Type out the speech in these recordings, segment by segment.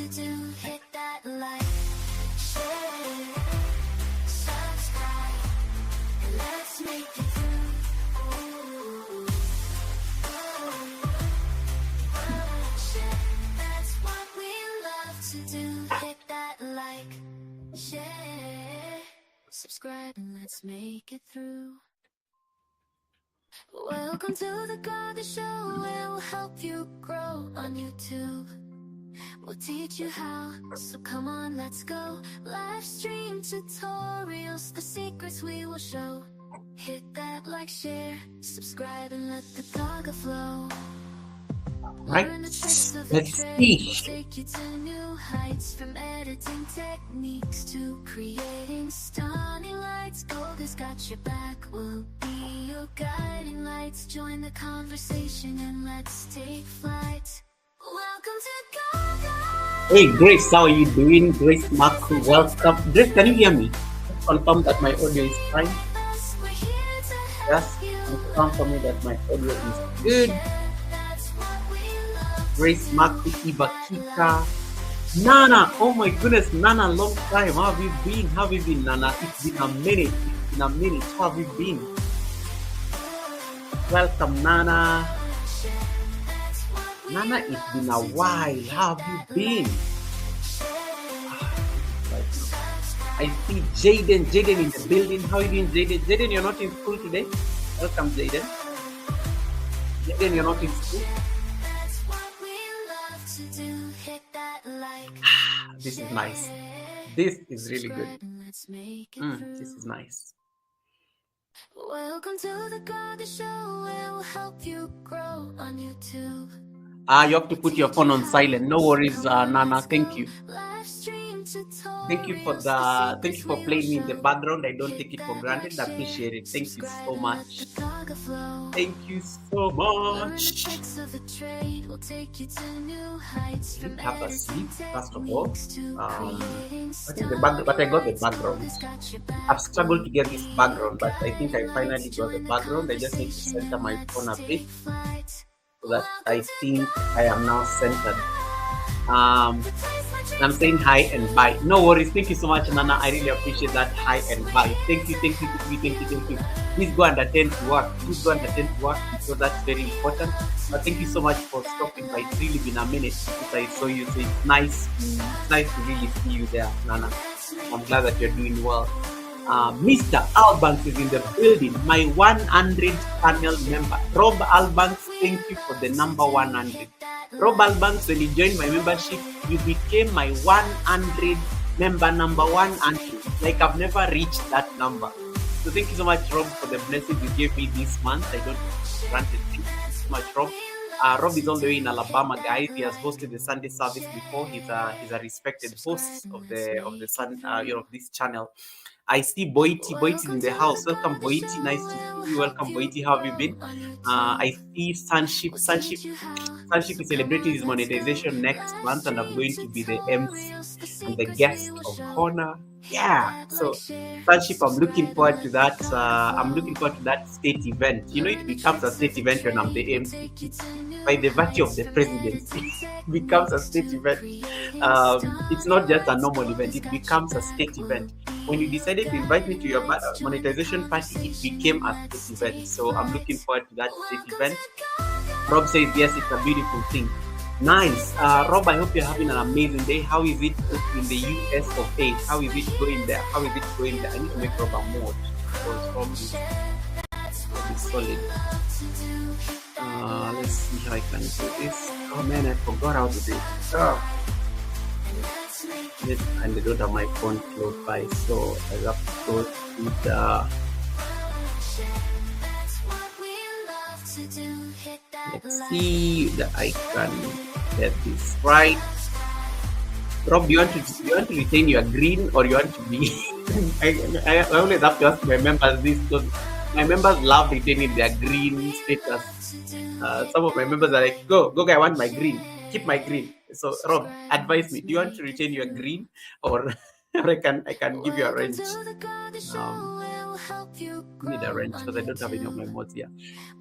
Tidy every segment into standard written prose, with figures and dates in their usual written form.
to do. Hit that like, share, subscribe, and let's make it through. Share, that's what we love to do. Hit that like, share, subscribe, and let's make it through. Welcome to the Garden Show, where we'll help you grow on YouTube. We'll teach you how, so come on, let's go. Live stream tutorials, the secrets we will show. Hit that like, share, subscribe, and let the blogger flow. Right, Learn the tricks of let's the trade. see. We'll take you to new heights, from editing techniques to creating stunning lights. Gold has got your back, we'll be your guiding lights. Join the conversation and let's take flight. Welcome to Gaga. Hey Grace, how are you doing? Grace Mark, welcome. Grace, can you hear me? Confirm that my audio is fine. We're here to help Yes, you. confirm for me that my audio is good. That's what we love. Grace Mark, Iba Kika, Nana. Oh my goodness, Nana, long time. How have you been? How have you been, Nana? It's been a minute. It's been a minute. How have you been? Welcome, Nana. Nana, it's been a while. How have you been? I see Jaden. Jaden in the building. How are you doing, Jaden? Jaden, you're not in school today? Welcome, Jaden. Jaden, you're not in school? That's what we love to do. Hit that like, This is nice. This is really good. subscribe, and let's make it through. This is nice. Welcome to the Garden Show, where we'll help you grow on YouTube. You have to put your phone on silent. No worries, Nana. Thank you. Live stream Thank you for playing me in the background. I don't take it for granted. I appreciate it. Thank you so much. Thank you so much. Have a seat, first of all. I think but I got the background. I've struggled to get this background, but I think I finally got the background. I just need to center my phone a bit so that I think I am now centered. I'm saying hi and bye. No worries. Thank you so much, Nana. I really appreciate that. Hi and bye. Thank you. Please go and attend to work. Because that's very important. But thank you so much for stopping by. It's really been a minute since I saw you. So it's nice to really see you there, Nana. I'm glad that you're doing well. Mr. Albanks is in the building, my 100 panel member. Rob Albanks, thank you for the number 100. Rob Albanks, when you joined my membership, you became my 100 member number 100. Like I've never reached that number. So thank you so much, Rob, for the blessing you gave me this month. I don't grant it. Thank you so much, Rob. Rob is all the way in Alabama, guys. He has hosted the Sunday service before. He's a respected host of the of this channel. I see Boiti. Boiti in the house. Welcome, Boiti. Nice to see you. Welcome, Boiti. How have you been? I see Sunship. Sunship is celebrating his monetization next month, and I'm going to be the MC and the guest of honor. Yeah. So, Sunship, I'm looking forward to that. I'm looking forward to that state event. You know, it becomes a state event when I'm the MC. By the virtue of the presidency, it becomes a state event. It's not just a normal event. It becomes a state event. When you decided to invite me to your monetization party, it became a state event. So I'm looking forward to that state event. Rob says, yes, it's a beautiful thing. Nice. Rob, I hope you're having an amazing day. How is it in the US of A? How is it going there? I need to make Rob a mod because Rob is solid. Let's see how I can do this. Oh man, I forgot how to do it. And I don't have my phone close by, so I have to go to the. Let's see that I can get this right. Rob, do you want to retain your green or you want to be? I always have to ask my members this because my members love retaining their green status. Some of my members are like, go, I want my green. Keep my green. So Rob, advise me. Do you want to retain your green or I can give you a range? Need a wrench because I don't have any of my mods here.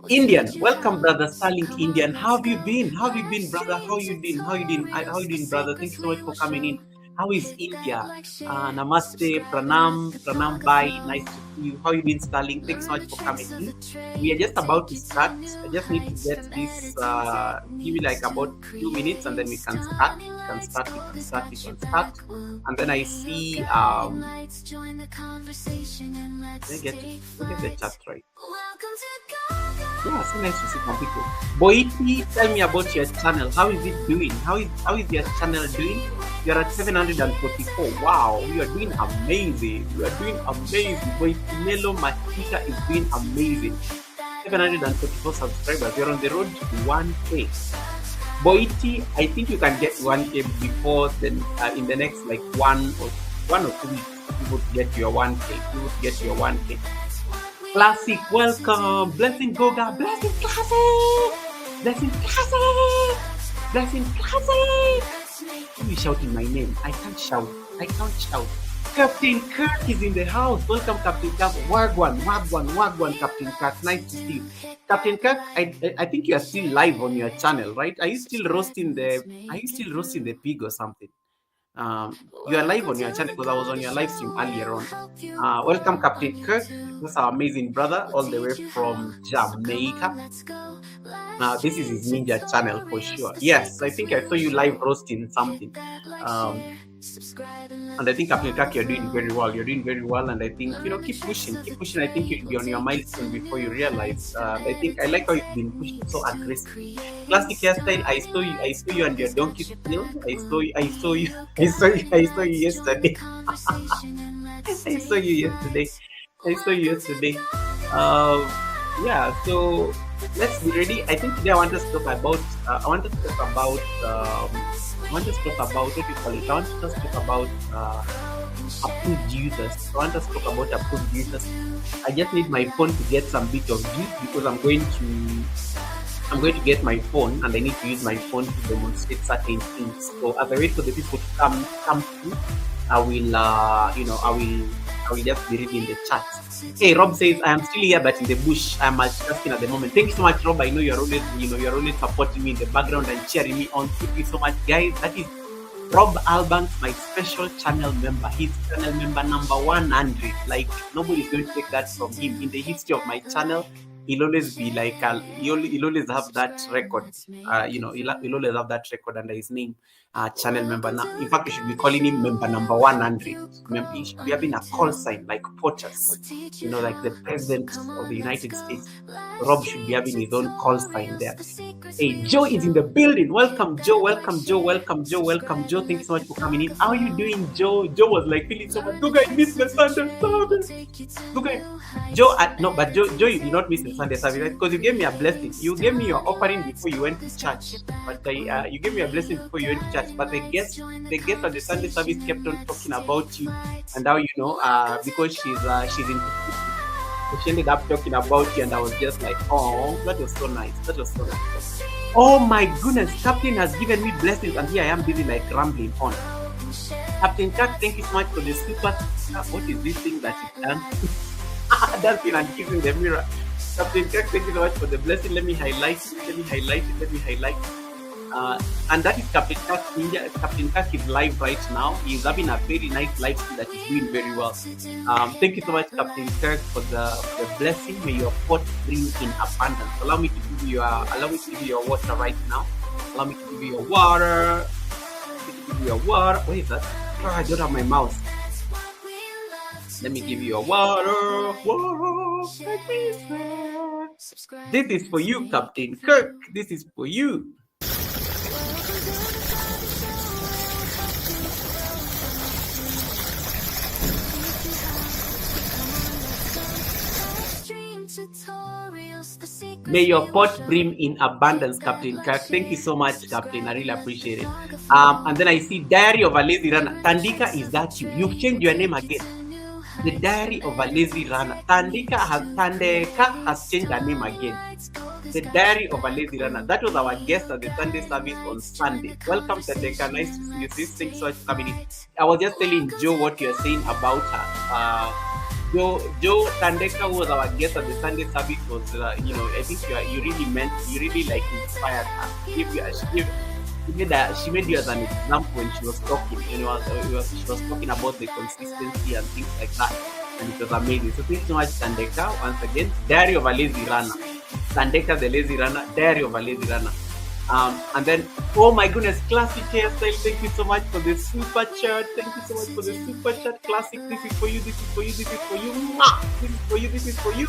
Indian, welcome, brother Starlink Indian. How have you been? How have you been, brother? How you doing? How you doing? How you doing, brother? Thank you so much for coming in. How is India? Namaste, pranam, bye. Nice to see you. How you been, Starlink? Thanks so much for coming in. We are just about to start. I just need to get this. Give me like about 2 minutes, and then we can start. We can start. And then I see. Let me get the chat right. Yeah, so nice to see some people. Boiti, tell me about your channel. How is it doing? How is your channel doing? You're at 744. Wow, you are doing amazing. You are doing amazing. Boiti Melo Matika is doing amazing. 744 subscribers. You're on the road to 1K. Boiti, I think you can get 1K before then. In the next like one or 2 weeks, you would get your 1K. You would get your 1K. Classic, welcome. Blessing Goga, Blessing Classic, Blessing Classic, Blessing Classic. Who is shouting my name? I can't shout. Captain Kirk is in the house. Welcome, Captain Kirk. Wagwan, Captain Kirk. Nice to see you. Captain Kirk, I think you are still live on your channel, right? Are you still roasting the pig or something? You are live on your channel because I was on your live stream earlier on. Welcome, Captain Kirk. This is our amazing brother all the way from Jamaica. This is his ninja channel for sure. Yes, I think I saw you live roasting something. And I think, Captain Kirk, you're doing very well. And I think, keep pushing. I think you'll be on your milestone before you realize. I think I like how you've been pushing so aggressively. Classic hairstyle. I saw you and your donkey still. I saw you yesterday. I saw you yesterday. Yeah. So let's be ready. I think today I want us to talk about. What do you call it? I want us to talk about approved users. I just need my phone to get some bit of juice because I'm going to get my phone and I need to use my phone to demonstrate certain things. So as I wait for the people to come through, I will just be reading the chat. Hey, Rob says I am still here but in the bush. I am multitasking at the moment. Thank you so much, Rob. I know you're always supporting me in the background and cheering me on. Thank you so much, guys. That is Rob Albanks, my special channel member. He's channel member number 100. Like nobody's going to take that from him. In the history of my channel, he'll always be like he'll always have that record. He'll always have that record under his name. Channel member now. In fact, we should be calling him member number 100. Remember, he should be having a call sign like POTUS, like the president of the United States. Rob should be having his own call sign there. Hey, Joe is in the building. Welcome, Joe. Thank you so much for coming in. How are you doing, Joe? Joe was like feeling so much. I missed the Sunday service. Joe, you did not miss the Sunday service, right? Because you gave me a blessing. You gave me your offering before you went to church. But you gave me a blessing before you went to church. But the guest at the Sunday service kept on talking about you and how because she's into so she ended up talking about you, and I was just like, oh, that was so nice. Oh my goodness, Captain has given me blessings, and here I am busy like rambling on. Captain Kirk, thank you so much for the super. What is this thing that you've done? Dancing and kissing the mirror. Captain Kirk, thank you so much for the blessing. Let me highlight it. And that is Captain Kirk Ninja. Captain Kirk is live right now. He's having a very nice live stream that is doing very well. Thank you so much, Captain Kirk, for the blessing. May your pot bring in abundance. Allow me to give you your water right now. Allow me to give you your water. What is that? Oh, I don't have my mouse. Let me give you your water. This is for you, Captain Kirk. This is for you. May your pot brim in abundance, Captain Kirk. Thank you so much, Captain. I really appreciate it. And then I see Diary of a Lazy Runner. Tandika, is that you? You've changed your name again. The Diary of a Lazy Runner. Tandika has changed her name again. The Diary of a Lazy Runner. That was our guest at the Sunday service on Sunday. Welcome, Tandika. Nice to see you. Thanks so much for coming in. I was just telling Joe what you're saying about her. Joe Tandeka was our guest at the Sunday service. Was I think you really like inspired her. She made you as an example when she was talking. She was talking about the consistency and things like that, and it was amazing. So thank you so much, Tandeka. Once again, Diary of a Lazy Runner. Tandeka, the Lazy Runner. Diary of a Lazy Runner. And then, oh my goodness, Classic hairstyle. Thank you so much for the super chat. Thank you so much for the super chat. Classic, this is for you. This is for you. This is for you. Mwah! This is for you. This is for you.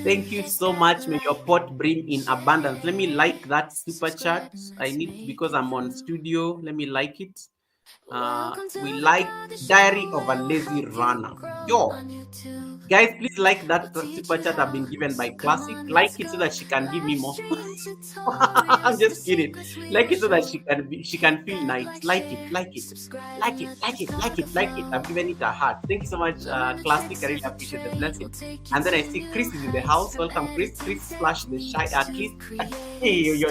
Thank you so much. May your pot bring in abundance. Let me like that super chat. I need, because I'm on studio. Let me like it. We like Diary of a Lazy Runner. Yo, guys, please like that super chat I've been given by Classic. Like it so that she can give me more. I'm just kidding. Like it so that she can feel nice. Like it. I've given it a heart. Thank you so much, Classic. I really appreciate the blessing. And then I see Chris is in the house. Welcome, Chris. Chris slash the shy. Hey, yo.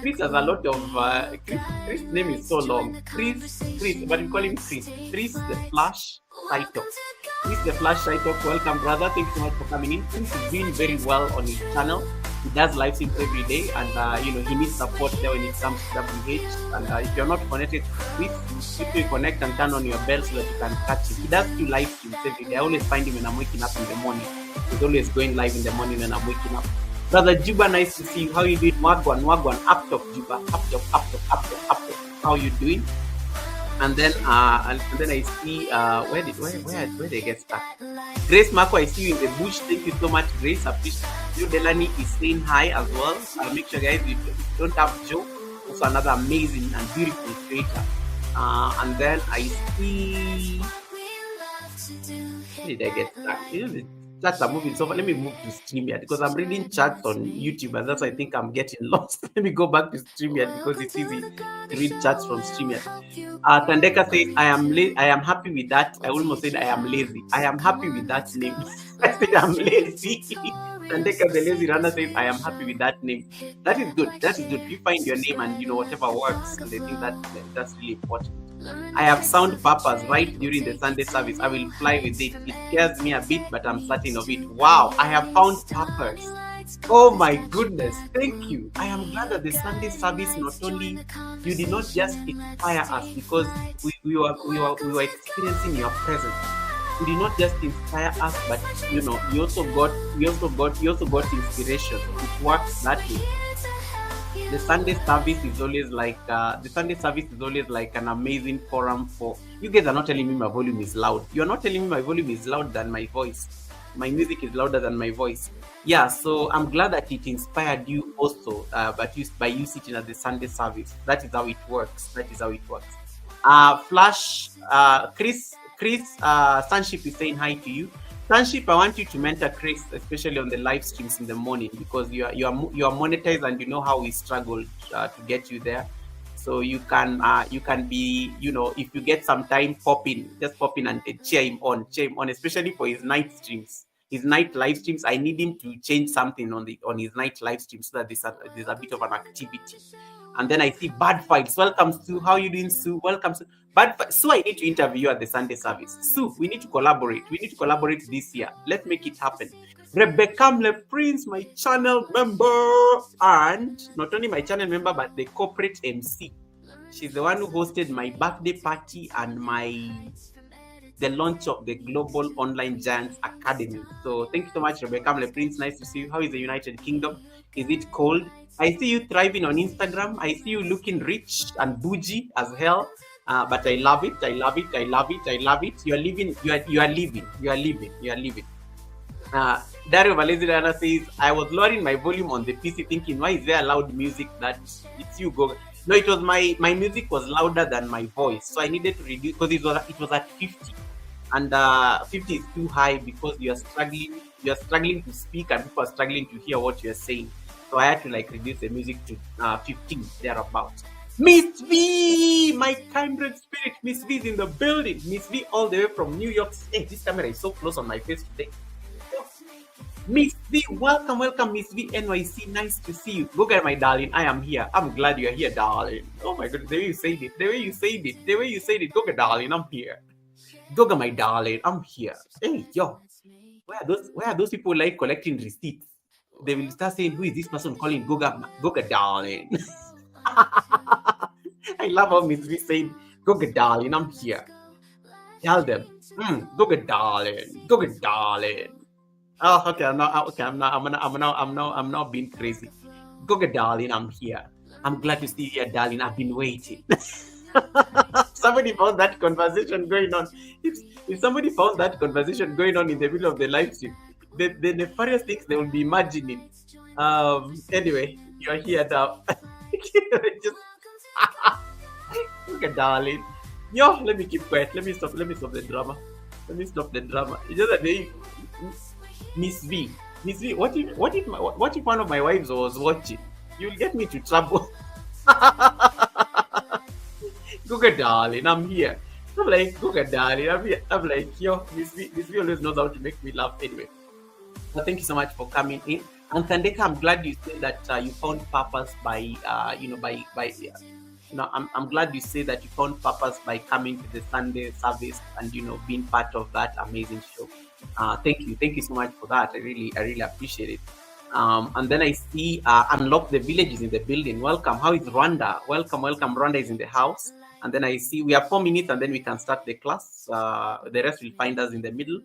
Chris has a lot of Chris' name is so long. Chris, but we call him Chris. Chris the Flash Title. Chris the Flash Title. Welcome, brother. Thank you so much for coming in. Chris is doing very well on his channel. He does live streams every day, and he needs support there when it comes to WH. And if you're not connected to Chris, you can connect and turn on your bell so that you can catch him. He does 2 live streams every day. I always find him when I'm waking up in the morning. He's always going live in the morning when I'm waking up. Brother Juba, nice to see you. How you doing? Wagwan, up top, Juba, up top. How you doing? And then I see where they get stuck. Grace Marco, I see you in the bush. Thank you so much, Grace. Appreciate you. Delany is saying hi as well. Make sure, guys, if you don't have Joe, also another amazing and beautiful creator. And then I see. Where did I get stuck? Chats are moving so far. Let me move to StreamYard because I'm reading chats on YouTube, and that's why I think I'm getting lost. Let me go back to StreamYard because it's easy to read chats from StreamYard. Tandeka says, I am happy with that. I almost said I am lazy. I am happy with that name. I said I'm lazy. Tandeka the Lazy Runner says, I am happy with that name. That is good. You find your name and whatever works. And I think that's really important. I have sound purpose right during the Sunday service. I will fly with it. It scares me a bit, but I'm certain of it. Wow, I have found purpose. Oh my goodness, thank you. I am glad that the Sunday service not only you did not just inspire us because we were experiencing your presence. You did not just inspire us, but you also got inspiration. It works that way. The Sunday service is always like an amazing forum for you guys. Are not telling me my volume is loud. You are not telling me my volume is louder than my voice. My music is louder than my voice. Yeah, so I'm glad that it inspired you also, but by you sitting at the Sunday service. That is how it works. Flash, Chris, Sunship is saying hi to you. Sunship, I want you to mentor Chris, especially on the live streams in the morning, because you are monetized and you know how we struggle to get you there. So you can be, if you get some time, just pop in and cheer him on, especially for his night streams, his night live streams. I need him to change something on his night live streams so that there's a bit of an activity. And then I see Bad Fights. Welcome, Sue. How are you doing, Sue? Welcome, Sue. Sue, I need to interview you at the Sunday service. Sue, we need to collaborate. This year. Let's make it happen. Rebecca Le Prince, my channel member. And not only my channel member, but the corporate MC. She's the one who hosted my birthday party and the launch of the Global Online Giants Academy. So thank you so much, Rebecca Le Prince. Nice to see you. How is the United Kingdom? Is it cold? I see you thriving on Instagram. I see you looking rich and bougie as hell. But I love it. You are living. Dario Valezirana says, I was lowering my volume on the PC thinking, why is there loud music that it's you go? No, it was my music was louder than my voice. So I needed to reduce because it was at 50. And 50 is too high because you are struggling to speak and people are struggling to hear what you're saying. So I had to reduce the music to 15 thereabouts. Miss V, my kindred spirit. Miss V is in the building. Miss V all the way from New York. Hey, this camera is so close on my face today. Miss V, welcome, welcome, Miss V NYC. Nice to see you. Go get my darling. I am here. I'm glad you're here, darling. Oh my goodness, the way you said it, the way you said it, the way you said it. Go get darling. I'm here. Go get my darling. I'm here. Hey, yo, where are those people like collecting receipts? They will start saying, "Who is this person calling Goga darling?" I love how Miss V said, "Goga darling, I'm here." Tell them, Goga darling, Goga darling. Oh, okay. I'm now being crazy. Goga darling, I'm here. I'm glad to see you here, darling. I've been waiting. Somebody found that conversation going on. If somebody found that conversation going on in the middle of the live stream, the nefarious things they will be imagining. Anyway, you're here now. Just look at darling. Yo, let me keep quiet. Let me stop the drama. Let me stop the drama. It's just that they Miss V. Miss V, what if one of my wives was watching? You'll get me to trouble. Google darling, I'm here. I'm like, Google darling, I'm here. I'm like, yo, Miss V always knows how to make me laugh anyway. Well, thank you so much for coming in. And Kandeka, I'm glad you said that you found purpose by, I'm glad you say that you found purpose by coming to the Sunday service and, being part of that amazing show. Thank you so much for that. I really appreciate it. And then I see Unlock the Villages in the building. Welcome. How is Rwanda? Welcome. Rwanda is in the house. And then I see we have 4 minutes and then we can start the class. The rest will find us in the middle.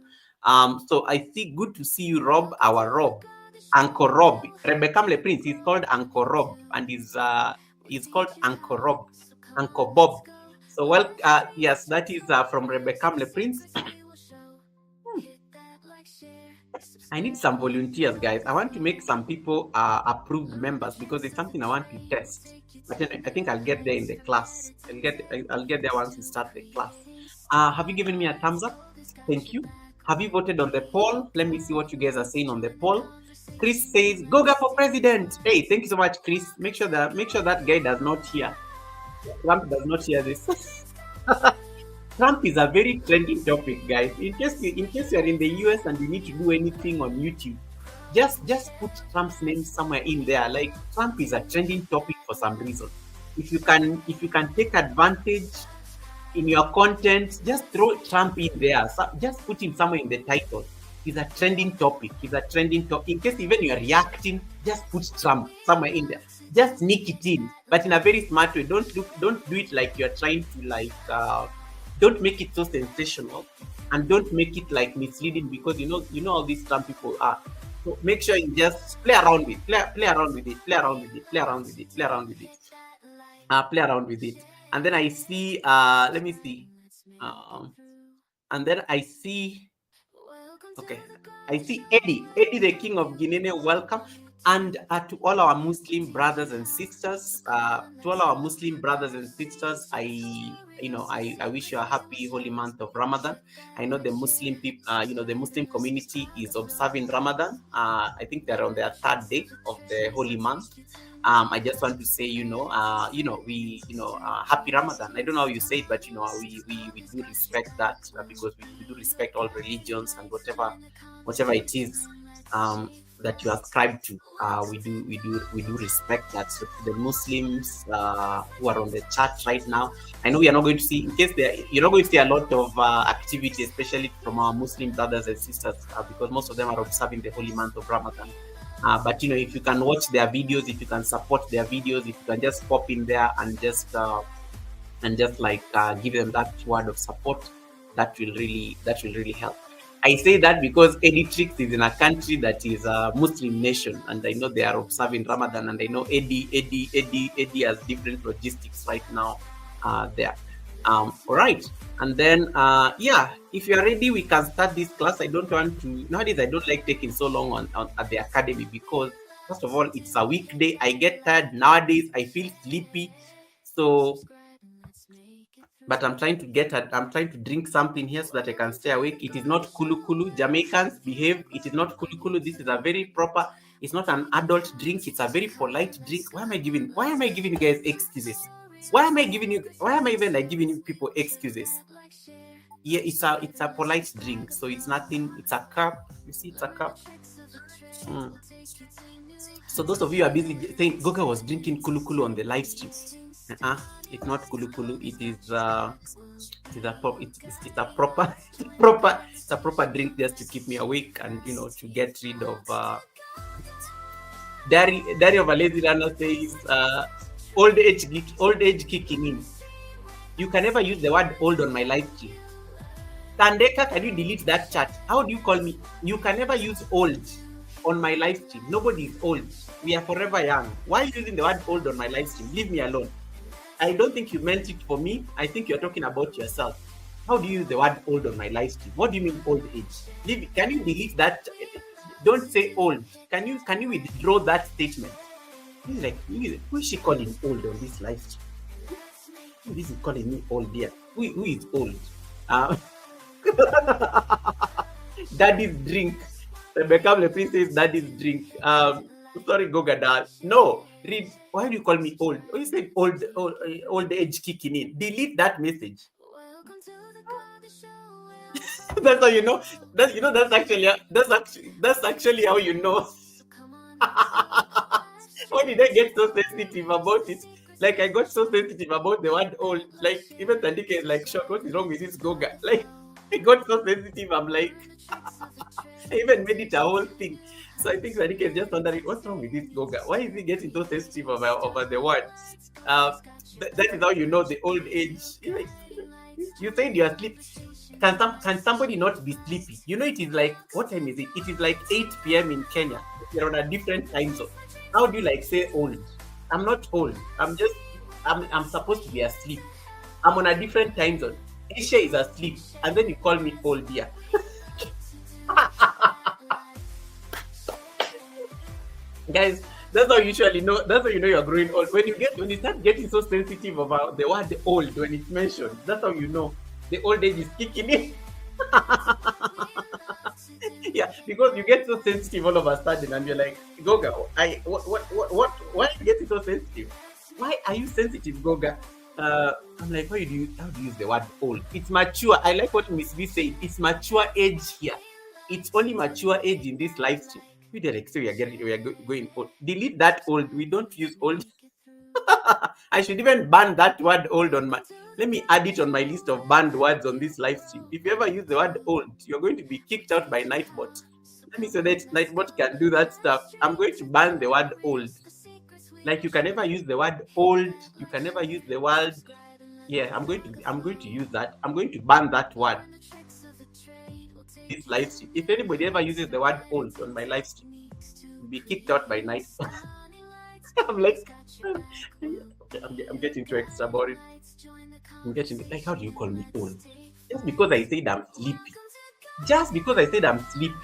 So I see, good to see you, Rob, our Rob. Uncle Rob. Rebecca Le Prince, he's called Uncle Rob. And he's called Uncle Rob. Uncle Bob. So, yes, that is from Rebecca Le Prince. I need some volunteers, guys. I want to make some people approved members because it's something I want to test. But then I think I'll get there in the class. I'll get there once we start the class. Have you given me a thumbs up? Thank you. Have you voted on the poll? Let me see what you guys are saying on the poll. Chris says, "Goga for president." Hey, thank you so much, Chris. Make sure that guy does not hear. Trump does not hear this. Trump is a very trending topic, guys. In case you are in the US and you need to do anything on YouTube, just put Trump's name somewhere in there. Like, Trump is a trending topic for some reason. If you can take advantage in your content, just throw Trump in there. So just put him somewhere in the title. He's a trending topic. In case even you are reacting, just put Trump somewhere in there. Just sneak it in, but in a very smart way. Don't do it like you're trying to don't make it so sensational, and don't make it like misleading, because you know all these Trump people are. So make sure you just play around with it, play around with it. And then I see, let me see, and then I see, okay, I see Eddie, the King of Guinea. Welcome. And to all our Muslim brothers and sisters, I wish you a happy holy month of Ramadan. I know the Muslim people, the Muslim community is observing Ramadan. I think they're on their 3rd day of the holy month. I just want to say, happy Ramadan. I don't know how you say it, but we do respect that, because we do respect all religions and whatever it is that you ascribe to. We do respect that. So the Muslims who are on the chat right now, I know we are not going to see, you're not going to see a lot of activity, especially from our Muslim brothers and sisters, because most of them are observing the holy month of Ramadan. But if you can watch their videos, if you can support their videos, if you can just pop in there and just give them that word of support, that will really help. I say that because Eddie is in a country that is a Muslim nation, and I know they are observing Ramadan, and I know Eddie has different logistics right now there. All right, and then if you are ready, we can start this class. Nowadays I don't like taking so long on at the academy, because first of all, it's a weekday. I get tired nowadays. I feel sleepy, so. But I'm trying to drink something here so that I can stay awake. It is not kulu kulu. Jamaicans behave. It is not kulu kulu. This is a very proper. It's not an adult drink. It's a very polite drink. Why am I giving you guys excuses? Why am I even giving you people excuses? Yeah, it's a polite drink. So it's nothing. It's a cup. You see, it's a cup. So those of you are busy saying Goga was drinking kulu kulu on the live stream. It's not kulu kulu. It is it's a proper it's a proper drink just to keep me awake and to get rid of Diary of a Lazy Runner says old age kicking in. You can never use the word old on my live stream. Tandeka, can you delete that chat? How do you call me? You can never use old on my live stream. Nobody is old. We are forever young. Why are you using the word old on my live stream? Leave me alone. I don't think you meant it for me. I think you're talking about yourself. How do you use the word old on my live stream? What do you mean old age? Can you delete that? Don't say old. Can you withdraw that statement? He's like, who is she calling old on this live stream? Who is calling me old here? Who is old? Daddy's drink. Rebecca Lepri says daddy's drink. Sorry, Goga. No, read. Why do you call me old? Oh, you said old age kicking in. Delete that message. That's how you know. That's actually how you know. Why did I get so sensitive about it? Like I got so sensitive about the word old. Like even Tandika is like, shocked. What is wrong with this Goga? Like I got so sensitive. I'm like, I even made it a whole thing. So I think Tandika is just wondering what's wrong with this Goga. Why is he getting so sensitive over the word? That is how you know the old age. You said you are asleep. Can somebody not be sleepy? It is like, what time is it? It is like 8 p.m. in Kenya. You're on a different time zone. How do you say old? I'm not old. I'm supposed to be asleep. I'm on a different time zone. Asia is asleep, and then you call me old here. Guys, that's how you usually know. That's how you know you're growing old. When you start getting so sensitive about the word old when it's mentioned, that's how you know the old age is kicking in. Yeah, because you get so sensitive all of a sudden, and you're like, Goga, why are you getting so sensitive? Why are you sensitive, Goga? I'm like, how do you use the word old? It's mature. I like what Miss B said. It's mature age here. It's only mature age in this live stream. We direct, so we are going old. Delete that old. We don't use old. I should even ban that word old on my. Let me add it on my list of banned words on this live stream. If you ever use the word old, you're going to be kicked out by Nightbot. Let me say that Nightbot can do that stuff. I'm going to ban the word old. Like you can never use the word old. You can never use the word. Yeah, I'm going to use that. I'm going to ban that word. This live stream. If anybody ever uses the word old on my live stream, you'll be kicked out by Nightbot. I'm like, I'm getting too extra about it. I'm getting like, how do you call me old? Just because I said I'm sleepy. Just because I said I'm sleepy.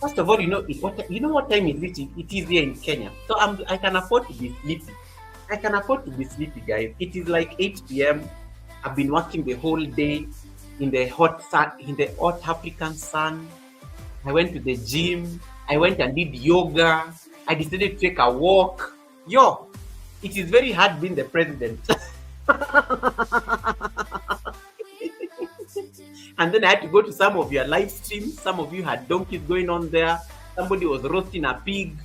First of all, you know what time is it? It is here in Kenya, so I can afford to be sleepy. I can afford to be sleepy, guys. It is like 8 p.m. I've been working the whole day in the hot sun, in the hot African sun. I went to the gym. I went and did yoga. I decided to take a walk. It is very hard being the president. And then I had to go to some of your live streams. Some of you had donkeys going on there. Somebody was roasting a pig.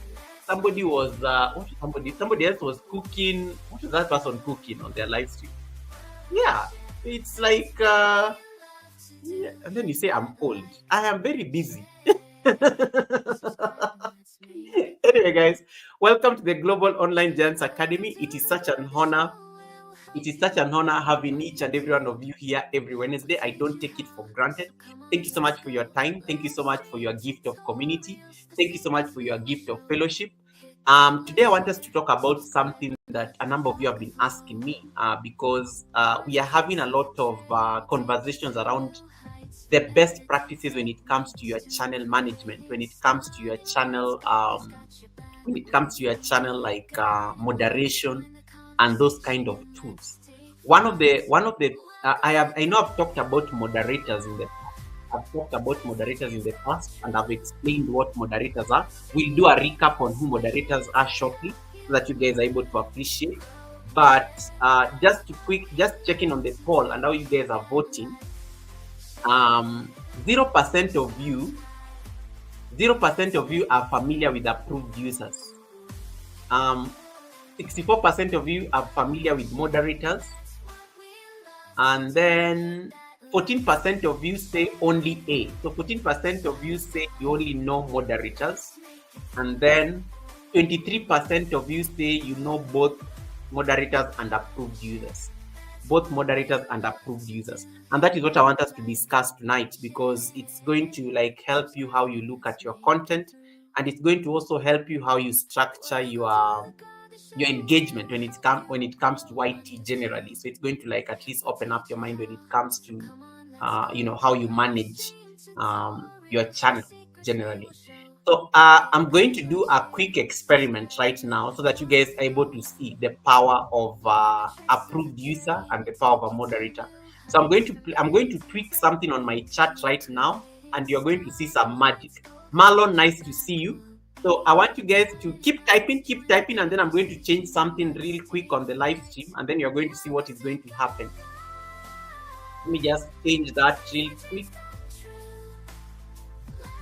Somebody was somebody else was cooking. What was that person cooking on their live stream? Yeah, it's like and then you say I'm old. I am very busy. Anyway, guys, welcome to the Global Online Giants Academy. It is such an honor. It is such an honor having each and every one of you here every Wednesday. I don't take it for granted. Thank you so much for your time. Thank you so much for your gift of community. Thank you so much for your gift of fellowship. Today, I want us to talk about something that a number of you have been asking me because we are having a lot of conversations around the best practices when it comes to your channel management, when it comes to your channel, like moderation and those kind of tools. One of the I know I've talked about moderators in the past. And I've explained what moderators are. We'll do a recap on who moderators are shortly so that you guys are able to appreciate. But just checking on the poll and how you guys are voting. 0% of you 0% of you are familiar with approved users. 64% of you are familiar with moderators. And then 14% of you say only A. So 14% of you say you only know moderators. And then 23% of you say you know both moderators and approved users. Both moderators and approved users. And that is what I want us to discuss tonight, because it's going to like help you how you look at your content, and it's going to also help you how you structure your engagement when it comes to YT generally. So it's going to like at least open up your mind when it comes to how you manage your channel generally. So I'm going to do a quick experiment right now so that you guys are able to see the power of approved user and the power of a moderator. So I'm going to tweak something on my chat right now, and you're going to see some magic. Marlon, nice to see you. So I want you guys to keep typing, and then I'm going to change something real quick on the live stream, and then you're going to see what is going to happen. Let me just change that real quick.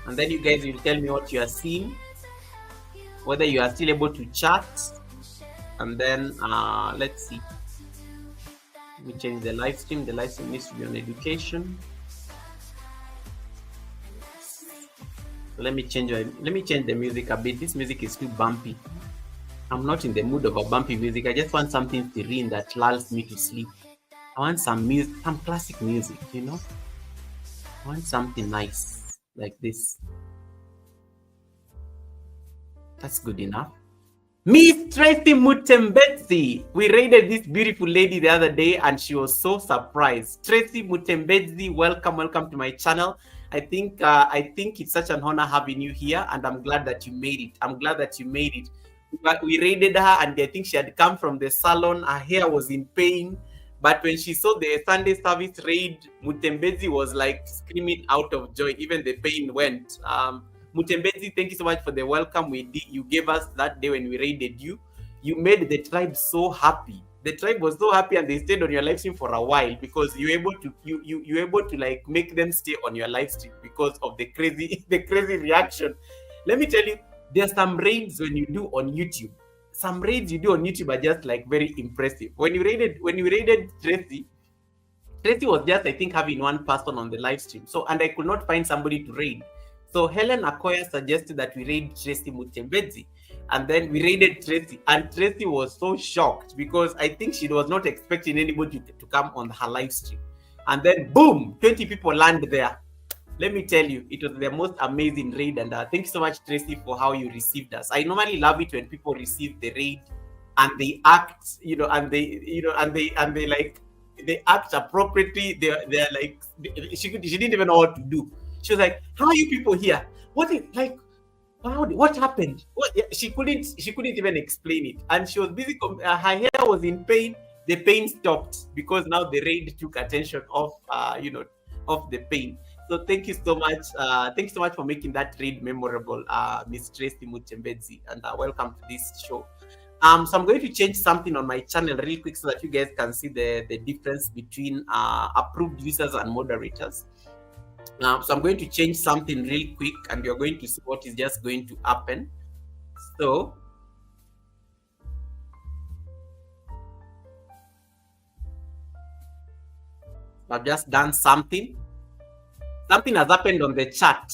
And then you guys will tell me what you are seeing, whether you are still able to chat. And then let's see. Let me change the live stream. The live stream needs to be on education. So let me change the music a bit. This music is too bumpy. I'm not in the mood of a bumpy music. I just want something serene that lulls me to sleep. I want some music, some classic music, you know. I want something nice like this. That's good enough. Miss Tracy Mutembezi. We raided this beautiful lady the other day and she was so surprised. Tracy Mutembezi, welcome to my channel. I think it's such an honor having you here, and I'm glad that you made it. But we raided her, and I think she had come from the salon. Her hair was in pain. But when she saw the Sunday service raid, Mutembezi was like screaming out of joy. Even the pain went. Mutembezi, thank you so much for the welcome you gave us that day when we raided you. You made the tribe so happy. The tribe was so happy, and they stayed on your live stream for a while because you were able to like make them stay on your live stream because of the crazy reaction. Let me tell you, there's some raids when you do on YouTube. Some raids you do on YouTube are just like very impressive. When you raided Tracy was just, I think, having one person on the live stream. So, and I could not find somebody to raid. So Helen Akoya suggested that we raid Tracy Mutembezi, and then we raided Tracy, and Tracy was so shocked because I think she was not expecting anybody to come on her live stream. And then boom, 20 people land there. Let me tell you, it was the most amazing raid, and thank you so much, Tracy, for how you received us. I normally love it when people receive the raid and they act, and they act appropriately. They're like, she didn't even know what to do. She was like, "How are you people here? What happened?" She couldn't even explain it, and she was busy. Her hair was in pain. The pain stopped because now the raid took attention of the pain. So thank you so much. Thank you so much for making that raid memorable, Miss Tracy Mutembezi, and welcome to this show. So I'm going to change something on my channel real quick so that you guys can see the difference between approved users and moderators. So I'm going to change something real quick, and you're going to see what is just going to happen. So I've just done something. Something has happened on the chat.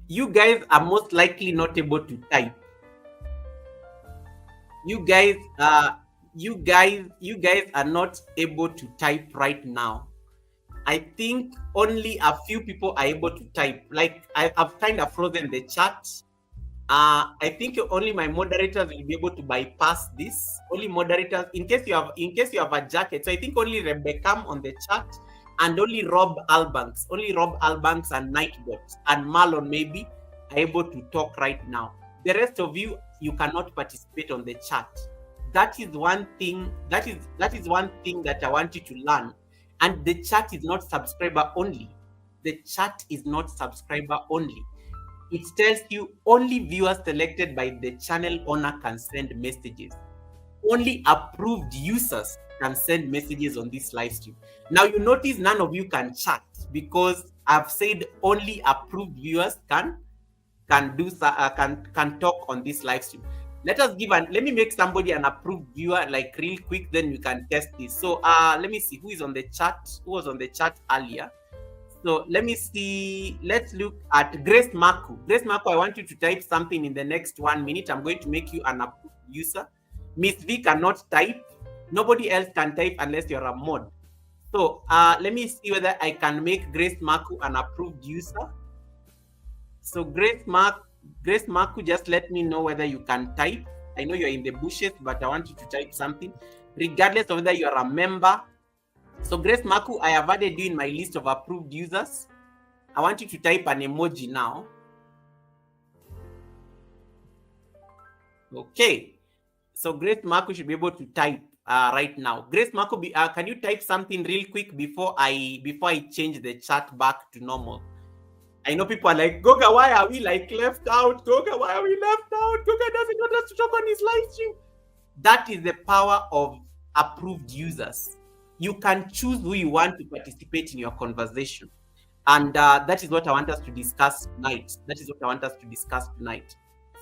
You guys are most likely not able to type. You guys are not able to type right now. I think only a few people are able to type. Like I've kind of frozen the chat. I think only my moderators will be able to bypass this. Only moderators, in case you have a jacket. So I think only Rebecca on the chat, and only Rob Albanks and Nightbot and Marlon maybe are able to talk right now. The rest of you cannot participate on the chat. That is one thing. That is one thing that I want you to learn. And the chat is not subscriber only. The chat is not subscriber only. It tells you only viewers selected by the channel owner can send messages. Only approved users can send messages on this live stream. Now you notice none of you can chat because I've said only approved viewers can can do can talk on this live stream. Let me make somebody an approved viewer like real quick, then we can test this. So let me see who is on the chat, who was on the chat earlier. So let me see. Let's look at Grace Marco. Grace Marco, I want you to type something in the next 1 minute. I'm going to make you an approved user. Miss V cannot type. Nobody else can type unless you're a mod. So let me see whether I can make Grace Marco an approved user. So Grace Marco, just let me know whether you can type. I know you're in the bushes, but I want you to type something, regardless of whether you're a member. So Grace Marco, I have added you in my list of approved users. I want you to type an emoji now. Okay. So Grace Marco should be able to type right now. Grace Marco, can you type something real quick before I change the chat back to normal? I know people are like, Goga, why are we like left out? Goga, why are we left out? Goga doesn't want us to talk on his live stream. That is the power of approved users. You can choose who you want to participate in your conversation. And that is what I want us to discuss tonight.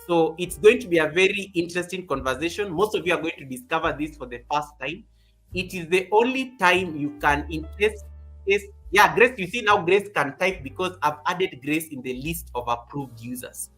So it's going to be a very interesting conversation. Most of you are going to discover this for the first time. It is the only time you can, in case yeah, Grace, you see now Grace can type because I've added Grace in the list of approved users.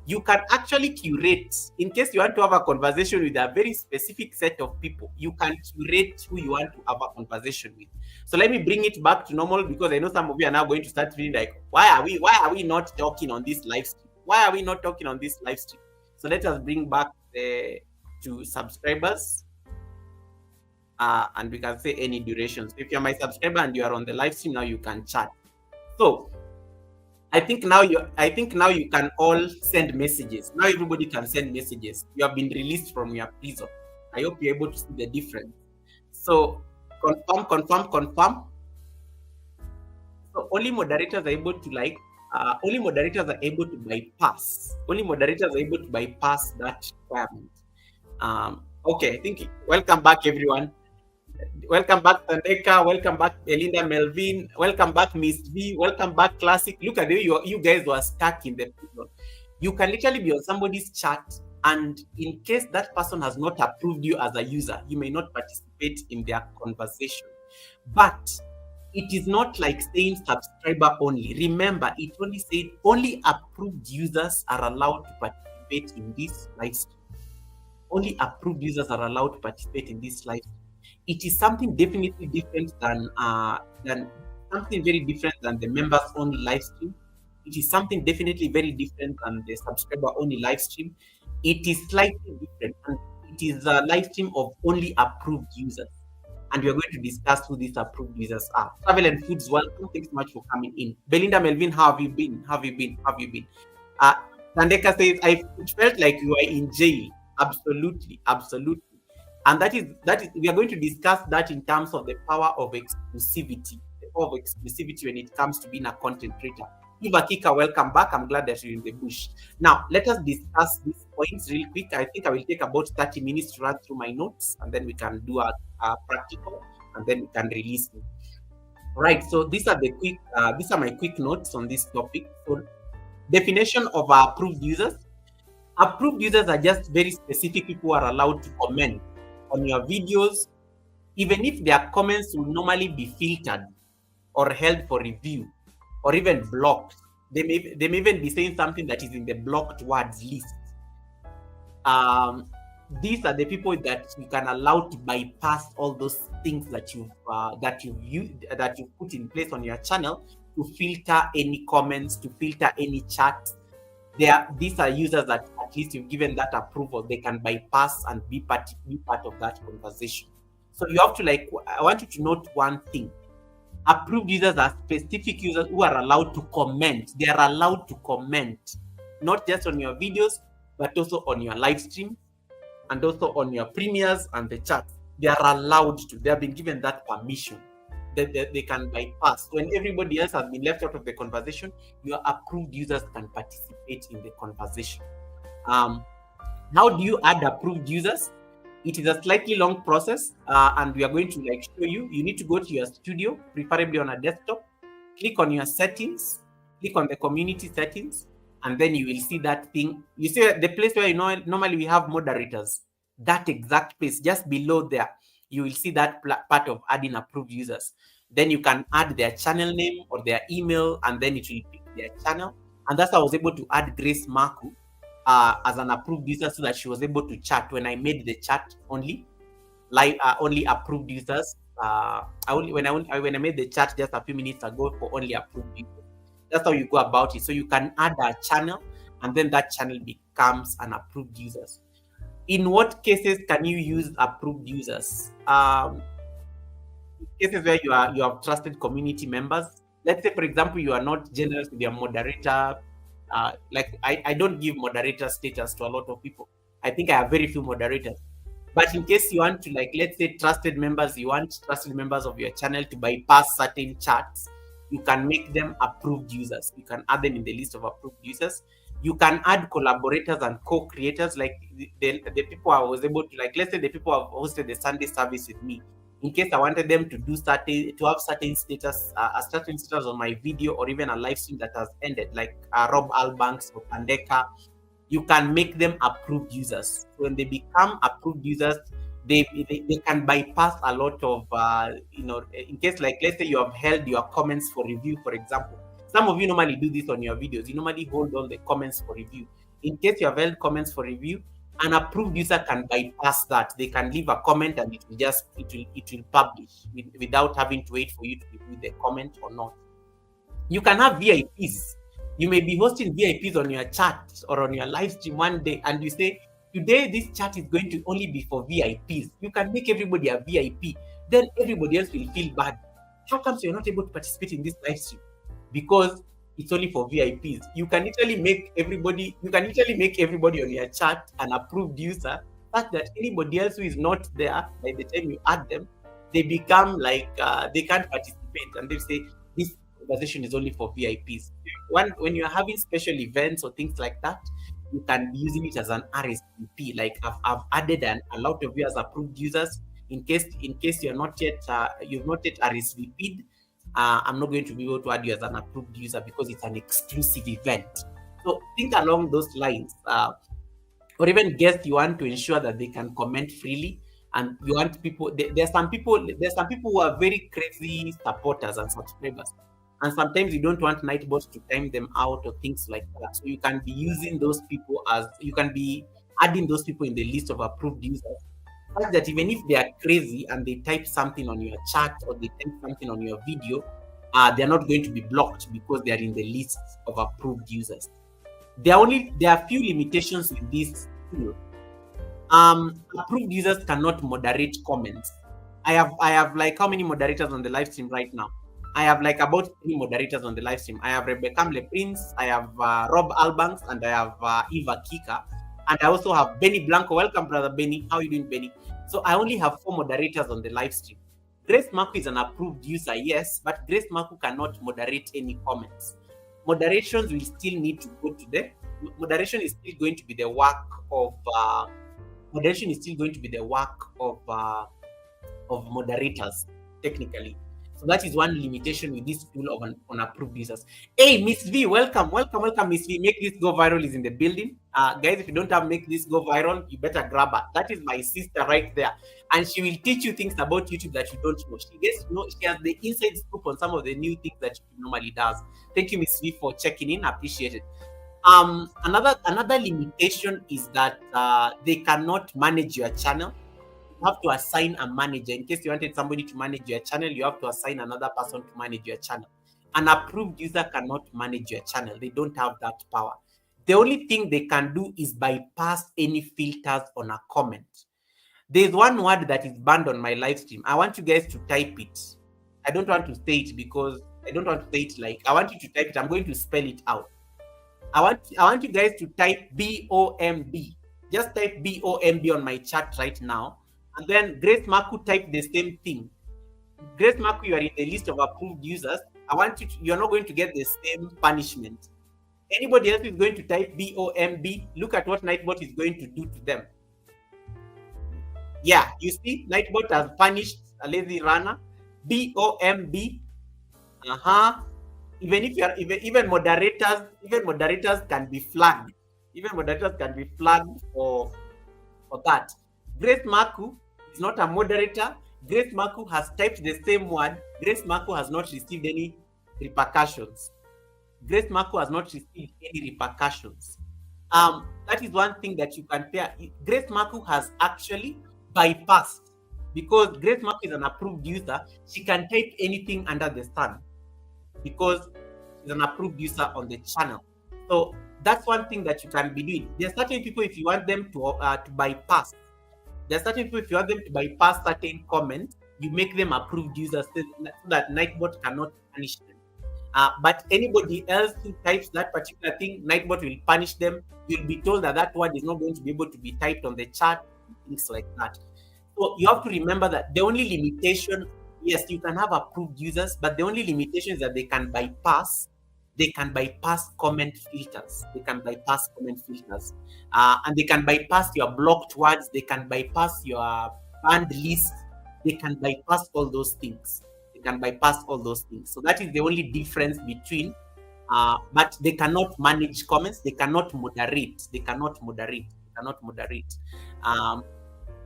You can actually curate, in case you want to have a conversation with a very specific set of people, you can curate who you want to have a conversation with. So let me bring it back to normal, because I know some of you are now going to start feeling like, why are we not talking on this live stream? Why are we not talking on this live stream? So let us bring back to subscribers. And we can say any duration. So if you're my subscriber and you are on the live stream now, you can chat. So I think now you can all send messages. Now everybody can send messages. You have been released from your prison. I hope you're able to see the difference. So confirm. So only moderators are able to only moderators are able to bypass. Only moderators are able to bypass that requirement. Okay, I think welcome back everyone. Welcome back, Tandeka. Welcome back, Belinda Melvin. Welcome back, Miss V. Welcome back, Classic. Look at the way you guys were stuck in the prison. You can literally be on somebody's chat, and in case that person has not approved you as a user, you may not participate in their conversation. But it is not like saying subscriber only. Remember, it only said only approved users are allowed to participate in this live stream. Only approved users are allowed to participate in this live stream. It is something definitely different than something very different than the members only live stream. It is something definitely very different than the subscriber only live stream. It is slightly different, and it is a live stream of only approved users. And we are going to discuss who these approved users are. Travel and Foods, welcome. Thanks so much for coming in. Belinda Melvin, how have you been? Tandeka says, I felt like you were in jail. Absolutely. And that is we are going to discuss that in terms of the power of exclusivity. The power of exclusivity when it comes to being a content creator. Eva Kika, welcome back. I'm glad that you're in the bush. Now, let us discuss these points real quick. I think I will take about 30 minutes to run through my notes, and then we can do a practical, and then we can release it. Right. So these are my quick notes on this topic. So, definition of approved users. Approved users are just very specific people who are allowed to comment on your videos, even if their comments will normally be filtered or held for review, or even blocked. They may even be saying something that is in the blocked words list. These are the people that you can allow to bypass all those things that you've put in place on your channel to filter any comments, to filter any chats. These are users that at least you've given that approval, they can bypass and be part of that conversation. So you have to I want you to note one thing. Approved users are specific users who are allowed to comment. They are allowed to comment, not just on your videos, but also on your live stream and also on your premieres and the chat. They are allowed to. They have been given that permission. They can bypass. When everybody else has been left out of the conversation, your approved users can participate in the conversation. How do you add approved users? It is a slightly long process, and we are going to show you. You need to go to your studio, preferably on a desktop. Click on your settings. Click on the community settings, and then you will see that thing. You see the place where normally we have moderators. That exact place, just below there, you will see that part of adding approved users. Then you can add their channel name or their email, and then it will pick their channel. And that's how I was able to add Grace Marku as an approved user, so that she was able to chat when I made the chat only only approved users. When I made the chat just a few minutes ago for only approved users. That's how you go about it. So you can add a channel, and then that channel becomes an approved users. In what cases can you use approved users? Cases where you have trusted community members. Let's say, for example, you are not generous with your moderator. Like I don't give moderator status to a lot of people. I think I have very few moderators. But in case you want to, like, let's say trusted members, you want trusted members of your channel to bypass certain chats, you can make them approved users. You can add them in the list of approved users. You can add collaborators and co-creators, like the people I was able to, like, let's say the people who have hosted the Sunday service with me. In case I wanted them to have certain status, a certain status on my video, or even a live stream that has ended, like Rob Albanks or Pandeka, you can make them approved users. When they become approved users, they can bypass a lot of in case, like, let's say you have held your comments for review, for example. Some of you normally do this on your videos. You normally hold all the comments for review. In case you have held comments for review, an approved user can bypass that. They can leave a comment and it will publish without having to wait for you to review the comment or not. You can have VIPs. You may be hosting VIPs on your chat or on your live stream one day, and you say, today this chat is going to only be for VIPs. You can make everybody a VIP. Then everybody else will feel bad. How come you're not able to participate in this live stream? Because it's only for VIPs. You can literally make everybody on your chat an approved user, such that anybody else who is not there, by the time you add them, they become like they can't participate, and they say this conversation is only for VIPs. When you're having special events or things like that, you can be using it as an RSVP. Like I've added a lot of you as approved users. In case you've not yet RSVP'd, I'm not going to be able to add you as an approved user because it's an exclusive event. So think along those lines. Or even guests, you want to ensure that they can comment freely, and you want people. There's some people who are very crazy supporters and subscribers, and sometimes you don't want Nightbot to time them out or things like that. So you can be using those people you can be adding those people in the list of approved users, such that even if they are crazy and they type something on your chat or they type something on your video, they're not going to be blocked because they are in the list of approved users. There are few limitations with this tool. Approved users cannot moderate comments. I have like, how many moderators on the live stream right now? I have like about 3 moderators on the live stream. I have Rebecca Prince, I have Rob Albanks, and I have Eva Kika, and I also have Benny Blanco. Welcome, brother Benny. How are you doing, Benny? So I only have 4 moderators on the live stream. Grace Marku is an approved user, yes, but Grace Marku cannot moderate any comments. Moderations will still need to go to the moderation is still going to be the work of moderators, technically. So that is one limitation with this tool of on approved users. Hey, Miss V, welcome, Miss V. Make This Go Viral is in the building. Guys, if you don't have Make This Go Viral, you better grab her. That is my sister right there, and she will teach you things about YouTube that you don't know. She has the inside scoop on some of the new things that YouTube normally does. Thank you, Miss V, for checking in. I appreciate it. Another limitation is that they cannot manage your channel. You have to assign a manager. In case you wanted somebody to manage your channel, you have to assign another person to manage your channel. An approved user cannot manage your channel. They don't have that power. The only thing they can do is bypass any filters on a comment. There's one word that is banned on my live stream. I want you guys to type it. I don't want to say it because I don't want to say it like, I want you to type it. I'm going to spell it out. I want you guys to type BOMB. Just type BOMB on my chat right now. And then Grace Marku type the same thing. Grace Marku, you are in the list of approved users. I want you're not going to get the same punishment. Anybody else is going to type BOMB, look at what Nightbot is going to do to them. Yeah, you see, Nightbot has punished a lazy runner. BOMB. even if you're even moderators can be flagged. Even moderators can be flagged for that. Grace Maku is not a moderator. Grace Maku has typed the same word. Grace Maku has not received any repercussions. Grace Maku has not received any repercussions. That is one thing that you can pair. Grace Maku has actually bypassed, because Grace Maku is an approved user. She can type anything under the sun because she's an approved user on the channel. So that's one thing that you can be doing. There are certain people, if you want them to bypass, there are certain people, if you want them to bypass certain comments, you make them approved users so that Nightbot cannot punish them. But anybody else who types that particular thing, Nightbot will punish them. You'll be told that that word is not going to be able to be typed on the chat, things like that. So you have to remember that the only limitation, yes, you can have approved users, but the only limitation is that they can bypass comment filters. They can bypass comment filters. And they can bypass your blocked words. They can bypass your banned list. They can bypass all those things. So that is the only difference between, but they cannot manage comments. They cannot moderate.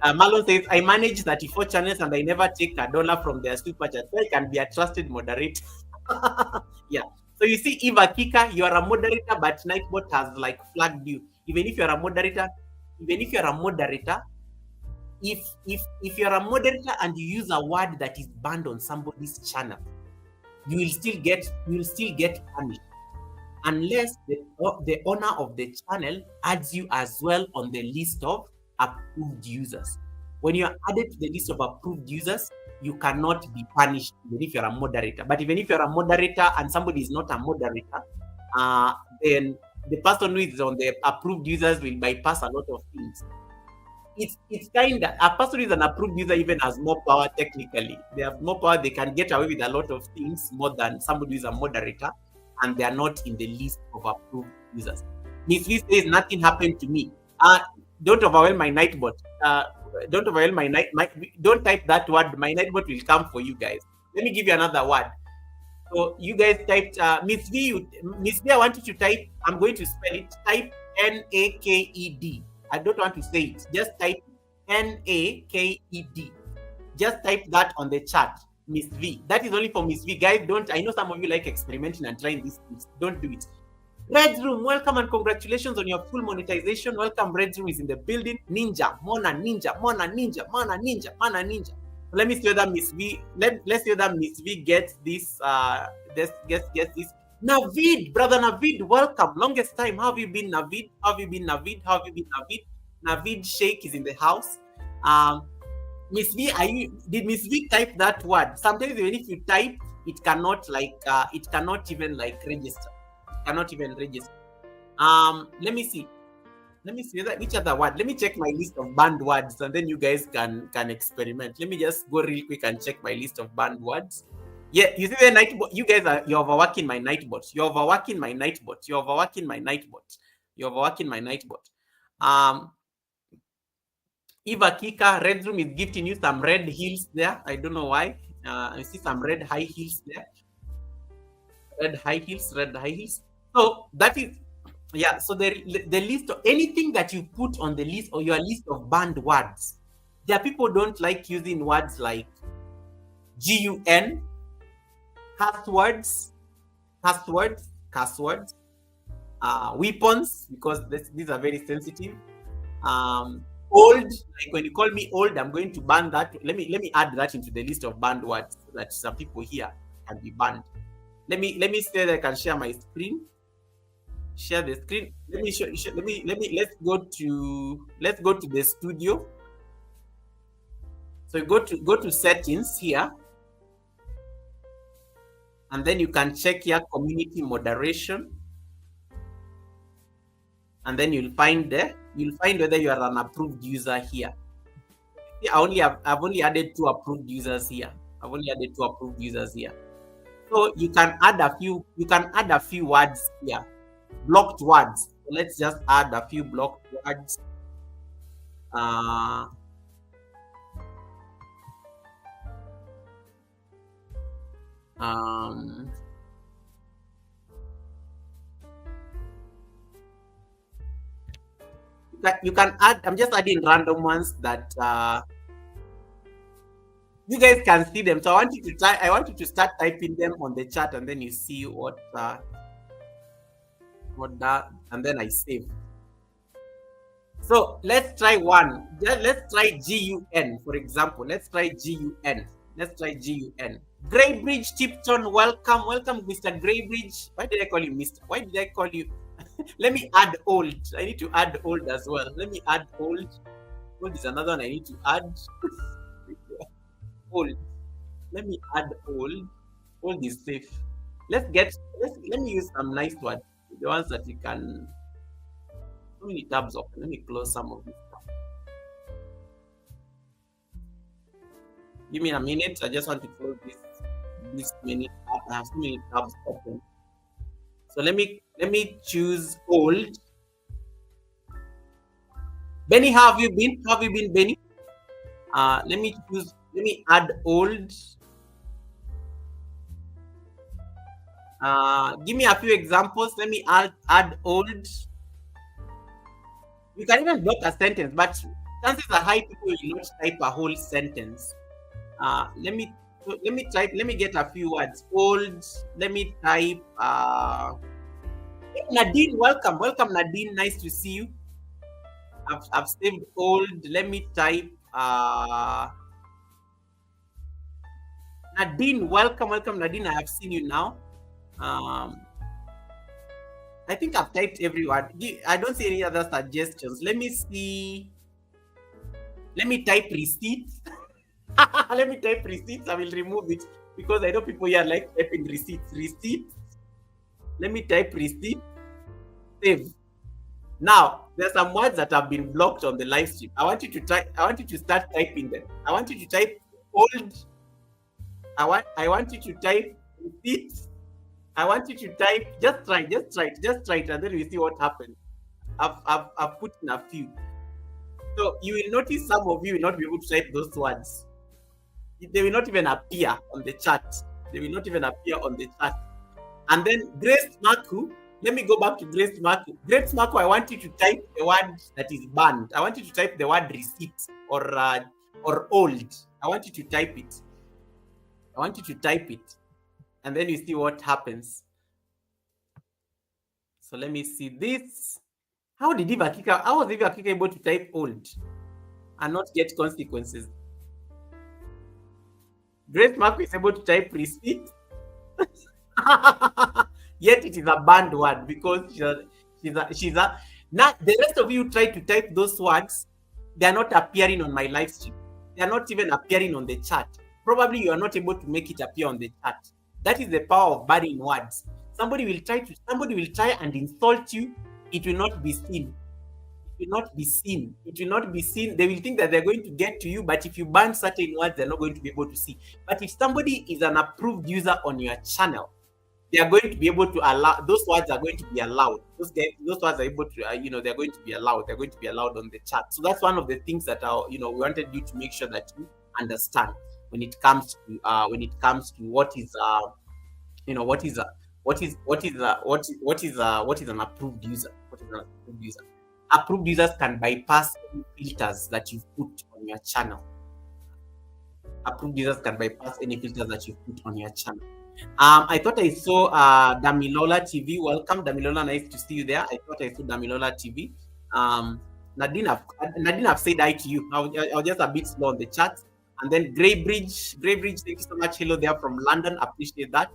Marlon says, I manage 34 channels and I never take $1 from their super chat. So I can be a trusted moderator. Yeah. So you see, Eva Kika, you are a moderator, but Nightbot has like flagged you. Even if you're a moderator, if you're a moderator and you use a word that is banned on somebody's channel, you will still get punished unless the owner of the channel adds you as well on the list of approved users. When you are added to the list of approved users, you cannot be punished even if you're a moderator. But even if you're a moderator and somebody is not a moderator, then the person who is on the approved users will bypass a lot of things. It's kind of, a person who is an approved user even has more power technically. They have more power. They can get away with a lot of things more than somebody who is a moderator and they are not in the list of approved users. Miss Lee says, nothing happened to me. Don't overwhelm my Nightbot. Don't overwhelm don't type that word. My Nightbot will come for you guys. Let me give you another word. So you guys typed Miss V. Miss V, I want you to type. I'm going to spell it. Type NAKED. I don't want to say it. Just type NAKED. Just type that on the chat, Miss V. That is only for Miss V. Guys, don't. I know some of you like experimenting and trying these things. Don't do it. Red Room, welcome and congratulations on your full monetization. Welcome, Red Room is in the building. Ninja, Mona Ninja, Mona Ninja, Mona Ninja, Mona Ninja. Let me see whether Miss V. Let's see whether Miss V gets this. Gets this. Navid, brother Navid, welcome. Longest time. How have you been, Navid? Navid Sheikh is in the house. Miss V, did Miss V type that word? Sometimes even if you type, it cannot even register. Let me see which other word. Let me check my list of banned words and then you guys can experiment. Let me just go real quick and check my list of banned words. Yeah, you see the Nightbot. You guys you're overworking my Nightbot. Eva Kika, Red Room is gifting you some red heels there. I don't know why. I see some red high heels there. Red high heels. So that is, yeah. So the list of anything that you put on the list or your list of banned words. There are people don't like using words like GUN, cuss words, weapons, because these are very sensitive. Old, like when you call me old, I'm going to ban that. Let me add that into the list of banned words so that some people here can be banned. Let me say that I can share my screen. Share the screen. Let's go to the studio. So go to settings here, and then you can check here community moderation, and then you'll find whether you are an approved user here. I've only added 2 approved users here. So you can add a few words here, blocked words. So let's just add a few blocked words. You can add. I'm just adding random ones that you guys can see them. So I want you to try. I want you to start typing them on the chat, and then you see what that, and then I save. So let's try one. Let's try GUN, for example. Let's try GUN. Let's try GUN. Greybridge Tipton, welcome, Mr. Greybridge. Why did I call you Mr.? Why did I call you? Let me add old. I need to add old as well. Let me add old. Old is another one I need to add. Old. Let me add old. Old is safe. Let me use some nice ones. The ones that you can. So many tabs open. Let me close some of this stuff. Give me a minute. I just want to close this many tabs. I have so many tabs open. So let me choose old. Benny, how have you been? How have you been, Benny? Let me add old. Give me a few examples. Let me add old. You can even block a sentence, but chances are high people will not type a whole sentence. Let me get a few words. Old. Let me type. Nadine, welcome, Nadine. Nice to see you. I've saved old. Let me type. Nadine, welcome, Nadine. I have seen you now. I think I've typed every word. I don't see any other suggestions. Let me see. Let me type receipts. Let me type receipts. I will remove it because I know people here like typing receipts. Receipts. Let me type receipt. Save. Now there's some words that have been blocked on the live stream. I want you to start typing them. I want you to type old. I want you to type receipts. I want you to type. Just try it, and then we see what happens. I've put in a few. So you will notice some of you will not be able to type those words. They will not even appear on the chat. And then Grace Maku, let me go back to Grace Maku. Grace Maku, I want you to type the word that is banned. I want you to type the word receipt or old. I want you to type it. And then you see what happens. So let me see this. How was Eva Kika able to type old and not get consequences? Grace Mark is able to type receipt. Yet it is a banned word because she's a now the rest of you try to type those words, they are not appearing on my live stream. They are not even appearing on the chat. Probably you are not able to make it appear on the chat. That is the power of banning words. Somebody will try and insult you. It will not be seen. They will think that they're going to get to you, but if you ban certain words, they're not going to be able to see. But if somebody is an approved user on your channel, they are going to be able to allow those words are going to be allowed. Those words are able to, they're going to be allowed. They're going to be allowed on the chat. So that's one of the things that we wanted you to make sure that you understand when it comes to what is an approved user. What is an approved user? Approved users can bypass any filters that you've put on your channel. I thought I saw Damilola TV. Welcome, Damilola. Nice to see you there. I thought I saw Damilola TV. Nadine, I've said hi to you. I was just a bit slow on the chat. And then Greybridge, thank you so much. Hello there from London. Appreciate that.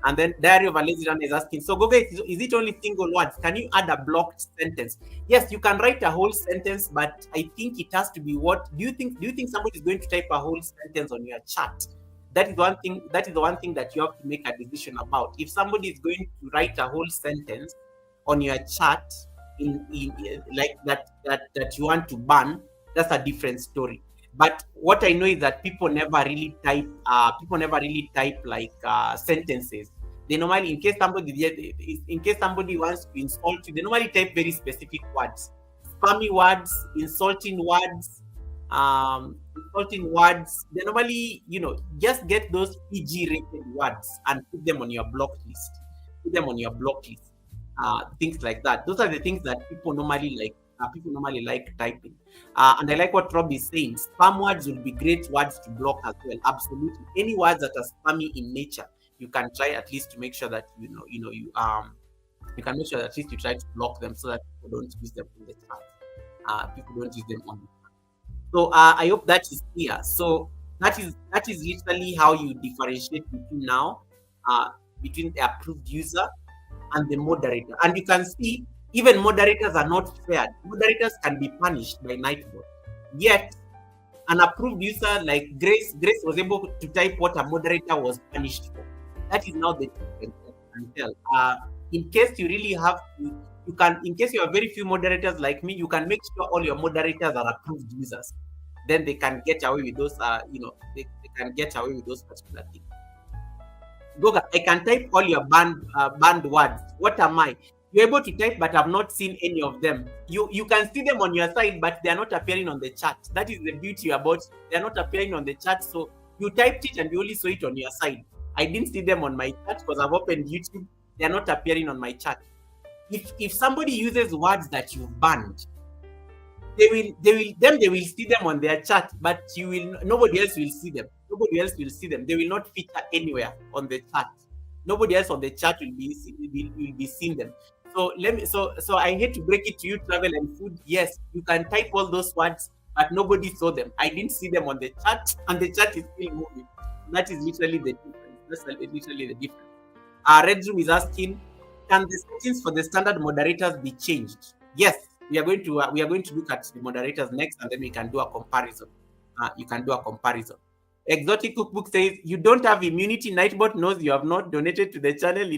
And then Diary of a Lazy Runner is asking, so Gogo, is it only single words? Can you add a blocked sentence? Yes, you can write a whole sentence, but I think it has to be what do you think somebody is going to type a whole sentence on your chat? That is the one thing that you have to make a decision about. If somebody is going to write a whole sentence on your chat in like that you want to ban, that's a different story. But what I know is that people never really type like sentences. They normally, in case somebody wants to insult you, they normally type very specific words, spammy words, insulting words. They normally, just get those PG rated words and put them on your block list. things like that. Those are the things that people normally like. People normally like typing. And I like what Rob is saying. Spam words will be great words to block as well. Absolutely. Any words that are spammy in nature, you can try at least to make sure that you can make sure that at least you try to block them so that people don't use them on the chat. People don't use them on the chat. So I hope that is clear. So that is literally how you differentiate between now between the approved user and the moderator. And you can see even moderators are not fair. Moderators can be punished by Nightbot. Yet an approved user like Grace was able to type what a moderator was punished for. That is now the difference that you can tell. In case you really have to, you can, in case you have very few moderators like me, you can make sure all your moderators are approved users. Then they can get away with those, they can get away with those particular things. Goga, I can type all your banned words. What am I? You're able to type, but I've not seen any of them. You can see them on your side, but they are not appearing on the chat. That is the beauty about it. They are not appearing on the chat. So you typed it and you only saw it on your side. I didn't see them on my chat because I've opened YouTube. They are not appearing on my chat. If somebody uses words that you've banned, they will see them on their chat, but nobody else will see them. Nobody else will see them. They will not feature anywhere on the chat. Nobody else on the chat will be seeing them. So I hate to break it to you, travel and food. Yes, you can type all those words, but nobody saw them. I didn't see them on the chat, and the chat is still moving. That is literally the difference. That's literally the difference. Red Room is asking, can the settings for the standard moderators be changed? Yes, we are going to look at the moderators next, and then we can do a comparison. You can do a comparison. Exotic Cookbook says, you don't have immunity. Nightbot knows you have not donated to the channel.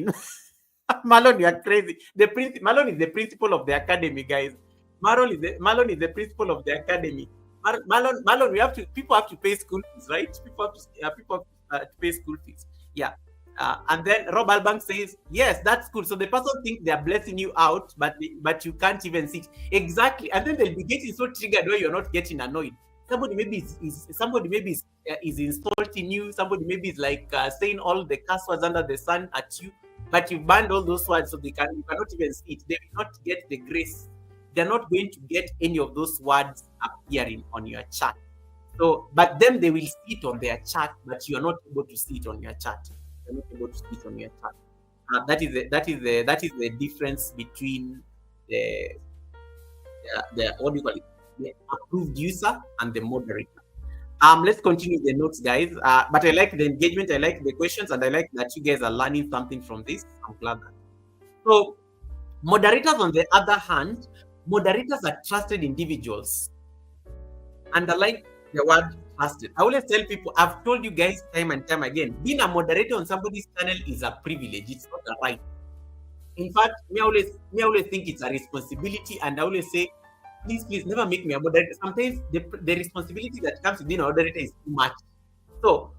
Marlon, you are crazy. Marlon is the principal of the academy, guys. Marlon is the principal of the academy. Marlon, people have to pay school fees, right? People have to pay school fees. Yeah. And then Rob Albank says, yes, that's cool. So the person thinks they're blessing you out, but you can't even see it. Exactly. And then they'll be getting so triggered where you're not getting annoyed. Somebody maybe is insulting you. Somebody maybe is like saying all the curse words under the sun at you, but you banned all those words, so you cannot even see it. They will not get the grace. They're not going to get any of those words appearing on your chat. So, but then they will see it on their chat, but you are not able to see it on your chat. You're not able to see it on your chat. That is the difference between the what do you call it? The approved user and the moderator. Let's continue the notes, guys. But I like the engagement, I like the questions, and I like that you guys are learning something from this. I'm glad that. So, moderators, on the other hand, moderators are trusted individuals. Underline the word trusted. I always tell people, I've told you guys time and time again, being a moderator on somebody's channel is a privilege. It's not a right. In fact, me always think it's a responsibility, and I always say, please never make me a moderator. Sometimes the responsibility that comes with being a moderator is too much. So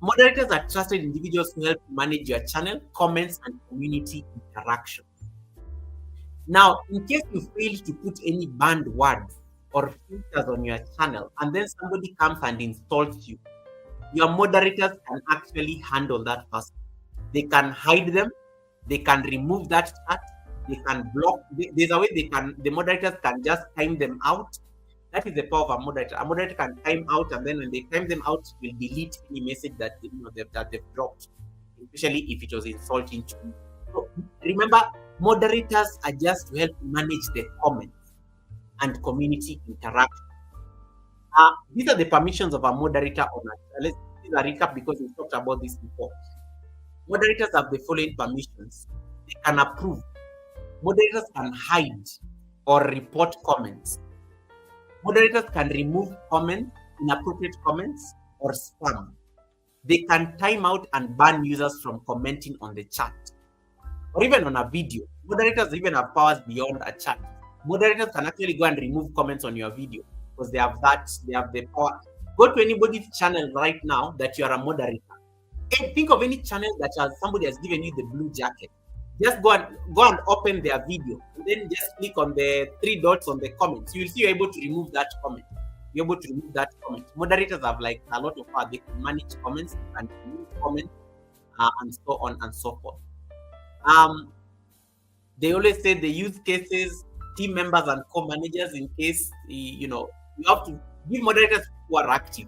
moderators are trusted individuals who help manage your channel, comments, and community interaction. Now, in case you fail to put any banned words or filters on your channel, and then somebody comes and insults you, your moderators can actually handle that person. They can hide them, they can remove that chat, they can block. There's a way the moderators can just time them out. That is the power of a moderator. A moderator can time out, and then when they time them out, will delete any message that they've dropped, especially if it was insulting to you. So remember, moderators are just to help manage the comments and community interaction. These are the permissions of a moderator on a let's do a recap because we talked about this before. Moderators have the following permissions. They can approve. Moderators can hide or report comments. Moderators can remove comments, inappropriate comments, or spam. They can time out and ban users from commenting on the chat or even on a video. Moderators even have powers beyond a chat. Moderators can actually go and remove comments on your video because they have the power. Go to anybody's channel right now that you are a moderator. Think of any channel that somebody has given you the blue jacket. Just go and open their video, and then just click on the 3 dots on the comments. You will see you're able to remove that comment. You're able to remove that comment. Moderators have like a lot of power. They can manage comments and remove comments, and so on and so forth. They always say the use cases, team members and co-managers in case, you have to give moderators who are active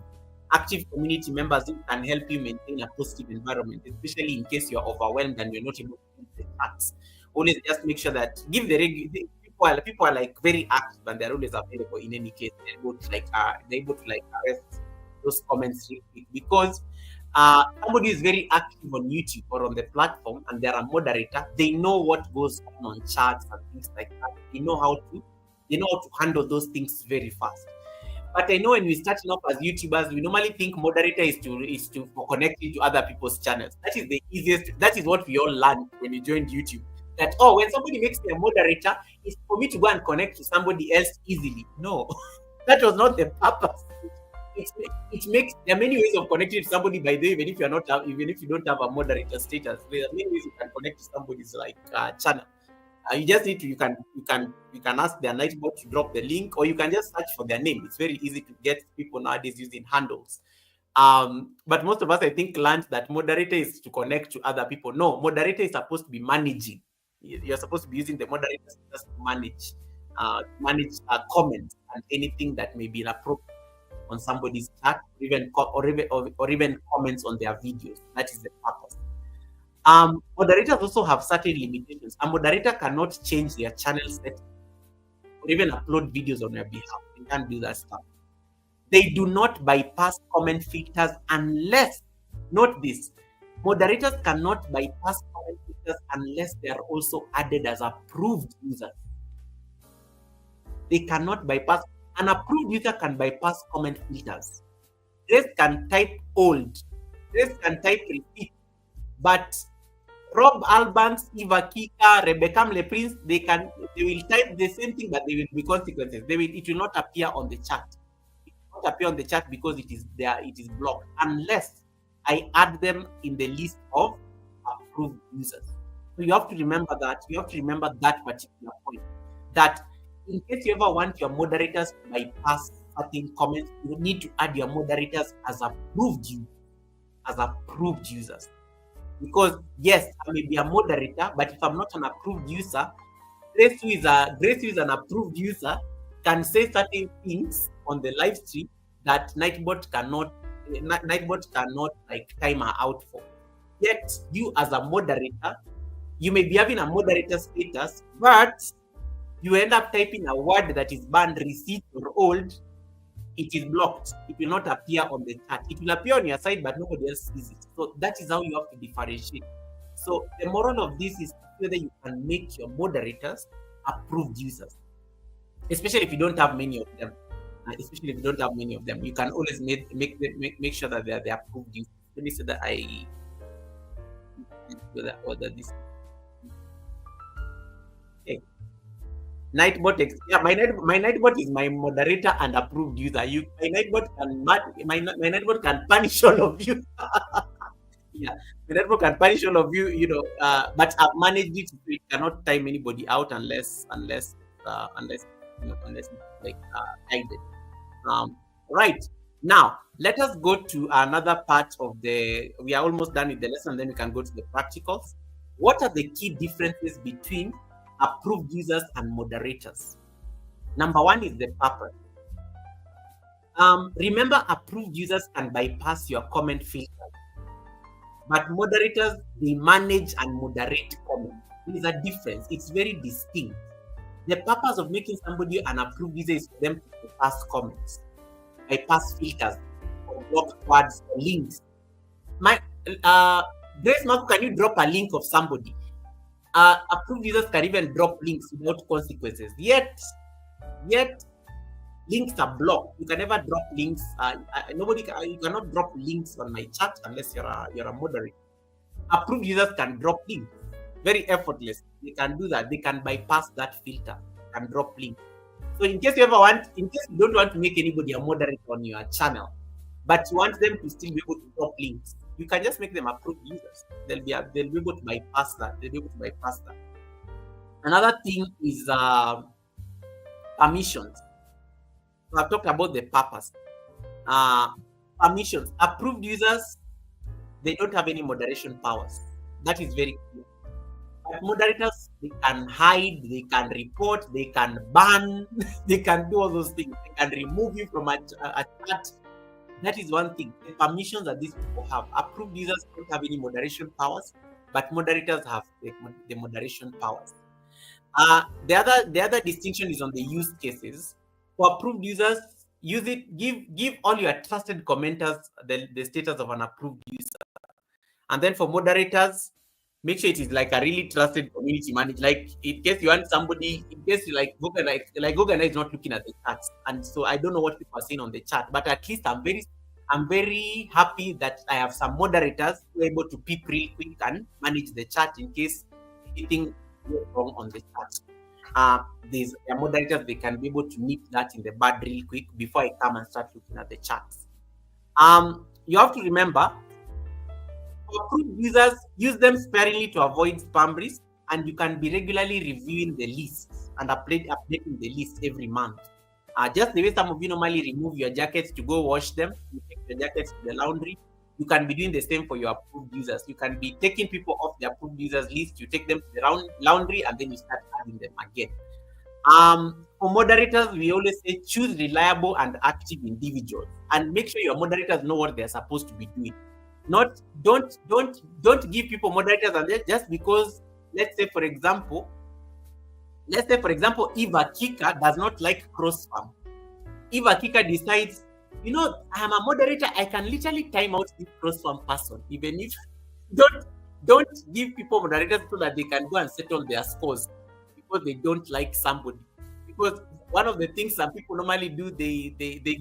community members who can help you maintain a positive environment, especially in case you're overwhelmed and you're not able to do the tasks. Always just make sure that give people are like very active and they're always available in any case. They're able to arrest those comments real quick because somebody is very active on YouTube or on the platform and they're a moderator, they know what goes on chats and things like that. They know how to handle those things very fast. But I know when we're starting off as YouTubers, we normally think moderator is to for connecting to other people's channels. That is the easiest. That is what we all learned when we joined YouTube. That when somebody makes me a moderator, it's for me to go and connect to somebody else easily. No, that was not the purpose. It makes there are many ways of connecting to somebody. By the way, even if you don't have a moderator status, there are many ways you can connect to somebody's channel. You just need to you can ask their Nightbot to drop the link, or you can just search for their name. It's very easy to get people nowadays using handles. But most of us, I think, learned that moderator is to connect to other people. No, moderator is supposed to be managing. You're supposed to be using the moderator just to manage comments and anything that may be inappropriate on somebody's chat, or even comments on their videos. That is the purpose. Moderators also have certain limitations. A moderator cannot change their channel settings or even upload videos on your behalf. They can't do that stuff. They do not bypass comment filters unless, note this, moderators cannot bypass comment filters unless they are also added as approved users. They cannot bypass. An approved user can bypass comment filters. Grace can type old. Grace can type repeat. But Rob Albans, Eva Kika, Rebecca Leprince, they will type the same thing, but there will be consequences. It will not appear on the chat. It will not appear on the chat because it is there. It is blocked unless I add them in the list of approved users. So you have to remember that. You have to remember that particular point. That in case you ever want your moderators to bypass certain comments, you need to add your moderators as approved users. Because yes, I may be a moderator, but if I'm not an approved user, Grace, who is an approved user, can say certain things on the live stream that Nightbot cannot time her out for. Yet you as a moderator, you may be having a moderator status, but you end up typing a word that is banned, receipt, or old. It is blocked. It will not appear on the chat. It will appear on your side, but nobody else sees it. So that is how you have to differentiate. So the moral of this is whether you can make your moderators approved users, especially if you don't have many of them. You can always make sure that they are the approved users. Let me say that this. Okay. Nightbot, my Nightbot is my moderator and approved user. My Nightbot can punish all of you. Yeah, my Nightbot can punish all of you. But I've managed it so it cannot time anybody out unless guided. Right now, let us go to another part of we are almost done with the lesson, then we can go to the practicals. What are the key differences between approved users and moderators? Number one is the purpose. Remember, approved users can bypass your comment filter, but moderators, they manage and moderate comments. There is a difference. It's very distinct. The purpose of making somebody an approved user is for them to pass comments, bypass filters, or block words or links. Grace Marco, can you drop a link of somebody? Approved users can even drop links without consequences. Yet links are blocked. You can never drop links. You cannot drop links on my chat unless you're a moderator. Approved users can drop links very effortless. They can do that. They can bypass that filter and drop links. So in case you don't want to make anybody a moderator on your channel, but you want them to still be able to drop links, you can just make them approved users. They'll be able to bypass that. Another thing is permissions. So I've talked about the purpose. Permissions. Approved users, they don't have any moderation powers. That is very clear. But moderators they can hide, they can report, they can ban, they can do all those things. They can remove you from a chat. That is one thing. The permissions that these people have. Approved users don't have any moderation powers, but moderators have the moderation powers. The other distinction is on the use cases. For approved users, use it. Give all your trusted commenters the status of an approved user. And then for moderators, make sure it is like a really trusted community manager. Like in case you want somebody, in case you like Gogana is not looking at the chats, and so I don't know what people are saying on the chat. But at least I'm very happy that I have some moderators who are able to peep real quick and manage the chat in case anything goes wrong on the chat. There are moderators, they can be able to nip that in the bud real quick before I come and start looking at the chats. You have to remember, for approved users, use them sparingly to avoid spam risk, and you can be regularly reviewing the lists and updating the list every month. Just the way some of you normally remove your jackets to go wash them, you take your jackets to the laundry, you can be doing the same for your approved users. You can be taking people off the approved users list, you take them to the laundry, and then you start adding them again. For moderators, we always say choose reliable and active individuals, and make sure your moderators know what they're supposed to be doing. Don't give people moderators and just because, let's say for example Eva Kika does not like cross farm. Eva Kika decides, I am a moderator, I can literally time out this cross farm person. Even if don't give people moderators so that they can go and settle their scores because they don't like somebody. Because one of the things some people normally do, they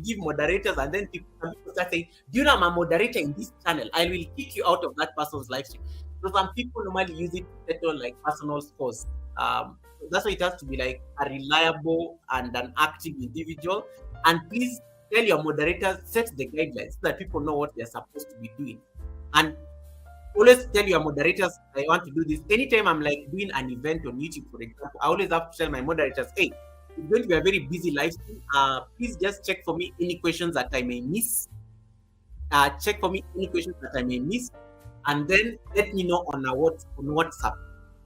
give moderators, and then some people start saying, do you know I'm a moderator in this channel? I will kick you out of that person's live stream. So some people normally use it to settle like personal scores. That's why it has to be like a reliable and an active individual. And please tell your moderators, set the guidelines so that people know what they're supposed to be doing. And always tell your moderators, I want to do this. Anytime I'm like doing an event on YouTube, for example, I always have to tell my moderators, hey, it's going to be a very busy live stream. Please just check for me any questions that I may miss. Check for me any questions that I may miss, and then let me know on WhatsApp.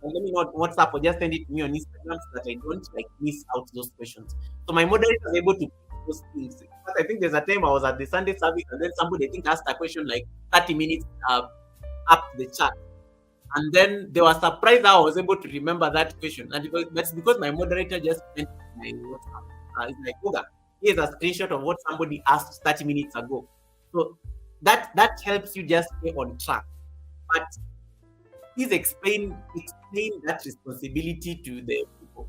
And let me know on WhatsApp, or just send it to me on Instagram so that I don't like miss out those questions. So my moderator is able to pick those things. But I think there's a time I was at the Sunday service, and then somebody asked a question like 30 minutes up the chat. And then they were surprised how I was able to remember that question. And that's because my moderator just sent my WhatsApp. It's like, Oga, here's a screenshot of what somebody asked 30 minutes ago. So that helps you just stay on track. But please explain that responsibility to the people.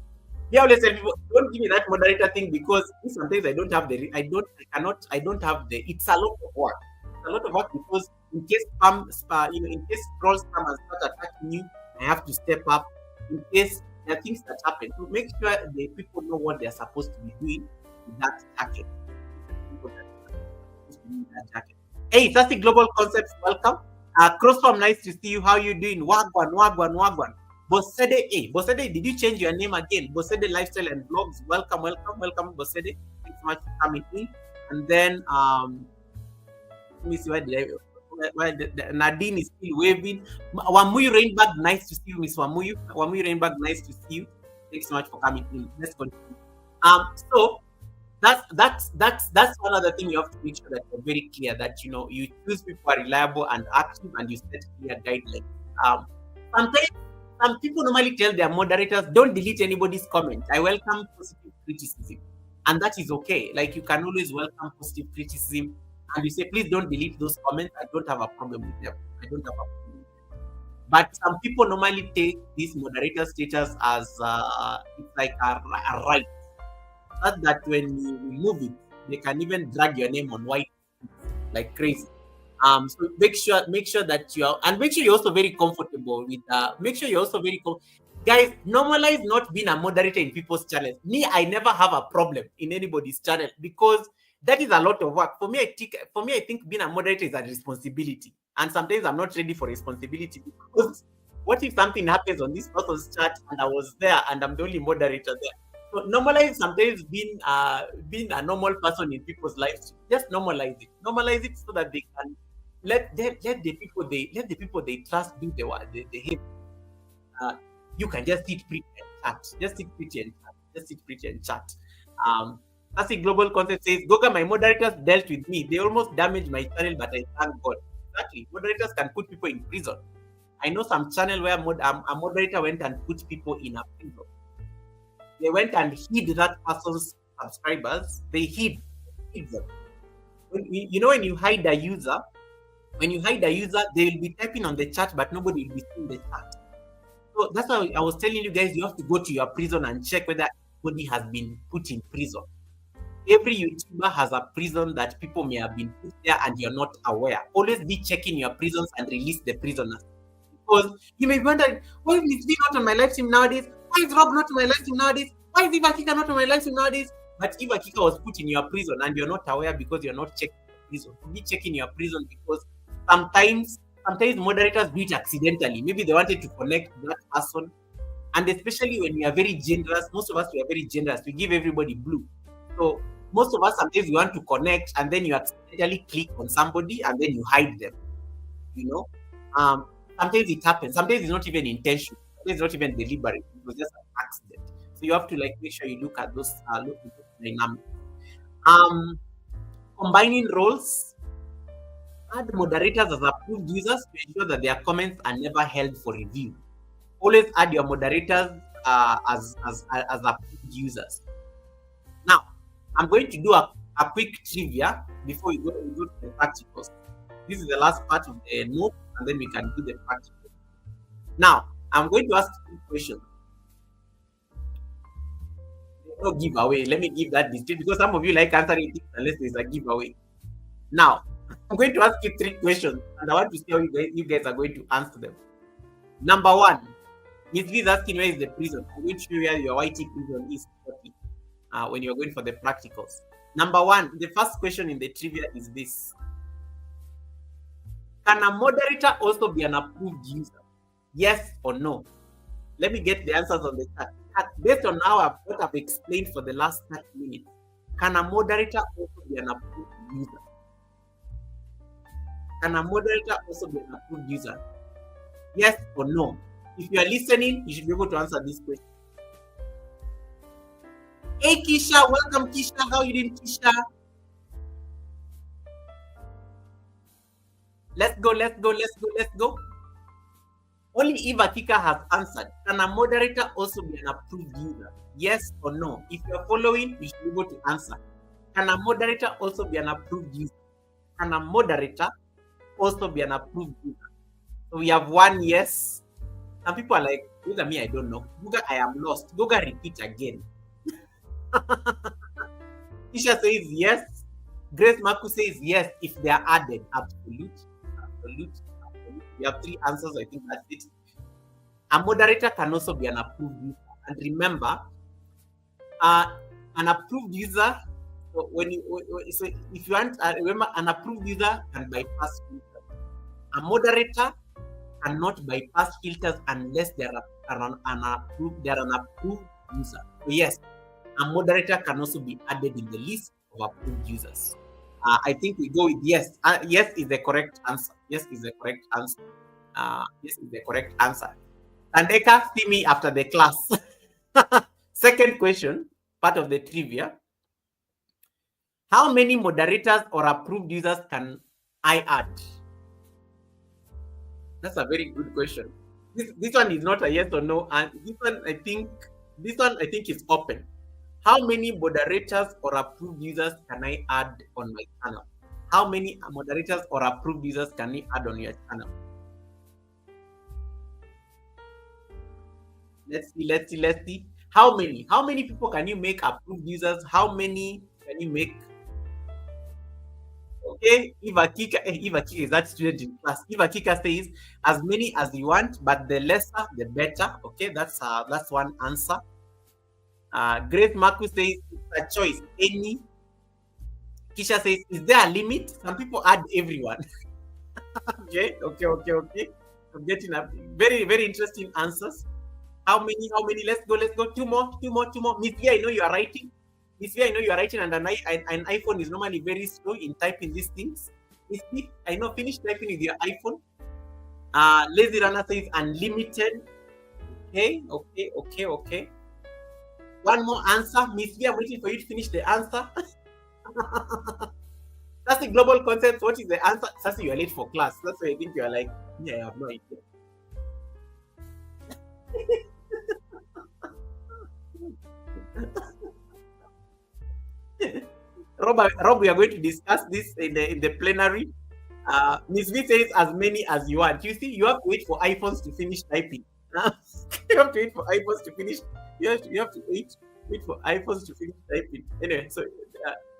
Yeah, always tell people, don't give me that moderator thing, because sometimes I don't have it's a lot of work. It's a lot of work because in case in case trolls come and start attacking you, I have to step up. In case there are things that happen, so make sure the people know what they're supposed to be doing with that jacket. Hey, Fancy Global Concepts, welcome. Crossfarm, nice to see you. How you doing? Wagwan. Bosede, did you change your name again? Bosede Lifestyle and Vlogs, welcome, Bosede. Thanks so much for coming in. And then let me see where Nadine is still waving. Wamuyu Rainbag, nice to see you, Miss Wamuyu. Wamuyu Rainbag, nice to see you. Thanks so much for coming in. Let's continue. So that's one other thing. You have to make sure that you're very clear that you choose people who are reliable and active, and you set clear guidelines. Sometimes some people normally tell their moderators, don't delete anybody's comment. I welcome positive criticism, and that is okay. Like, you can always welcome positive criticism, and you say, please don't delete those comments. I don't have a problem with them. But some people normally take this moderator status as it's like a right. That when you remove it, they can even drag your name on white like crazy. So make sure that you're also very comfortable with guys. Normalize not being a moderator in people's channels. Me, I never have a problem in anybody's channel, because that is a lot of work. For me, I think being a moderator is a responsibility, and sometimes I'm not ready for responsibility, because what if something happens on this person's chat and I was there and I'm the only moderator there? So normalize sometimes being a normal person in people's lives. Just normalize it so that they can let the people they trust do the work. you can just sit pretty and chat. Just sit pretty and chat. Just sit pretty and chat. Classic Global Concept says, Goga, my moderators dealt with me. They almost damaged my channel, but I thank God. Exactly. Moderators can put people in prison. I know some channel where a moderator went and put people in a prison. They went and hid that person's subscribers. They hid them. When you hide a user, they will be typing on the chat, but nobody will be seeing the chat. So that's why I was telling you guys, you have to go to your prison and check whether anybody has been put in prison. Every YouTuber has a prison that people may have been put there and you're not aware. Always be checking your prisons and release the prisoners. Because you may be wondering, why is Miss V not on my live stream nowadays? Why is Rob not on my live stream nowadays? Why is Eva Kika not on my live stream nowadays? But Eva Kika was put in your prison and you're not aware because you're not checking your prison. Be checking your prison because sometimes moderators do it accidentally. Maybe they wanted to connect that person. And especially when we are very generous, most of us, we are very generous. We give everybody blue. So most of us, sometimes we want to connect and then you accidentally click on somebody and then you hide them. Sometimes it happens. Sometimes it's not even intentional. Sometimes it's not even deliberate. It was just an accident. So you have to make sure you look at those dynamics. Combining roles. Add moderators as approved users to ensure that their comments are never held for review. Always add your moderators as approved users. Now, I'm going to do a quick trivia before we go to the practicals. This is the last part of the note, and then we can do the practical. Now, I'm going to ask 2 questions. There's no giveaway. Let me give that distinct because some of you like answering things unless there's a giveaway. Now, I'm going to ask you 3 questions, and I want to see how you guys are going to answer them. Number 1, Miss V is asking where is the prison. I'm going to show you where your YT prison is when you're going for the practicals. Number 1, the first question in the trivia is this. Can a moderator also be an approved user? Yes or no? Let me get the answers on the chat. Based on what I've explained for the last 30 minutes, can a moderator also be an approved user? Can a moderator also be an approved user? Yes or no? If you are listening, you should be able to answer this question. Hey Kisha, welcome Kisha. How are you doing, Kisha? Let's go. Only Eva Kika has answered. Can a moderator also be an approved user? Yes or no? If you're following, you should be able to answer. Can a moderator also be an approved user? Can a moderator also be an approved user? So we have 1 yes. Some people are like, look at me, I don't know. Guga, I am lost. Guga, repeat again. Isha says yes. Grace Maku says yes if they are added. Absolute. We have 3 answers. I think that's it. A moderator can also be an approved user. And remember, an approved user. So if you want, remember, an approved user can bypass filters. A moderator cannot bypass filters unless they are an approved user. So yes, a moderator can also be added in the list of approved users. I think we go with yes. Yes is the correct answer. Yes is the correct answer. Tandeka, see me after the class. Second question, part of the trivia. How many moderators or approved users can I add? That's a very good question. This one is not a yes or no, and this one I think is open. How many moderators or approved users can I add on my channel? How many moderators or approved users can I add on your channel? Let's see. How many people can you make approved users? How many can you make? Okay, Eva Kika is that student in class. Eva Kika says as many as you want, but the lesser the better. Okay, that's one answer. Grace Marcus says it's a choice. Any. Kisha says, is there a limit? Some people add everyone. Okay. I'm getting a very, very interesting answers. How many? Let's go. Two more. Miss V, I know you are writing. And an iPhone is normally very slow in typing these things. Miss V, I know, finish typing with your iPhone. Lazy Runner says unlimited. Okay. One more answer. Miss V, I'm waiting for you to finish the answer. That's the global concept. What is the answer? Sassy, you are late for class. That's why I think you are like, yeah, I have no idea. Rob, we are going to discuss this in the plenary. Miss V says as many as you want. You see, you have to wait for iPhones to finish typing. You have to wait for iPhones to finish. You have to wait for iPhones to finish typing. Anyway, so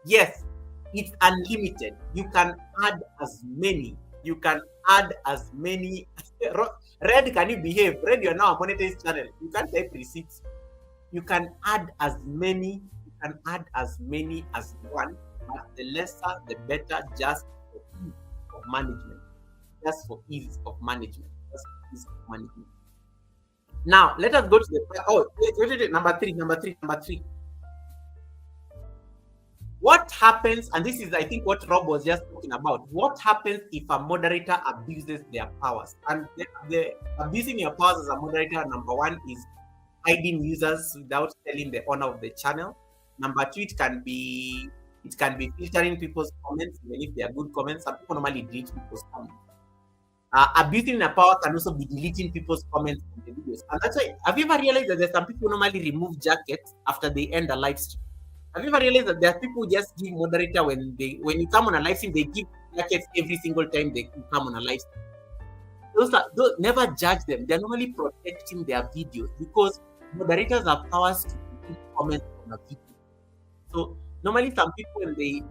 yes, it's unlimited. You can add as many. You can add as many. Red, can you behave? Red, you're now a monetized channel. You can't type receipts. You can add as many. You can add as many as you want. But the lesser, the better. Just for ease of management. Just for ease of management. Just for ease of management. Now let us go to the wait, number three. What happens, and this is I think what Rob was just talking about, what happens if a moderator abuses their powers? And the abusing your powers as a moderator, number one, is hiding users without telling the owner of the channel. Number two, it can be filtering people's comments, even if they are good comments. Some people normally delete people's comments. Abusing the power can also be deleting people's comments in the videos. And that's why, have you ever realized that there's some people normally remove jackets after they end a live stream? Have you ever realized that there are people who just give moderator when you come on a live stream, they give jackets every single time they come on a live stream? Those never judge them. They're normally protecting their videos because moderators have powers to delete comments on a video. So normally some people they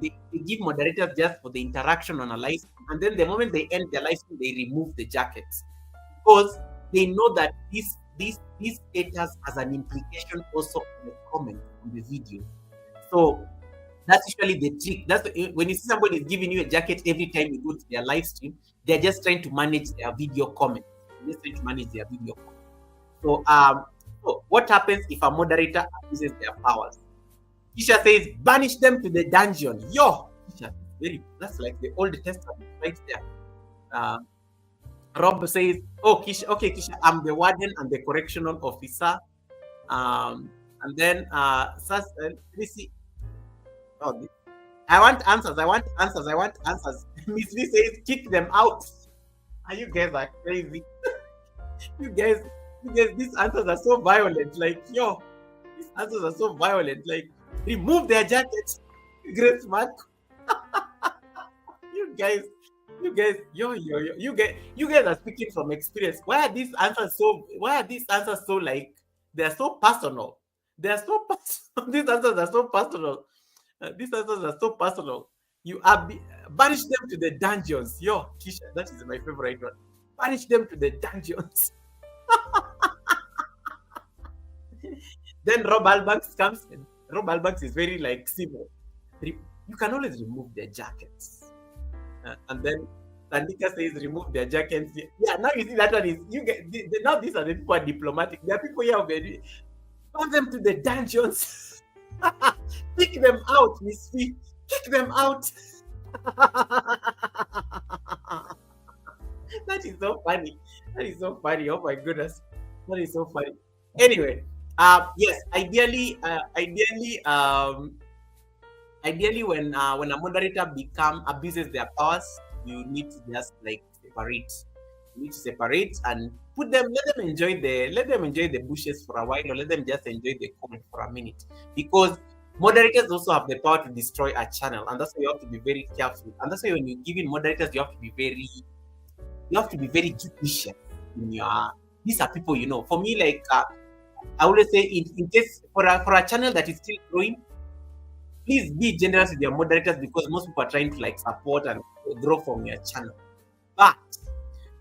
give moderators just for the interaction on a live stream, and then the moment they end their live stream, they remove the jackets because they know that this status has an implication also on the comment on the video. So that's usually the trick. When you see somebody is giving you a jacket every time you go to their live stream, they're just trying to manage their video comments. So so what happens if a moderator abuses their powers? Kisha says, banish them to the dungeon. Yo, Kisha, that's like the Old Testament right there. Rob says, oh, Kisha, okay, Kisha, I'm the warden and the correctional officer. And then, let me see. Oh, I want answers. Miss Lee says, kick them out. You guys are crazy. you guys, these answers are so violent. Like, yo, these answers are so violent. Like, remove their jackets. Great Mark. you guys, you guys are speaking from experience. Why are these answers so like they're so personal? These answers are so personal. These answers are so personal. You are banish them to the dungeons. Yo, Kisha, that is my favorite one. Banish them to the dungeons. Then Rob Albanks comes in. Rob Albanks is very like civil. You can always remove their jackets. And then Sandika says remove their jackets. Yeah, now you see that one is now these are the people who are diplomatic. There are people here already. Burn them to the dungeons. Kick them out, Miss Fee. Kick them out. That is so funny. Oh my goodness. That is so funny. Anyway, yes, ideally, when a moderator abuses their powers, you need to just like separate. You need to separate and let them enjoy the bushes for a while, or let them just enjoy the cold for a minute, because moderators also have the power to destroy a channel, and that's why you have to be very careful. And that's why when you give in moderators, you have to be very judicious in your. These are people, for me, like I always say, in case for a channel that is still growing, please be generous with your moderators, because most people are trying to like support and grow from your channel. But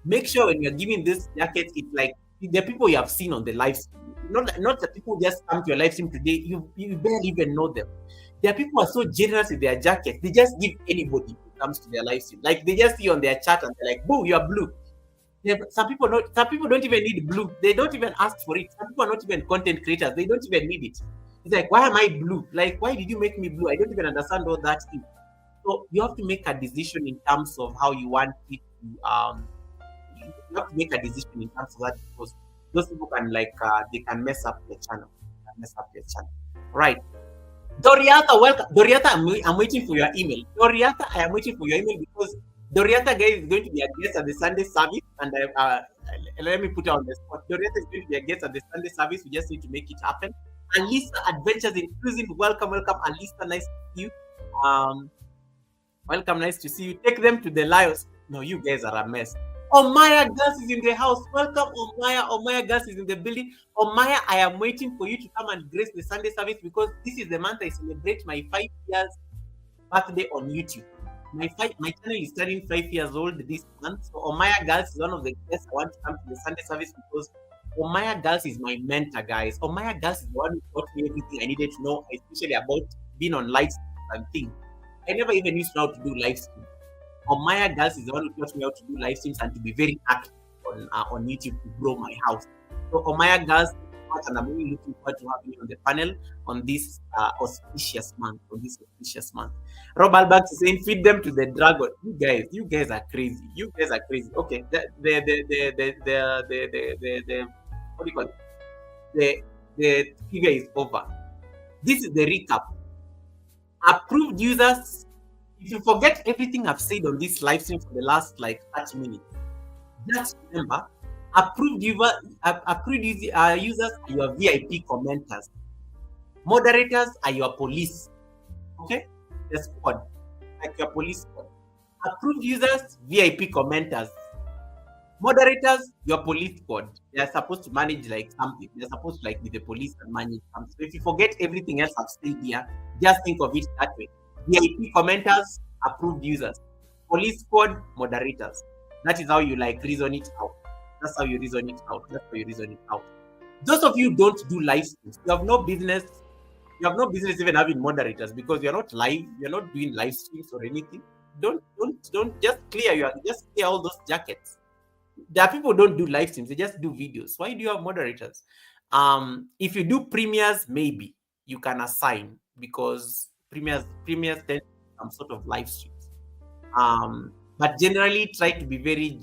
make sure when you're giving this jacket, it's like the people you have seen on the live stream. Not the people who just come to your live stream today. You barely even know them. There are people who are so generous with their jackets. They just give anybody who comes to their live stream. Like they just see on their chat and they're like, "Boo, you are blue." Some people don't even need blue. They don't even ask for it. Some people are not even content creators. They don't even need it. It's like, why am I blue? Like, why did you make me blue? I don't even understand all that thing. So you have to make a decision in terms of how you want it to. You have to make a decision in terms of that, because those people can they can mess up the channel. Right. Doriata, welcome. Doriata, I'm waiting for your email. Doriata, I am waiting for your email because Doriata guy is going to be a guest at the Sunday service, and let me put her on the spot. Doriata is going to be a guest at the Sunday service. We just need to make it happen. Alisa Adventures Inclusive, welcome. Alisa, nice to see you. Welcome, nice to see you. Take them to the Lions. No, you guys are a mess. Omaya Girls is in the house. Welcome, Omaya. Omaya Girls is in the building. Omaya, I am waiting for you to come and grace the Sunday service because this is the month I celebrate my 5 years birthday on YouTube. My channel is turning 5 years old this month. So Omaya Girls is one of the guests I want to come to the Sunday service because Omaya Girls is my mentor, guys. Omaya Girls is the one who taught me everything I needed to know, especially about being on live streams and things. I never even used to know how to do live streams. Omaya Girls is the one who taught me how to do live streams and to be very active on YouTube to grow my house. So Omaya Girls, and I'm really looking forward to having you on the panel on this auspicious month. Rob Albert is saying, feed them to the dragon. You guys are crazy. Okay, the what do you call it? The figure is over. This is the recap. Approved users. If you forget everything I've said on this live stream for the last 30 minutes, just remember, approved users are your VIP commenters. Moderators are your police. Okay? The squad. Like your police squad. Approved users, VIP commenters. Moderators, your police squad. They are supposed to manage something. They're supposed to be the police and manage something. So if you forget everything else I've said here, just think of it that way. VIP commenters, approved users. Police squad, moderators. That is how you reason it out. That's how you reason it out. Those of you who don't do live streams, you have no business even having moderators because you're not live, you're not doing live streams or anything. Don't just clear all those jackets. There are people who don't do live streams, they just do videos. Why do you have moderators? If you do premieres, maybe you can assign because premieres tend some sort of live streams. But generally try to be very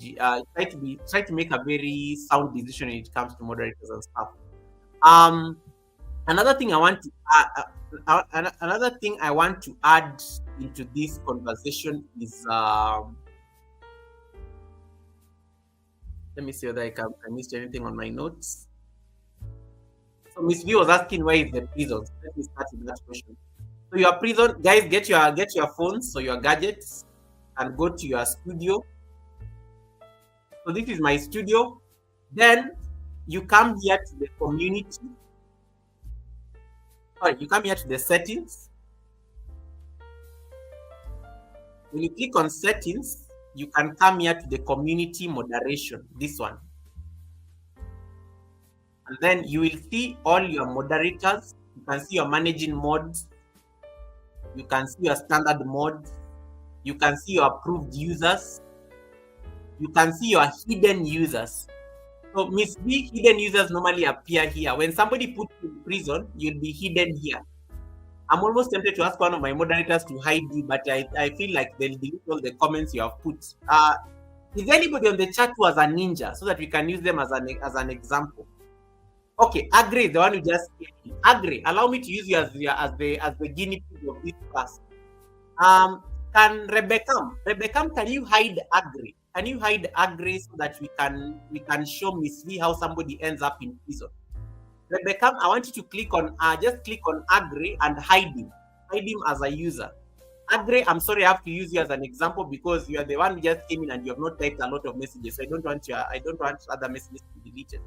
try to make a very sound decision when it comes to moderators and stuff. Another thing I want to add into this conversation is let me see whether I missed anything on my notes. So Miss V was asking where is the prison. Let me start with that question. So your prison, guys, get your phones, so your gadgets, and go to your studio. So this is my studio. Then you come here to the community. Sorry, you come here to the settings. When you click on settings, you can come here to the community moderation, this one. And then you will see all your moderators. You can see your managing mods. You can see your standard mods. You can see your approved users. You can see your hidden users. So Miss B, hidden users normally appear here. When somebody puts you in prison, you'll be hidden here. I'm almost tempted to ask one of my moderators to hide you, but I feel like they'll delete all the comments you have put. Is anybody on the chat who has a ninja so that we can use them as an example? Okay, Agri, the one who just came in. Agri, allow me to use you as the guinea pig of this class. Can Rebecca, can you hide Agri? Can you hide Agri so that we can show Miss V how somebody ends up in prison? Rebecca, I want you to click on Agri and hide him as a user. Agri, I'm sorry I have to use you as an example because you are the one who just came in and you have not typed a lot of messages. So I don't want other messages to be deleted.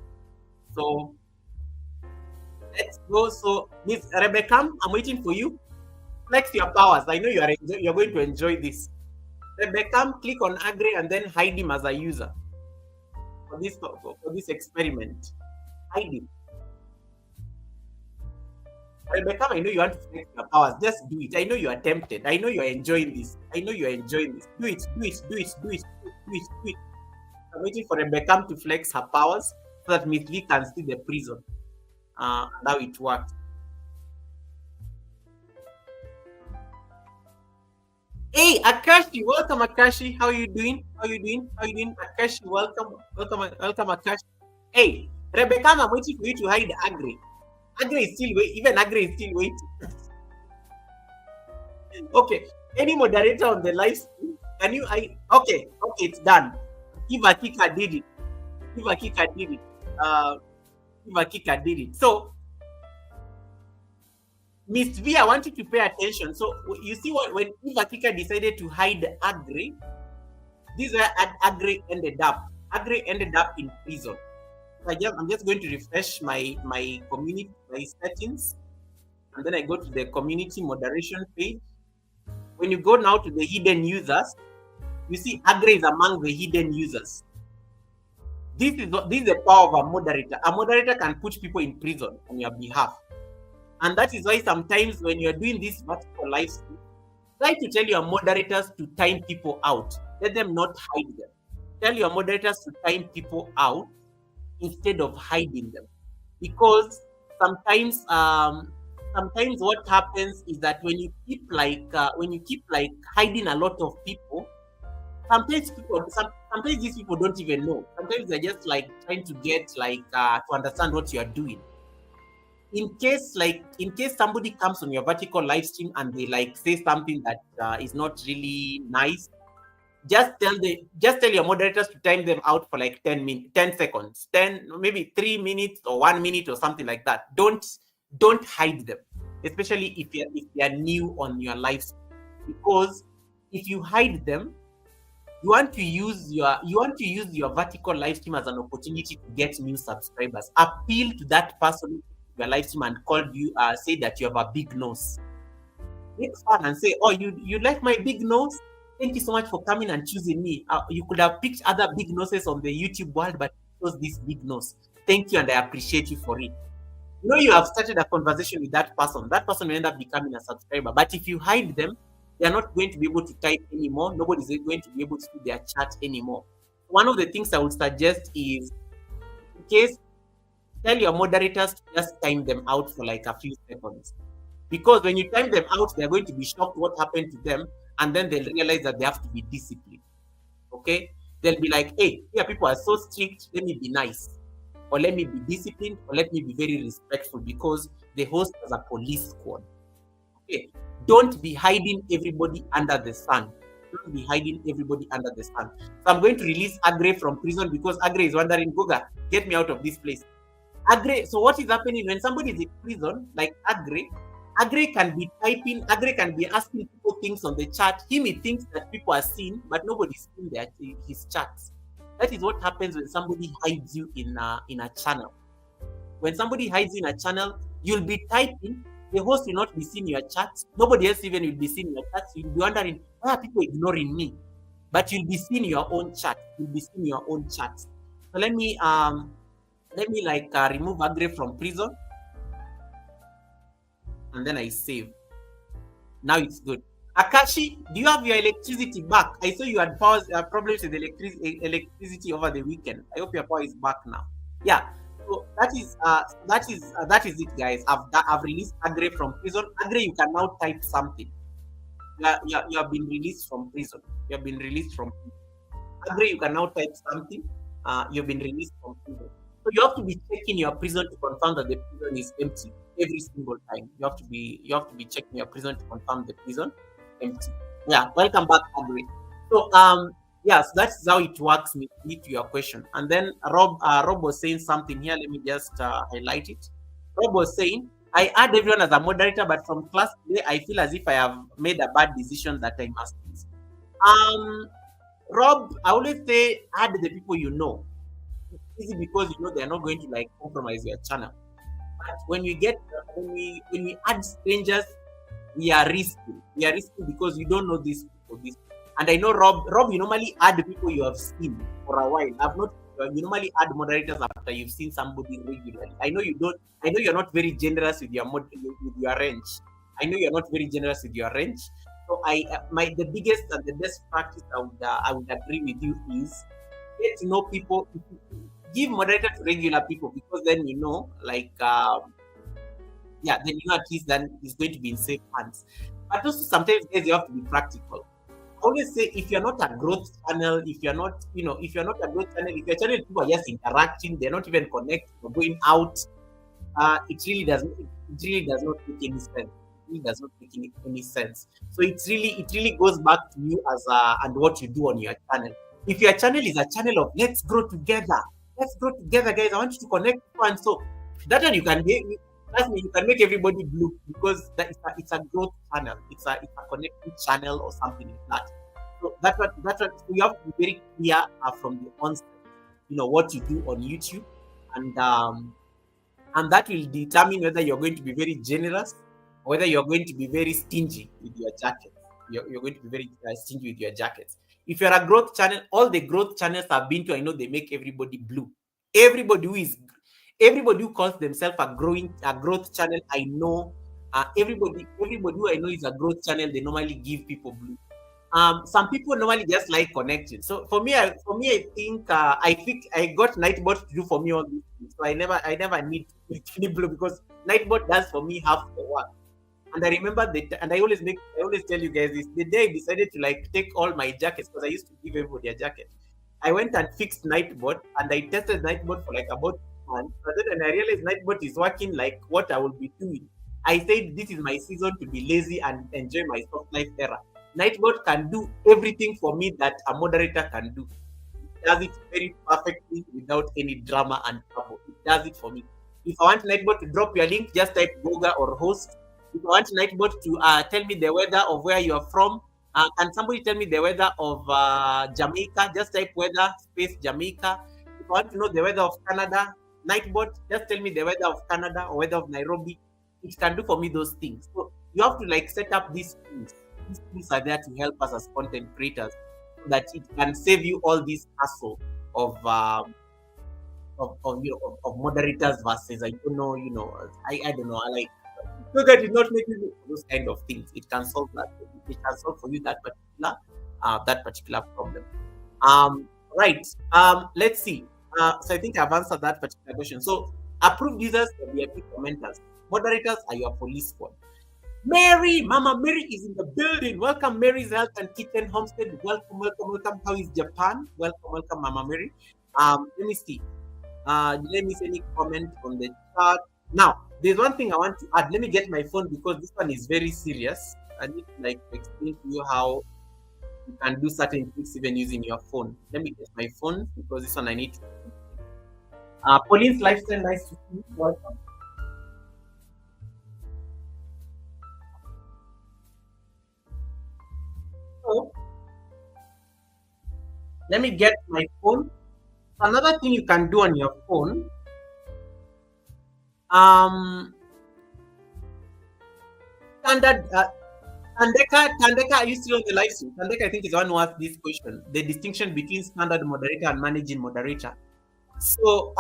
So let's go. So Miss Rebecca, I'm waiting for you. Flex your powers. I know you're going to enjoy this. Rebecca, click on Agri and then hide him as a user for this experiment. Hide him. Rebecca, I know you want to flex your powers. Just do it. I know you are tempted. I know you are enjoying this. Do it. I'm waiting for Rebecca to flex her powers so that Miss V can see the prison and how it works. Hey, Akashi, welcome, Akashi. How are you doing? Akashi, welcome, Akashi. Hey, Rebecca, I'm waiting for you to hide Agri. Agri is still waiting. Even Agri is still waiting. Okay. Any moderator on the live stream? Can you? Okay, it's done. Eva Kika did it. Eva Kika did it. Eva Kika did it. So, Miss V, I want you to pay attention. So, you see what when Eva Kika decided to hide Agri, this is where Agri ended up. Agri ended up in prison. I'm just going to refresh my community, my settings, and then I go to the community moderation page. When you go now to the hidden users, you see Agri is among the hidden users. This is the power of a moderator. A moderator can put people in prison on your behalf. And that is why sometimes when you're doing this vertical live stream, try to tell your moderators to time people out. Let them not hide them. Tell your moderators to time people out instead of hiding them. Because sometimes what happens is that when you keep hiding a lot of people, sometimes these people don't even know. Sometimes they're just like trying to get to understand what you are doing. In case somebody comes on your vertical live stream and they say something that is not really nice, just tell your moderators to time them out for 10 seconds, maybe 3 minutes or 1 minute or something like that. Don't hide them, especially if they are new on your live stream, because if you hide them, you want to use your vertical live stream as an opportunity to get new subscribers. Appeal to that person your live stream and called you, say that you have a big nose. Make fun and say, oh, you like my big nose? Thank you so much for coming and choosing me. You could have picked other big noses on the YouTube world, but it was this big nose. Thank you, and I appreciate you for it. You know, you have started a conversation with that person. That person will end up becoming a subscriber. But if you hide them, they are not going to be able to type anymore. Nobody's going to be able to do their chat anymore. One of the things I would suggest is, in case, tell your moderators to just time them out for a few seconds. Because when you time them out, they're going to be shocked what happened to them, and then they'll realize that they have to be disciplined. Okay? They'll be like, hey, here people are so strict, let me be nice. Or let me be disciplined, or let me be very respectful, because the host has a police squad. Okay? Don't be hiding everybody under the sun. Don't be hiding everybody under the sun. So I'm going to release Agri from prison, because Agri is wondering, Goga, get me out of this place. Agri, so what is happening when somebody is in prison, like Agri can be typing, Agri can be asking people things on the chat. He thinks that people are seeing, but nobody's seeing his chats. That is what happens when somebody hides you in a channel. When somebody hides you in a channel, you'll be typing, the host will not be seeing your chats. Nobody else even will be seeing your chats. You'll be wondering, why are people ignoring me? But you'll be seeing your own chat. You'll be seeing your own chats. So let me remove Agri from prison. And then I save. Now it's good. Akashi, do you have your electricity back? I saw you had problems with electricity over the weekend. I hope your power is back now. Yeah. So that is it, guys. I've released Agri from prison. Agri, you can now type something. You have been released from prison. You have been released from prison. Agri, you can now type something. You've been released from prison. So you have to be checking your prison to confirm that the prison is empty every single time. You have to be checking your prison to confirm the prison empty. Yeah, welcome back, Agri. So so that's how it works. Me to your question. And then Rob was saying something here. Let me just highlight it. Rob was saying, I add everyone as a moderator, but from class today, I feel as if I have made a bad decision that I must miss. Rob, I always say add the people you know. Easy, because they're not going to compromise your channel. But when we add strangers, we are risking. We are risking because you don't know these people. And I know Rob, you normally add people you have seen for a while. I've not. You normally add moderators after you've seen somebody regularly. I know you don't. I know you're not very generous with your range. I know you're not very generous with your range. So the biggest and the best practice I would agree with you is get to know people. Give moderator to regular people, because then then at least then it's going to be in safe hands. But also sometimes, guys, you have to be practical. always say, if you're not a growth channel, if you're not, if you're not a growth channel, if your channel people are just interacting, they're not even connecting or going out, it really does not make any sense. It really does not make any sense. So it really goes back to you as and what you do on your channel. If your channel is a channel of let's grow together, guys. I want you to connect, and so that one you can get. Trust me, you can make everybody blue because it's a growth channel. It's a connecting channel or something like that. So that's what so you have to be very clear from the onset. What you do on YouTube, and that will determine whether you're going to be very generous or whether you're going to be very stingy with your jackets. You're going to be very stingy with your jackets. If you're a growth channel, all the growth channels I've been to, I know they make everybody blue. Everybody who calls themselves a growth channel, I know. Everybody who I know is a growth channel, they normally give people blue. Some people normally just like connecting. So for me, I think I got Nightbot to do for me all these things. So I never need to make any blue because Nightbot does for me half the work. And I remember and I always tell you guys this. The day I decided to like take all my jackets, because I used to give everybody a jacket. I went and fixed Nightbot, and I tested Nightbot for like about a month. But then when I realized Nightbot is working like what I will be doing, I said this is my season to be lazy and enjoy my soft life era. Nightbot can do everything for me that a moderator can do. It does it very perfectly without any drama and trouble. It does it for me. If I want Nightbot to drop your link, just type Goga or host. If I want Nightbot to tell me the weather of where you are from, can somebody tell me the weather of Jamaica? Just type weather space Jamaica. If I want to know the weather of Canada, Nightbot, just tell me the weather of Canada or weather of Nairobi. It can do for me those things. So you have to like set up these tools. These tools are there to help us as content creators so that it can save you all this hassle of of moderators versus I don't know, I don't know, I like so that it not make you look for those kind of things. It can solve that. It can solve for you that particular problem. Right. Let's see. So I think I've answered that particular question. So approved users and VIP commenters. Moderators are your police squad. Mama Mary is in the building. Welcome, Mary's Health and Kitchen Homestead. Welcome, welcome, welcome. How is Japan? Welcome, welcome, Mama Mary. Let me see. Did I miss any comment on the chat? Now, there's one thing I want to add. Let me get my phone because this one is very serious. I need to like explain to you how you can do certain things even using your phone. Let me get my phone because this one I need to. Pauline's lifestyle, nice to see you. Welcome. So, let me get my phone. Another thing you can do on your phone, standard Tandeka, are you still on the live stream? Tandeka, I think, is the one who asked this question: the distinction between standard moderator and managing moderator. So,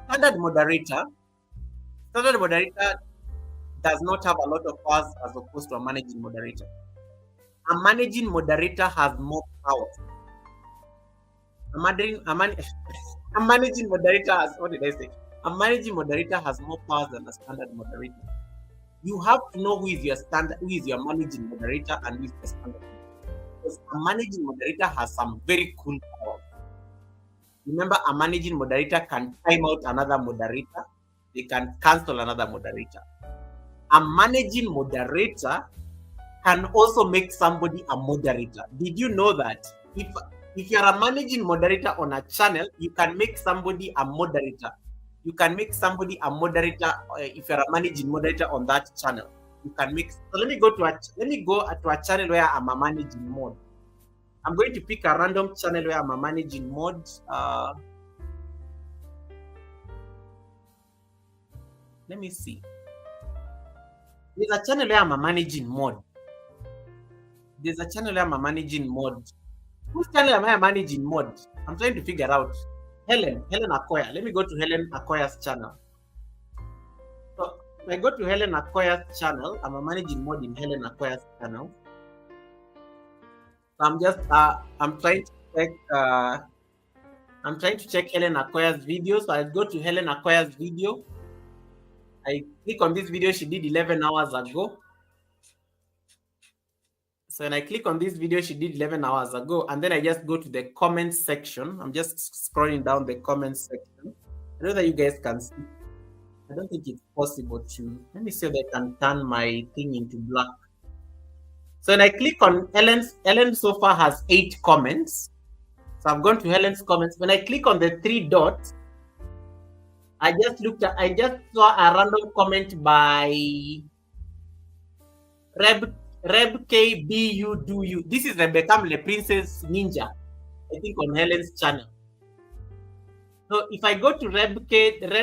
standard moderator, standard moderator does not have a lot of powers as opposed to a managing moderator. A managing moderator has more powers. A managing moderator has, what did I say? A managing moderator has more powers than a standard moderator. You have to know who is your managing moderator and who is the standard moderator. Because a managing moderator has some very cool powers. Remember, a managing moderator can time out another moderator. They can cancel another moderator. A managing moderator can also make somebody a moderator. Did you know that? If you're a managing moderator on a channel, you can make somebody a moderator. You can make somebody a moderator if you're a managing moderator on that channel. You can make. So let me go to a channel where I'm a managing mod. I'm going to pick a random channel where I'm a managing mod. Let me see. There's a channel where I'm a managing mod. There's a channel where I'm a managing mod. Whose channel am I managing mod? I'm trying to figure out. Helen Akoya. Let me go to Helen Akoya's channel. So if I go to Helen Akoya's channel, I'm a managing mod in Helen Akoya's channel. So I'm just I'm trying to check Helen Akoya's video. So I go to Helen Akoya's video. I click on this video she did 11 hours ago. So when I click on this video she did 11 hours ago, and then I just go to the comments section. I'm just scrolling down the comments section. I know that you guys can see. I don't think it's possible to. Let me see if I can turn my thing into black. So when I click on Helen so far has 8 comments. So I've gone to Helen's comments. When I click on the 3 dots, I just saw a random comment by Reb KBU do you. This is Rebecca Le Princess Ninja, I think, on Helen's channel. So if I go to Reb KBU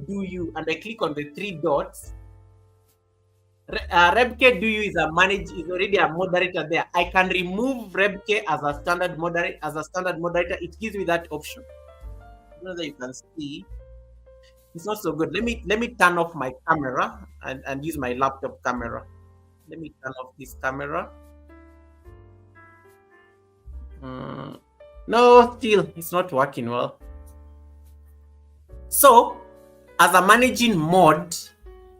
do you and I click on the 3 dots, Rebke do you is already a moderator there. I can remove Rebke as a standard moderator. It gives me that option. I don't know that you can see. It's not so good. Let me turn off my camera and use my laptop camera. Let me turn off this camera. No, still it's not working well. So as a managing mod,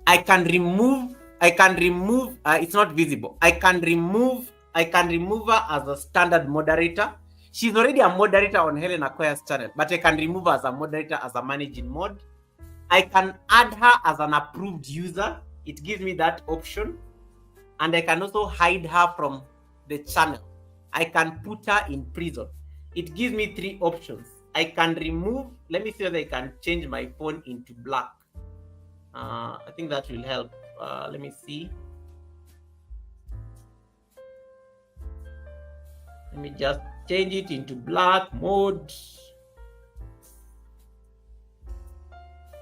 I can remove it's not visible. I can remove her as a standard moderator. She's already a moderator on Helen Akoya's channel, but I can remove her as a moderator, as a managing mod. I can add her as an approved user. It gives me that option. And I can also hide her from the channel. I can put her in prison. It gives me 3 options. I can remove, let me see whether I can change my phone into black. I think that will help. Let me see. Let me just change it into black mode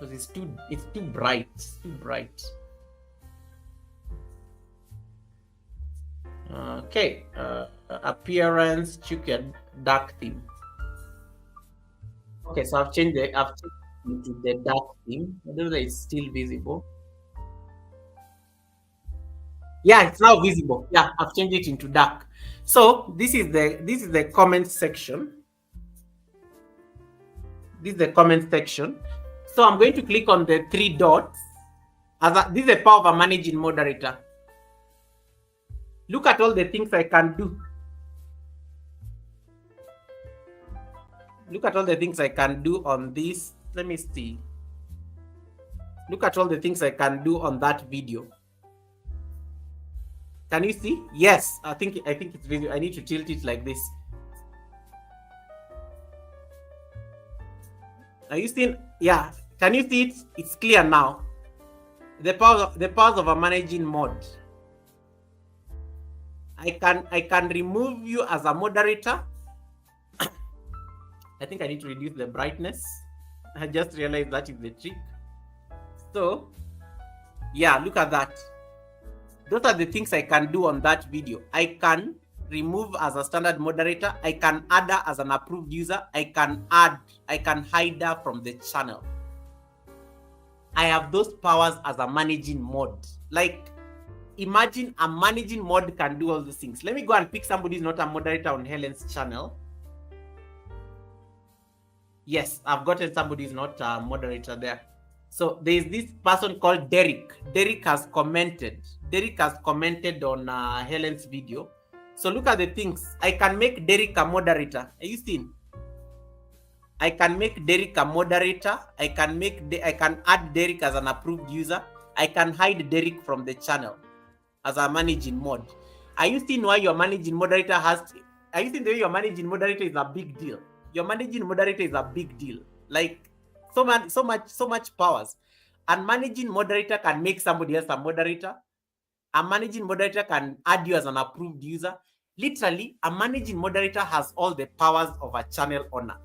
because it's too bright. It's too bright. Okay. Appearance, chicken, dark theme. Okay, so I've changed it into the dark theme. I don't know if it's still visible. Yeah, it's now visible. Yeah, I've changed it into dark. So this is the comment section. This is the comment section. So I'm going to click on the 3 dots. This is the power of a managing moderator. Look at all the things I can do. Look at all the things I can do on this. Let me see. Look at all the things I can do on that video. Can you see? Yes, I think it's visible. I need to tilt it like this. Are you seeing? Yeah. Can you see it? It's clear now. The powers of a managing mod. I can remove you as a moderator. I think I need to reduce the brightness. I just realized that is the trick. So, yeah, look at that. Those are the things I can do on that video. I can remove as a standard moderator. I can add her as an approved user. I can hide her from the channel. I have those powers as a managing mod. Like, imagine a managing mod can do all these things. Let me go and pick somebody who's not a moderator on Helen's channel. Yes, I've gotten somebody who's not a moderator there. So there's this person called Derek. Derek has commented on Helen's video. So look at the things. I can make Derek a moderator. Are you seeing? I can make Derek a moderator. I can add Derek as an approved user. I can hide Derek from the channel as a managing mod. Are you seeing why your managing moderator are you seeing the way your managing moderator is a big deal? Your managing moderator is a big deal. Like, so much powers. And managing moderator can make somebody else a moderator. A managing moderator can add you as an approved user. Literally, a managing moderator has all the powers of a channel owner.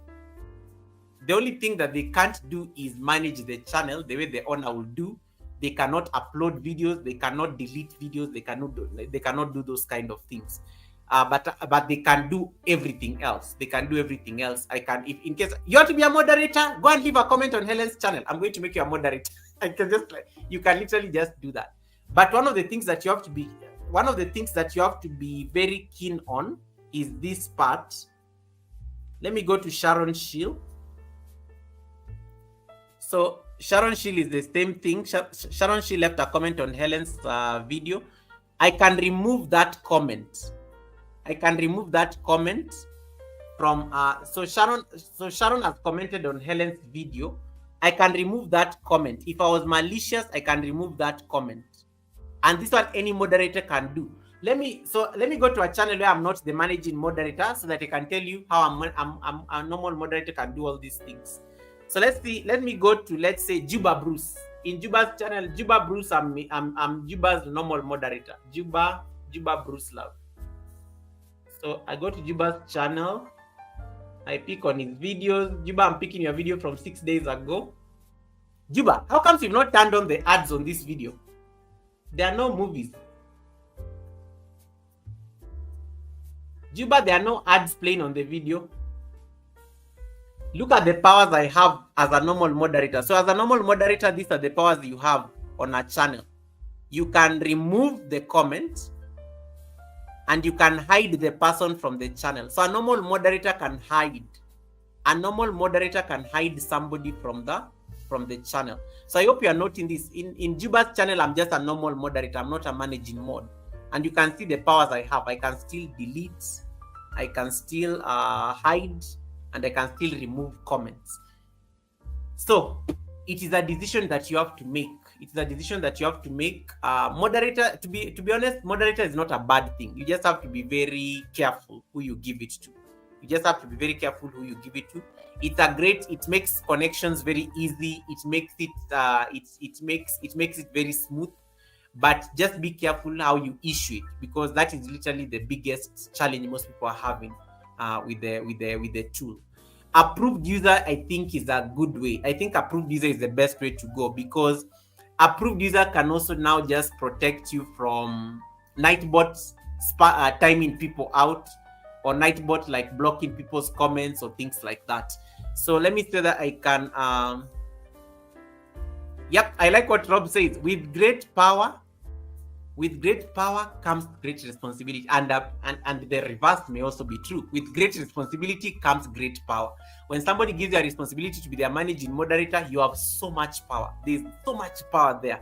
The only thing that they can't do is manage the channel the way the owner will do. They cannot upload videos. They cannot delete videos. They cannot do those kind of things. But they can do everything else. They can do everything else. I can, if in case you want to be a moderator, go and leave a comment on Helen's channel. I'm going to make you a moderator. I can just you can literally just do that. But one of the things that you have to be very keen on is this part. Let me go to Sharon Shield. So Sharon Shield is the same thing. Sharon Shield left a comment on Helen's video. I can remove that comment. I can remove that comment from so Sharon has commented on Helen's video. I can remove that comment. If I was malicious, I can remove that comment. And this one any moderator can do. Let me go to a channel where I'm not the managing moderator so that I can tell you how I'm a normal moderator can do all these things. So let's see. Let me go to, let's say, Juba Bruce. In Juba's channel, Juba Bruce, I'm Juba's normal moderator. Juba Bruce Love. So I go to Juba's channel. I pick on his videos. Juba, I'm picking your video from 6 days ago. Juba, how come you've not turned on the ads on this video? There are no movies. Juba, there are no ads playing on the video. Look at the powers I have as a normal moderator. So as a normal moderator, these are the powers you have on a channel. You can remove the comment and you can hide the person from the channel. So a normal moderator can hide. A normal moderator can hide somebody from the channel. So I hope you are noting this. In Juba's channel, I'm just a normal moderator. I'm not a managing mod. And you can see the powers I have. I can still delete. I can still hide. And I can still remove comments. So it is a decision that you have to make. It is a decision that you have to make. Moderator, to be honest, moderator is not a bad thing. You just have to be very careful who you give it to. You just have to be very careful who you give it to. It makes connections very easy. It makes it very smooth. But just be careful how you issue it, because that is literally the biggest challenge most people are having with the tool. Approved user, I think, is a good way. I think approved user is the best way to go, because approved user can also now just protect you from Nightbot timing people out, or Nightbot like blocking people's comments or things like that. So let me say that I can. Yep, I like what Rob says. With great power comes great responsibility, and the reverse may also be true. With great responsibility comes great power. When somebody gives you a responsibility to be their managing moderator, you have so much power. There's so much power there.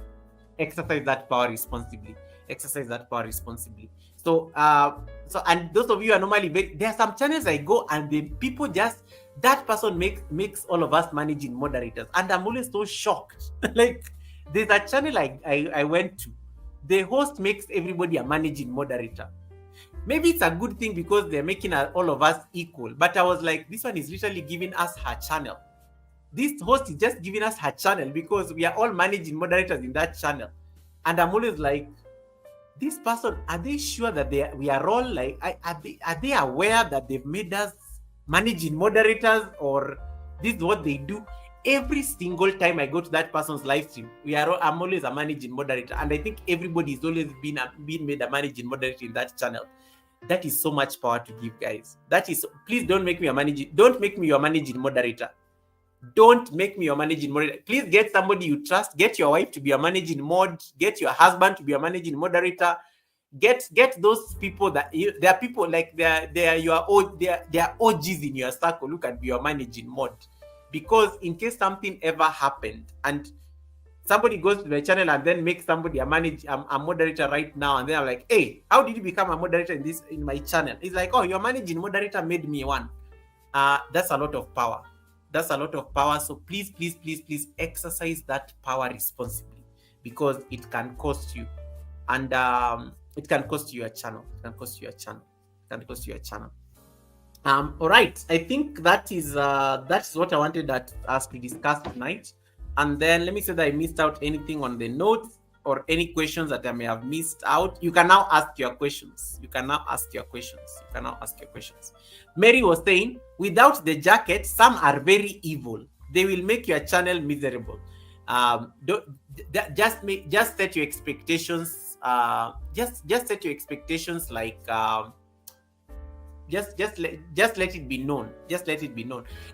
Exercise that power responsibly. So and those of you are normally there are some channels I go and the people just, that person makes all of us managing moderators, and I'm always so shocked. Like, there's a channel I went to. The host makes everybody a managing moderator. Maybe it's a good thing because they're making all of us equal. But I was like, this one is literally giving us her channel. This host is just giving us her channel because we are all managing moderators in that channel. And I'm always like, this person, are they sure that we are all like, are they aware that they've made us managing moderators, or this is what they do? Every single time I go to that person's live stream, I'm always a managing moderator, and I think everybody's always been made a managing moderator in that channel. That is so much power to give, guys. Please don't make me your managing moderator. Don't make me your managing moderator. Please get somebody you trust. Get your wife to be a managing mod. Get your husband to be a managing moderator. Get those people that there are people like they are OGs in your circle. Look at your managing mod. Because in case something ever happened and somebody goes to the channel and then makes somebody a moderator right now, and they're like, hey, how did you become a moderator in my channel? It's like, oh, your managing moderator made me one. That's a lot of power. So please exercise that power responsibly, because it can cost you, and it can cost you a channel. All right, I think that's what I wanted us to discuss tonight. And then let me say that I missed out anything on the notes or any questions that I may have missed out. You can now ask your questions. Mary was saying, without the jacket, some are very evil. They will make your channel miserable. Just set your expectations. Just set your expectations like. Just let it be known.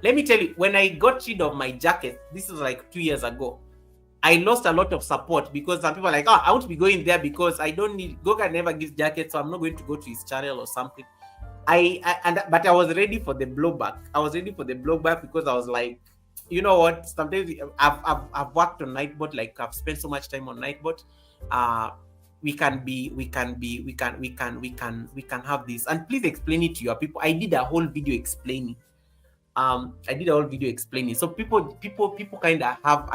Let me tell you, when I got rid of my jacket, this was like 2 years ago, I lost a lot of support, because some people are like, oh, I won't be going there because I don't need, Goga never gives jackets, so I'm not going to go to his channel or something. But I was ready for the blowback. Because I was like, you know what, sometimes I've worked on Nightbot, like I've spent so much time on Nightbot. we can have this. And please explain it to your people. I did a whole video explaining. So people kind of have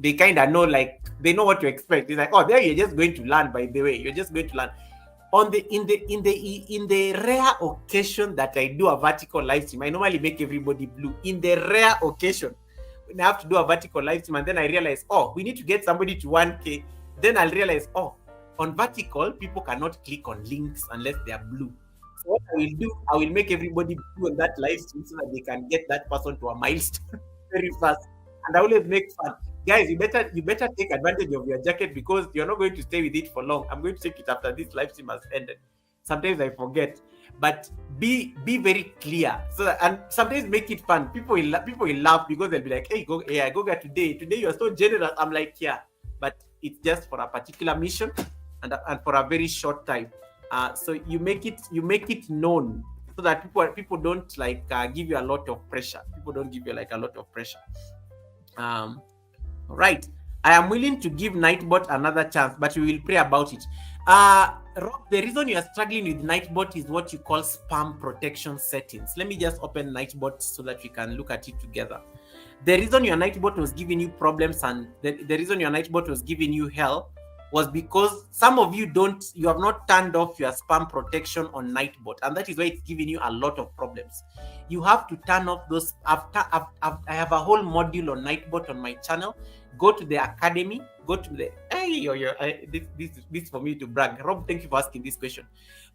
they kind of know, like, they know what to expect. It's like, oh, there, you're just going to learn. By the way, you're just going to learn. In the rare occasion that I do a vertical live stream, I normally make everybody blue. In the rare occasion when I have to do a vertical live stream, and then I realize, oh, we need to get somebody to 1K, then I'll realize, oh, on vertical, people cannot click on links unless they are blue. So what I will do, I will make everybody blue on that live stream so that they can get that person to a milestone very fast. And I always make fun. Guys, you better take advantage of your jacket, because you're not going to stay with it for long. I'm going to take it after this live stream has ended. Sometimes I forget, but be very clear, so that, and sometimes make it fun. People will laugh, because they'll be like, hey, Goga, today you're so generous. I'm like, yeah, but it's just for a particular mission and for a very short time. So you make it known, so that people don't like give you a lot of pressure. People don't give you like a lot of pressure. Right. I am willing to give Nightbot another chance, but we will pray about it. Rob, the reason you are struggling with Nightbot is what you call spam protection settings. Let me just open Nightbot so that we can look at it together. The reason your Nightbot was giving you problems, and the reason your Nightbot was giving you hell, was because some of you have not turned off your spam protection on Nightbot, and that is why it's giving you a lot of problems. You have to turn off those. I have a whole module on Nightbot on my channel. Go to the academy. Go to the this for me to brag. Rob, thank you for asking this question.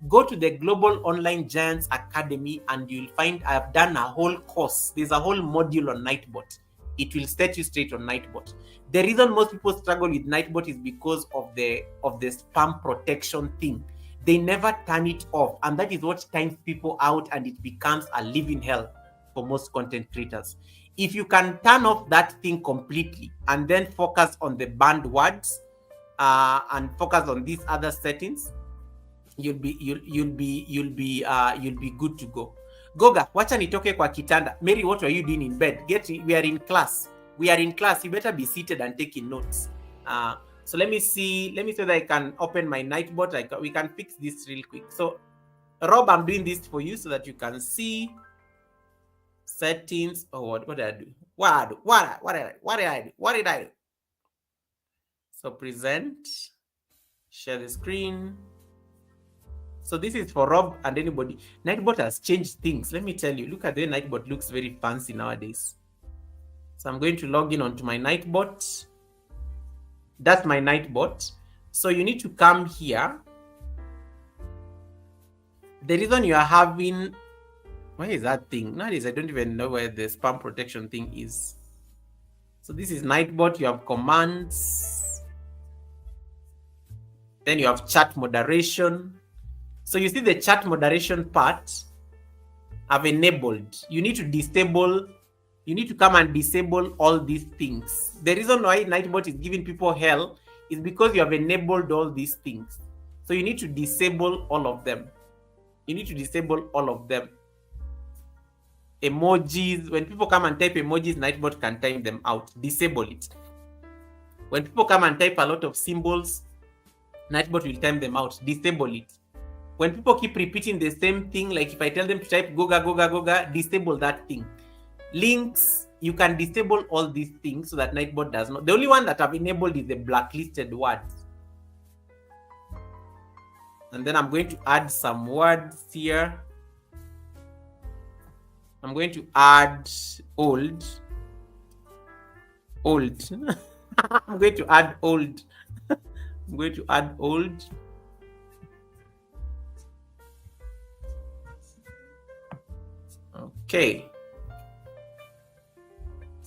Go to the Global Online Giants Academy, and you'll find I have done a whole course. There's a whole module on Nightbot. It will set you straight on Nightbot. The reason most people struggle with Nightbot is because of the spam protection thing. They never turn it off, and that is what times people out, and it becomes a living hell for most content creators. If you can turn off that thing completely and then focus on the banned words and focus on these other settings, you'll be good to go. Goga, wacha nitoke kwa kitanda. Mary, what were you doing in bed? We are in class. You better be seated and taking notes. So let me see that I can open my Nightbot. We can fix this real quick. So Rob, I'm doing this for you so that you can see settings. Oh, what did I do? What did I do? So present, share the screen. So this is for Rob and anybody. Nightbot has changed things. Let me tell you. Look at the Nightbot, looks very fancy nowadays. So I'm going to log in onto my Nightbot. That's my Nightbot. So you need to come here. The reason you are having, where is that thing? Nowadays, I don't even know where the spam protection thing is. So this is Nightbot. You have commands. Then you have chat moderation. So you see the chat moderation part I've enabled. You need to disable. You need to come and disable all these things. The reason why Nightbot is giving people hell is because you have enabled all these things. So you need to disable all of them. Emojis. When people come and type emojis, Nightbot can time them out. Disable it. When people come and type a lot of symbols, Nightbot will time them out. Disable it. When people keep repeating the same thing, like if I tell them to type Goga, disable that thing. Links, you can disable all these things so that Nightbot does not. The only one that I've enabled is the blacklisted words. And then I'm going to add some words here. I'm going to add old. I'm going to add old. Okay.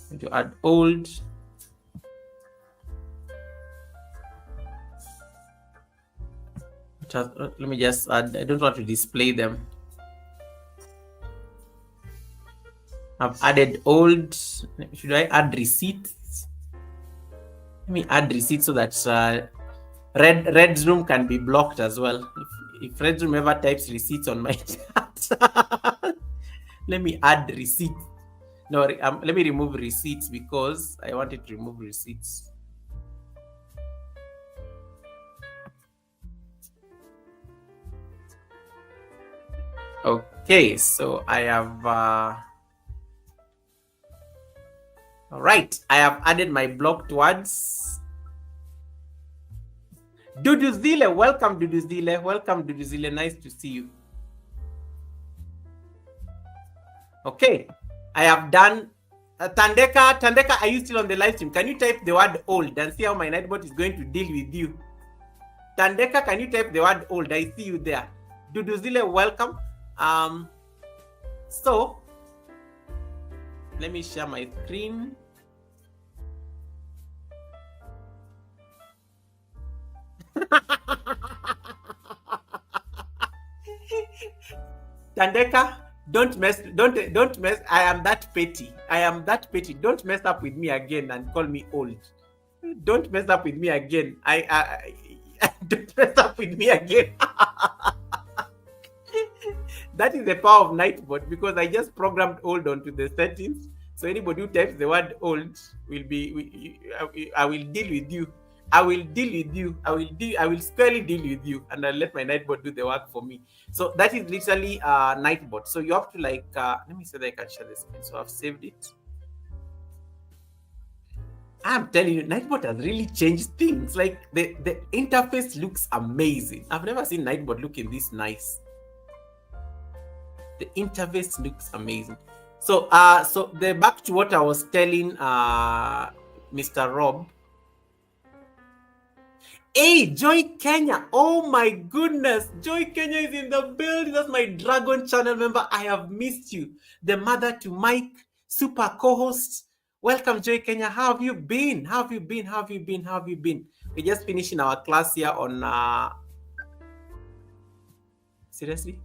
I'm going to add old. Let me just add. I don't want to display them. I've added old. Should I add receipts? Let me add receipts so that Red's room can be blocked as well. If Red's room ever types receipts on my chat, let me add receipts. No, let me remove receipts because I wanted to remove receipts. Okay, so I have all right, I have added my blocked words. Duduzile, welcome Duduzile, welcome Duduzile, nice to see you. Okay, I have done Tandeka, are you still on the live stream? Can you type the word old and see how my nightbot is going to deal with you? Tandeka, can you type the word old? I see you there. Duduzile, welcome. So let me share my screen. Tandeka, don't mess. I am that petty. Don't mess up with me again and call me old. Don't mess up with me again. I don't mess up with me again. That is the power of Nightbot, because I just programmed old onto the settings. So anybody who types the word old will be. I will deal with you. I will squarely deal with you, and I'll let my Nightbot do the work for me. So that is literally Nightbot. So you have to let me see that I can share the screen. So I've saved it. I'm telling you, Nightbot has really changed things. Like the interface looks amazing. I've never seen Nightbot looking this nice. The interface looks amazing. So so the back to what I was telling Mr. Rob. Hey, Joy Kenya. Oh my goodness. Joy Kenya is in the building. That's my Dragon channel member. I have missed you. The mother to Mike, super co-host. Welcome, Joy Kenya. How have you been? How have you been? How have you been? How have you been? We're just finishing our class here on seriously?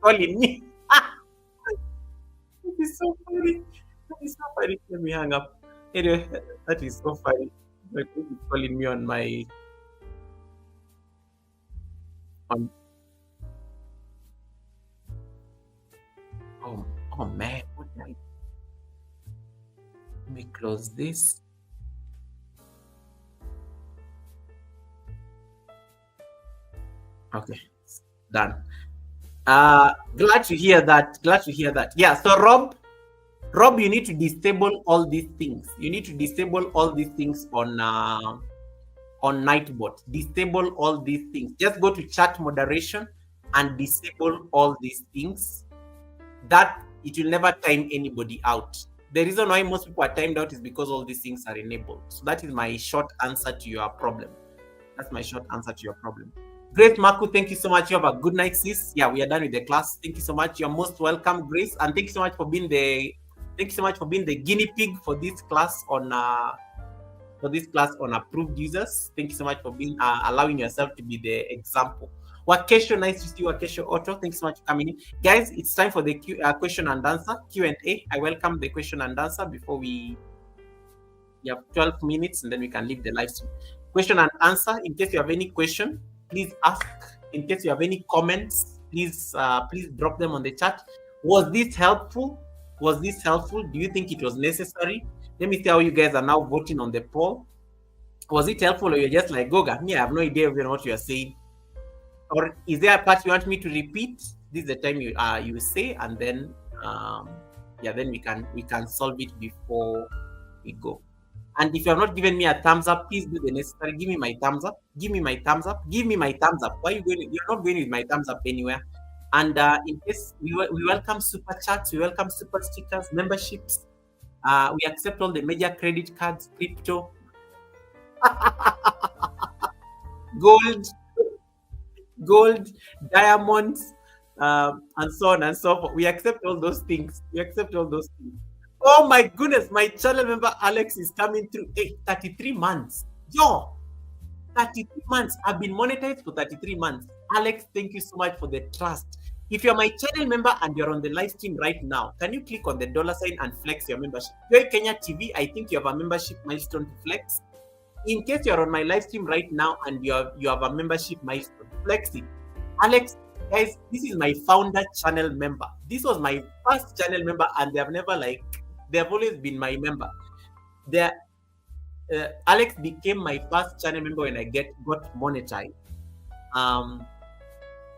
Calling me. That is so funny. That is so funny. Let me hang up. Anyway, that is so funny. Like, he's calling me on my on. Oh man, what did I- let me close this. Okay, done. Glad to hear that. Glad to hear that. Yeah. So Rob, you need to disable all these things. You need to disable all these things on Nightbot. Disable all these things. Just go to chat moderation and disable all these things. That it will never time anybody out. The reason why most people are timed out is because all these things are enabled. So that is my short answer to your problem. That's my short answer to your problem. Grace Marco, thank you so much. You have a good night, sis. Yeah, we are done with the class. Thank you so much. You're most welcome, Grace, and thank you so much for being the guinea pig for this class on approved users. Thank you so much for being allowing yourself to be the example. Wakesho, nice to see you, Wakesho Otto. Thanks so much for coming in. Guys, it's time for the question and answer, Q&A. I welcome the question and answer before we have 12 minutes and then we can leave the live stream. Question and answer. In case you have any question, please ask. In case you have any comments, please drop them on the chat. Was this helpful? Was this helpful? Do you think it was necessary? Let me see how you guys are now voting on the poll. Was it helpful, or you're just like, Goga, me, I have no idea even what you're saying? Or is there a part you want me to repeat? This is the time you say, and then then we can solve it before we go. And if you have not given me a thumbs up, please do the necessary. Give me my thumbs up. Give me my thumbs up. Give me my thumbs up. Why are you going? You're not going with my thumbs up anywhere. And in case we welcome super chats, we welcome super stickers, memberships. We accept all the major credit cards, crypto, gold, diamonds, and so on and so forth. We accept all those things. Oh my goodness, my channel member Alex is coming through. Hey, 33 months. Yo, 33 months. I've been monetized for 33 months. Alex, thank you so much for the trust. If you're my channel member and you're on the live stream right now, can you click on the $ and flex your membership? Joy Kenya TV, I think you have a membership milestone to flex. In case you're on my live stream right now and you have a membership milestone, flex it. Alex, guys, this is my founder channel member. This was my first channel member, and they have always been my member. Alex became my first channel member when I got monetized. And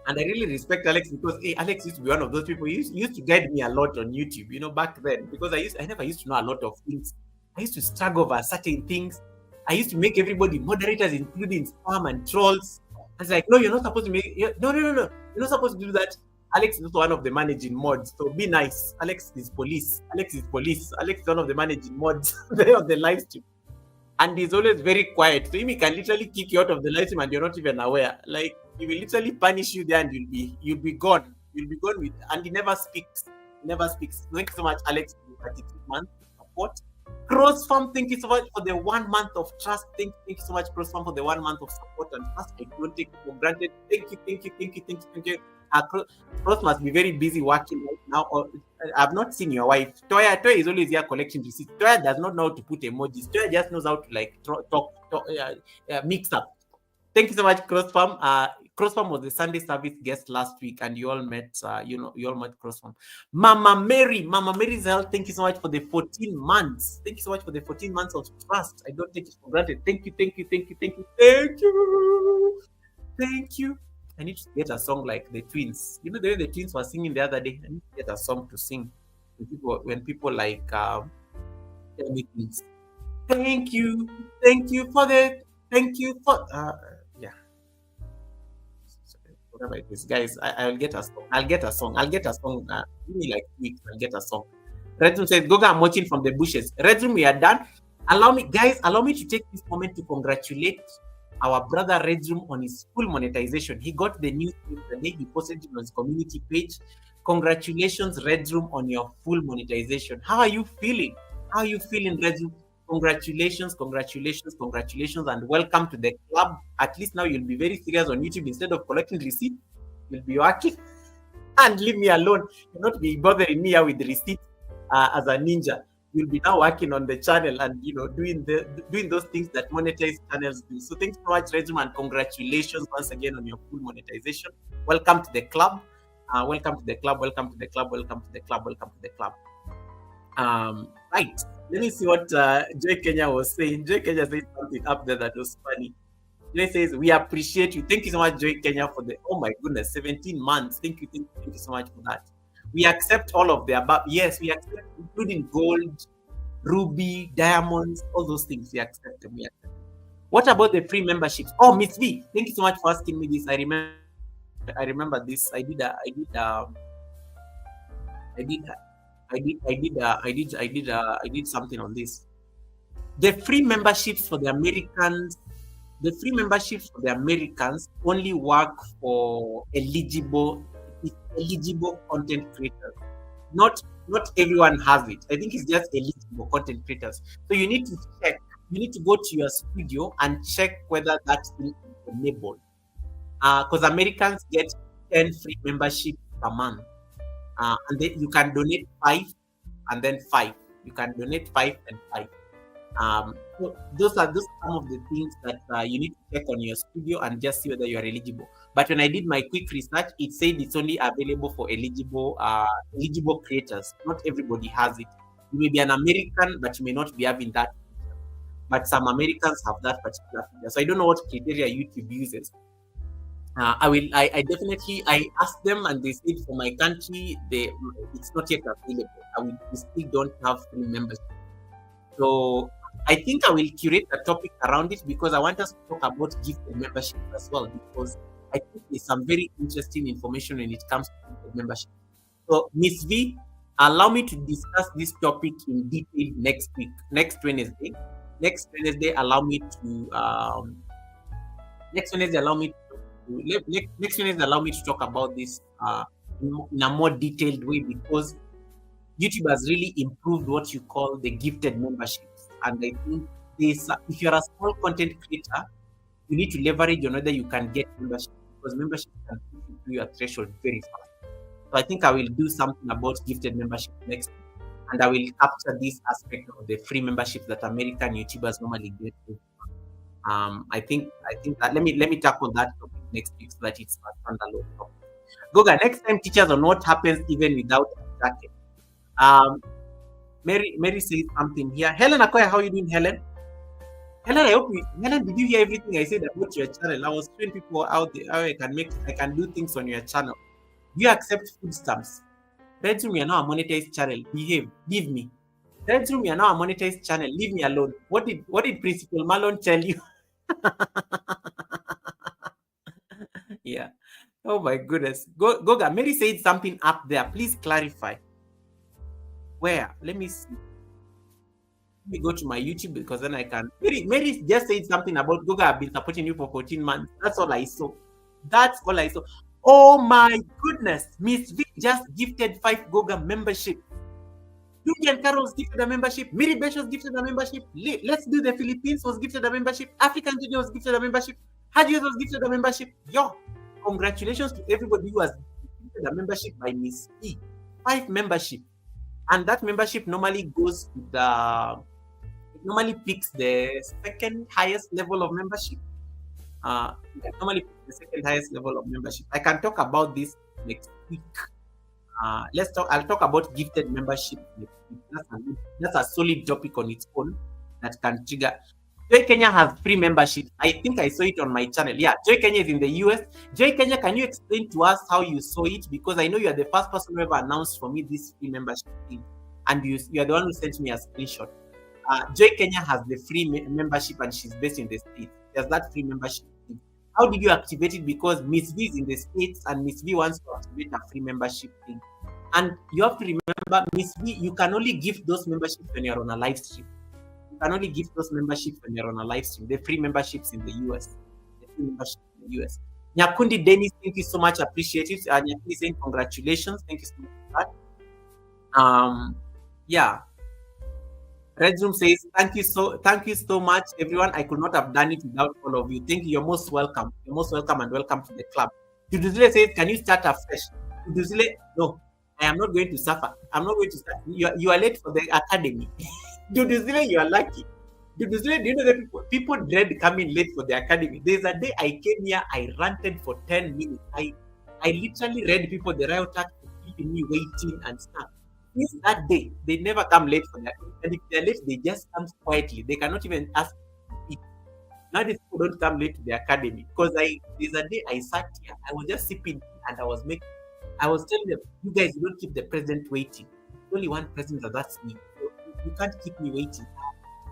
I really respect Alex because Alex used to be one of those people. He used to guide me a lot on YouTube, back then, because I never used to know a lot of things. I used to struggle over certain things. I used to make everybody moderators, including spam and trolls. I was like, no, you're not supposed to make. No. You're not supposed to do that. Alex is also one of the managing mods, so be nice. Alex is police. Alex is one of the managing mods on the live stream. And he's always very quiet. So he can literally kick you out of the live stream and you're not even aware. Like, he will literally punish you there and you'll be gone. You'll be gone and he never speaks. Thank you so much, Alex, for 32 months of support. Cross Farm, thank you so much for the 1 month of trust. Thank you so much, Cross Farm, for the 1 month of support and trust. I don't take it for granted. Thank you. Cross must be very busy working right now. I've not seen your wife. Toya is always here collecting receipts. Toya does not know how to put emojis. Toya just knows how to mix up. Thank you so much, Crossfarm. Crossfarm was the Sunday service guest last week, and you all met. You all met Crossfarm. Mama Mary's health. Thank you so much for the 14 months. Thank you so much for the 14 months of trust. I don't take it for granted. Thank you. I need to get a song like the Twins. The way the Twins were singing the other day. I need to get a song to sing when people like tell me things. Thank you for yeah. Whatever it is, guys. I'll get a song. Give me like weeks. I'll get a song. Redroom says, Goga, I'm watching from the bushes. Redroom, we are done. Allow me to take this moment to congratulate our brother Redroom on his full monetization. He got the news the day he posted it on his community page. Congratulations, Redroom, on your full monetization. How are you feeling? Redroom? Congratulations, and welcome to the club. At least now you'll be very serious on YouTube. Instead of collecting receipts, you'll be working. And leave me alone. You'll not be bothering me with receipts as a ninja. You'll be now working on the channel and doing those things that monetized channels do. So thanks so much, Regime, and congratulations once again on your full monetization. Welcome to the club. Right. Let me see what Joy Kenya was saying. Joy Kenya said something up there that was funny. Joy says, we appreciate you. Thank you so much, Joy Kenya, for the 17 months. Thank you so much for that. We accept all of the above. Yes, we accept, including gold, ruby, diamonds, all those things. We accept them. What about the free memberships? Oh, Miss V, thank you so much for asking me this. I remember this. I did something on this. The free memberships for the Americans. Only work for eligible content creators. Not everyone has it. I think it's just eligible content creators. So you need to check. You need to go to your studio and check whether that's enabled. Because Americans get 10 free memberships per month. And then you can donate 5 and then 5. You can donate 5 and 5. So those are some of the things that you need to check on your studio and just see whether you are eligible. But when I did my quick research, it said it's only available for eligible creators. Not everybody has it. You may be an American, but you may not be having that feature. But some Americans have that particular feature. So I don't know what criteria YouTube uses. I asked them and they said for my country, it's not yet available. We still don't have free membership. So I think I will curate a topic around it because I want us to talk about gifted membership as well, because I think there's some very interesting information when it comes to gifted membership. So Miss V, allow me to discuss this topic in detail next week, next Wednesday. Next Wednesday, allow me to talk about this in a more detailed way, because YouTube has really improved what you call the gifted memberships. And I think if you're a small content creator, you need to leverage on whether you can get membership, because membership can push you through your threshold very fast. So I think I will do something about gifted membership next week, and I will capture this aspect of the free membership that American YouTubers normally get. I think that let me tackle that topic next week so that it's a standalone topic. Goga, next time teachers on what happens even without a jacket. Mary says something here. Helen Akoya, how are you doing, Helen? Helen, Helen, did you hear everything I said about your channel? I was showing people out there how I can do things on your channel. Do you accept food stamps? Bedroom, you're now a monetized channel. Behave. Leave me. Bedroom, you're now a monetized channel. Leave me alone. What did Principal Malone tell you? Yeah. Oh my goodness. Goga, Mary said something up there. Please clarify. Where? Let me see. Let me go to my YouTube because then I can. Mary just said something about Goga. I've been supporting you for 14 months. That's all I saw. That's all I saw. Oh my goodness. Miss V just gifted 5 Goga membership. Julian Carlos gifted a membership. Miri Besh was gifted a membership. Let's Do the Philippines was gifted a membership. African Junior was gifted a membership. Hadjios was gifted a membership. Yo, congratulations to everybody who has gifted a membership by Miss E. 5 membership. And that membership normally goes to it normally picks the second highest level of membership. It normally picks the second highest level of membership. I can talk about this next week. I'll talk about gifted membership. That's a solid topic on its own that can trigger. Joy Kenya has free membership. I think I saw it on my channel. Yeah, Joy Kenya is in the US. Joy Kenya, can you explain to us how you saw it? Because I know you are the first person who ever announced for me this free membership thing, and you are the one who sent me a screenshot. Joy Kenya has the free membership, and she's based in the States. There's that free membership thing. How did you activate it? Because Miss V is in the States and Miss V wants to activate a free membership thing. And you have to remember, Miss V, you can only give those memberships when you're on a live stream. You can only give those memberships when you're on a live stream. The free memberships in the US. The free memberships in the US. Nyakundi Dennis, thank you so much. Appreciate it. Nyakundi saying congratulations. Thank you so much for that. Yeah. Red Room says, thank you so much, everyone. I could not have done it without all of you. Thank you. You're most welcome. You're most welcome and welcome to the club. Duduzile says, can you start afresh? Duduzile, no, I am not going to suffer. I'm not going to start. You are late for the academy. Duduzile, you are lucky. Duduzile, do you know that people dread coming late for the academy? There's a day I came here, I ranted for 10 minutes. I literally read people the riot act for keeping me waiting and stuff. Since that day, they never come late for that. And if they're late, they just come quietly. They cannot even ask to eat. Now these people don't come late to the academy. Because there's a day I sat here, I was just sipping and I was telling them, you guys don't keep the president waiting. Only one president, that's me. So you can't keep me waiting.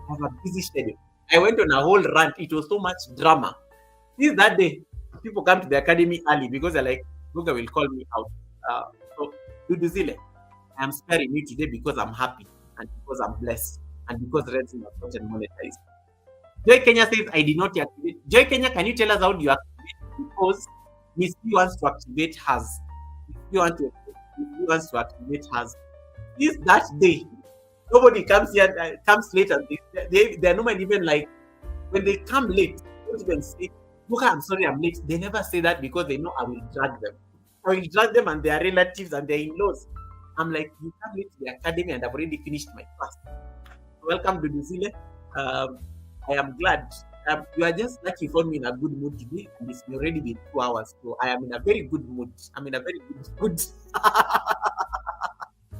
I have a busy schedule. I went on a whole rant. It was so much drama. Since that day, people come to the academy early because they're like, Google will call me out. So, Duduzile, I am sparing you today because I'm happy and because I'm blessed and because Red Zone has gotten monetized. Joy Kenya says, I did not activate. Joy Kenya, can you tell us how do you activate? Because Miss P wants to activate hers. Miss P wants to activate hers. Since that day, nobody comes here, comes late. And they're normally even like, when they come late, they don't even say, look, I'm sorry I'm late. They never say that because they know I will drag them. I will drag them and their relatives and their in-laws. I'm like, you come late to the academy and I've already finished my class. Welcome to New Zealand. I am glad. You are just lucky for me in a good mood today, and it's already been 2 hours. So I am in a very good mood. I'm in a very good mood.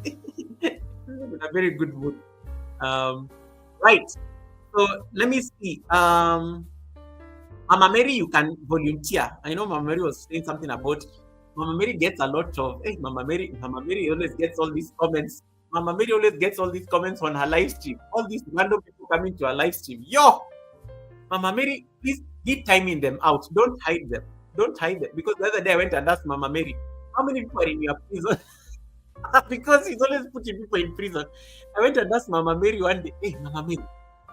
In a very good mood. Right. So let me see. Mama Mary, you can volunteer. I know Mama Mary was saying something about Mama Mary gets a lot of Mama Mary always gets all these comments. Mama Mary always gets all these comments on her live stream. All these random people coming to her live stream. Yo! Mama Mary, please keep timing them out. Don't hide them. Don't hide them. Because the other day I went and asked Mama Mary, how many people are in your prison? Because he's always putting people in prison. I went and asked Mama Mary one day, hey, Mama Mary,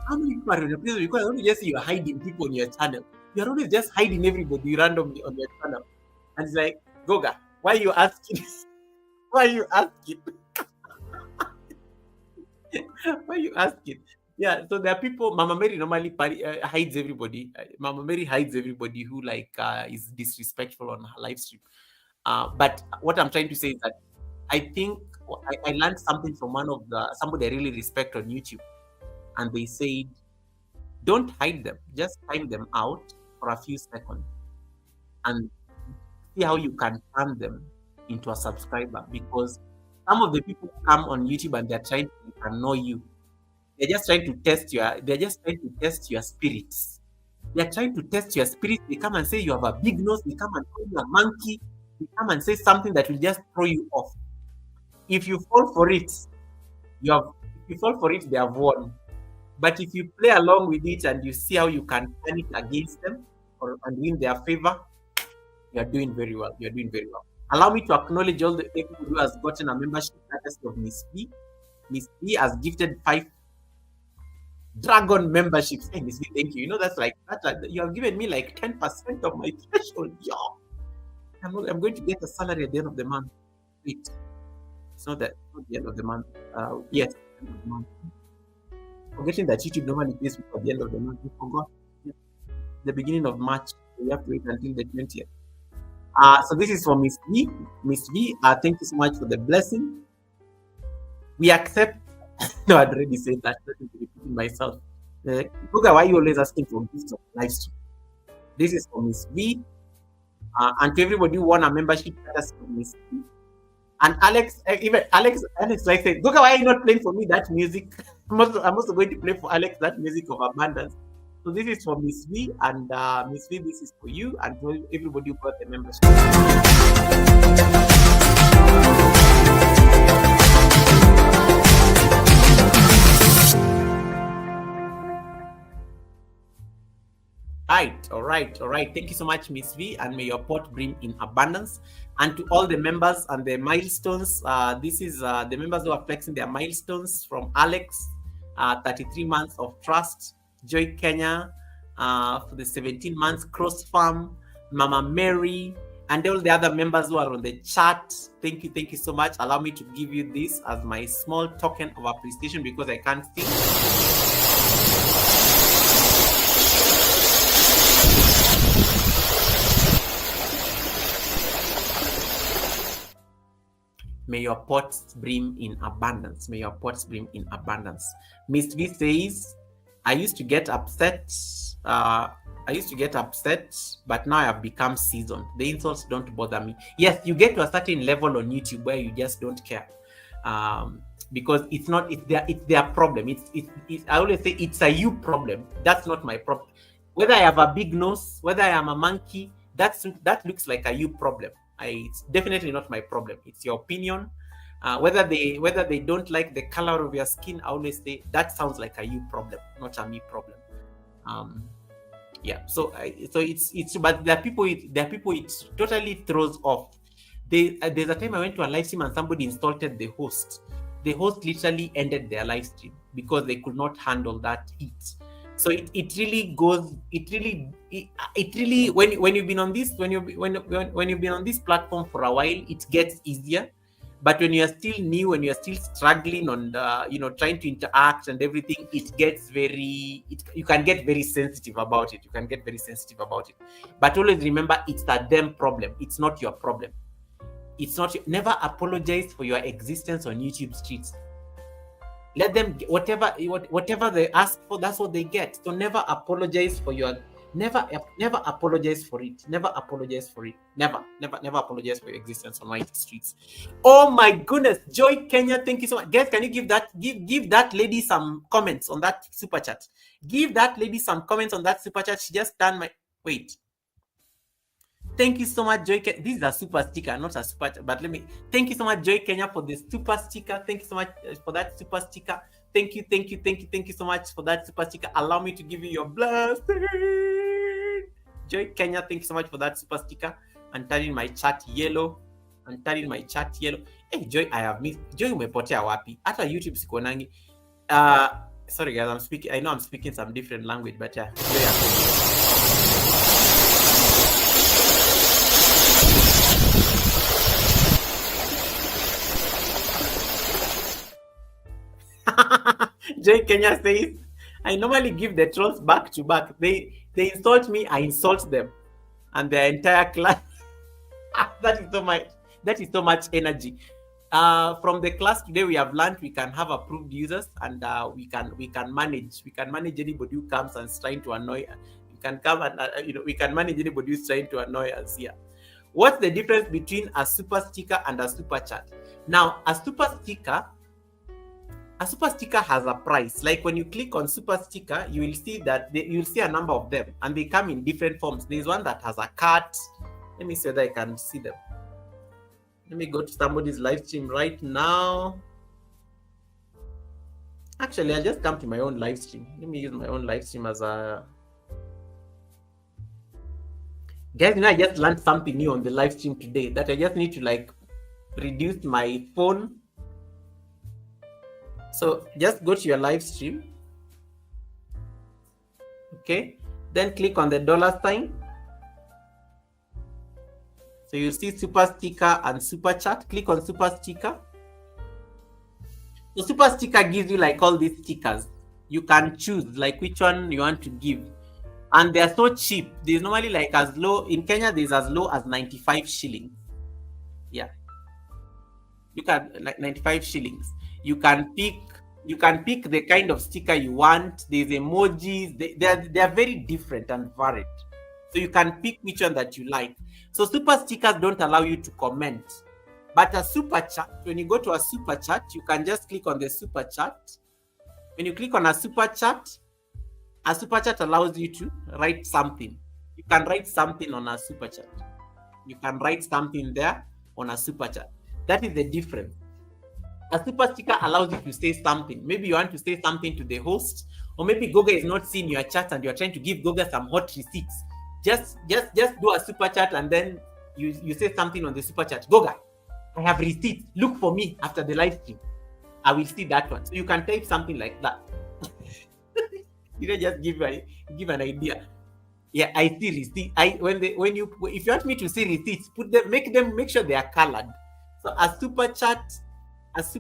how many people are in your prison? Because I only just see you hiding people on your channel. You're always just hiding everybody randomly on your channel. And it's like, Goga, why are you asking? Why are you asking? Why are you asking? Yeah, so there are people. Mama Mary normally hides everybody. Mama Mary hides everybody who is disrespectful on her live stream. But what I'm trying to say is that I think I learned something from somebody I really respect on YouTube, and they said, don't hide them. Just time them out for a few seconds, and see how you can turn them into a subscriber, because some of the people come on YouTube and they're trying to annoy you. They're just trying to test your spirits. They're trying to test your spirit. They come and say you have a big nose. They come and call you a monkey. They come and say something that will just throw you off. If you fall for it, they have won. But if you play along with it and you see how you can turn it against them and win their favor, you are doing very well. You are doing very well. Allow me to acknowledge all the people who has gotten a membership status of Miss B. Miss B has gifted 5 Dragon memberships. Hey, Miss B, thank you. You know, that's like you have given me like 10% of my threshold. Yeah. I'm going to get a salary at the end of the month. Wait. It's not the end of the month. Yes, end of the month. Forgetting that YouTube normally pays me at the end of the month. We forgot. The beginning of March. We have to wait until the 20th. So this is for Miss V. Miss V, thank you so much for the blessing. We accept. No, I'd already said that. Let me repeating myself. Look at why you always asking for gifts of live stream. This is for Miss V. And to everybody who won a membership, that's for Miss V. And Alex, even Alex like said, look at why you're not playing for me that music. I'm also going to play for Alex that music of abundance. So this is for Miss V, and Miss V, this is for you and for everybody who got the membership. All right. Thank you so much, Miss V, and may your pot bring in abundance. And to all the members and the milestones, this is the members who are flexing their milestones from Alex, 33 months of trust, Joy Kenya, for the 17 months, Cross Farm, Mama Mary, and all the other members who are on the chat. Thank you so much. Allow me to give you this as my small token of appreciation because I can't see. May your pots brim in abundance. May your pots brim in abundance. Miss V says, I used to get upset. But now I have become seasoned. The insults don't bother me. Yes, you get to a certain level on YouTube where you just don't care. Because it's their problem. I always say it's a you problem. That's not my problem. Whether I have a big nose, whether I am a monkey, that looks like a you problem. It's definitely not my problem. It's your opinion. Whether they don't like the color of your skin, I always say that sounds like a you problem, not a me problem. Yeah. So it's but there are people it totally throws off. There's a time I went to a live stream and somebody insulted the host. The host literally ended their live stream because they could not handle that heat. So it really when you've been on this when you've been on this platform for a while, it gets easier. But when you're still new, when you're still struggling on trying to interact and everything, it gets you can get very sensitive about it. But always remember, it's a them problem. It's not your problem. Never apologize for your existence on YouTube streets. Let them whatever they ask for, that's what they get. So never apologize for never apologize for it. Never apologize for it. Never apologize for your existence on my streets. Oh my goodness, Joy Kenya, thank you so much. Guys, can you give that lady some comments on that super chat? Give that lady some comments on that super chat. She just done my wait. Thank you so much, Joy Kenya. This is a super sticker, not a super chat, but thank you so much, Joy Kenya, for the super sticker. Thank you so much for that super sticker. Thank you so much for that super sticker. Allow me to give you your blessing. Joy Kenya, thank you so much for that super sticker. And turning my chat yellow. Hey, Joy, I have missed. Joy, umepotea wapi? Hata YouTube sikuonangi. Sorry guys, I know I'm speaking some different language, but yeah. Joy Kenya says, I normally give the trolls back to back. They insult me, I insult them. And their entire class. That is so much energy. From the class today, we have learned we can have approved users, and we can manage anybody who comes and is trying to annoy us. We can manage anybody who's trying to annoy us here. What's the difference between a super sticker and a super chat? Now, a super sticker a super sticker has a price. Like when you click on super sticker, you will see that you'll see a number of them, and they come in different forms. There's one that has a cat. Let me see whether I can see them. Let me go to somebody's live stream right now. Actually, I'll just come to my own live stream. Let me use my own live stream as a... Guys, I just learned something new on the live stream today, that I just need to like reduce my phone. So just go to your live stream. Okay. Then click on the $sign. So you see super sticker and super chat. Click on super sticker. The super sticker gives you like all these stickers. You can choose like which one you want to give. And they're so cheap. There's normally like as low, in Kenya, there's as low as 95 shillings. Yeah. Look at like 95 shillings. You can pick the kind of sticker you want. There's emojis. They're very different and varied. So you can pick which one that you like. So super stickers don't allow you to comment. But a super chat, when you go to a super chat, you can just click on the super chat. When you click on a super chat allows you to write something. You can write something on a super chat. You can write something there on a super chat. That is the difference. A super sticker allows you to say something. Maybe you want to say something to the host, or maybe Goga is not seeing your chat and you're trying to give Goga some hot receipts. Just do a super chat and then you say something on the super chat. Goga, I have receipts. Look for me after the live stream. I will see that one. So you can type something like that. You don't just give an idea. Yeah, I see receipts. If you want me to see receipts, make sure they are colored. So a super chat is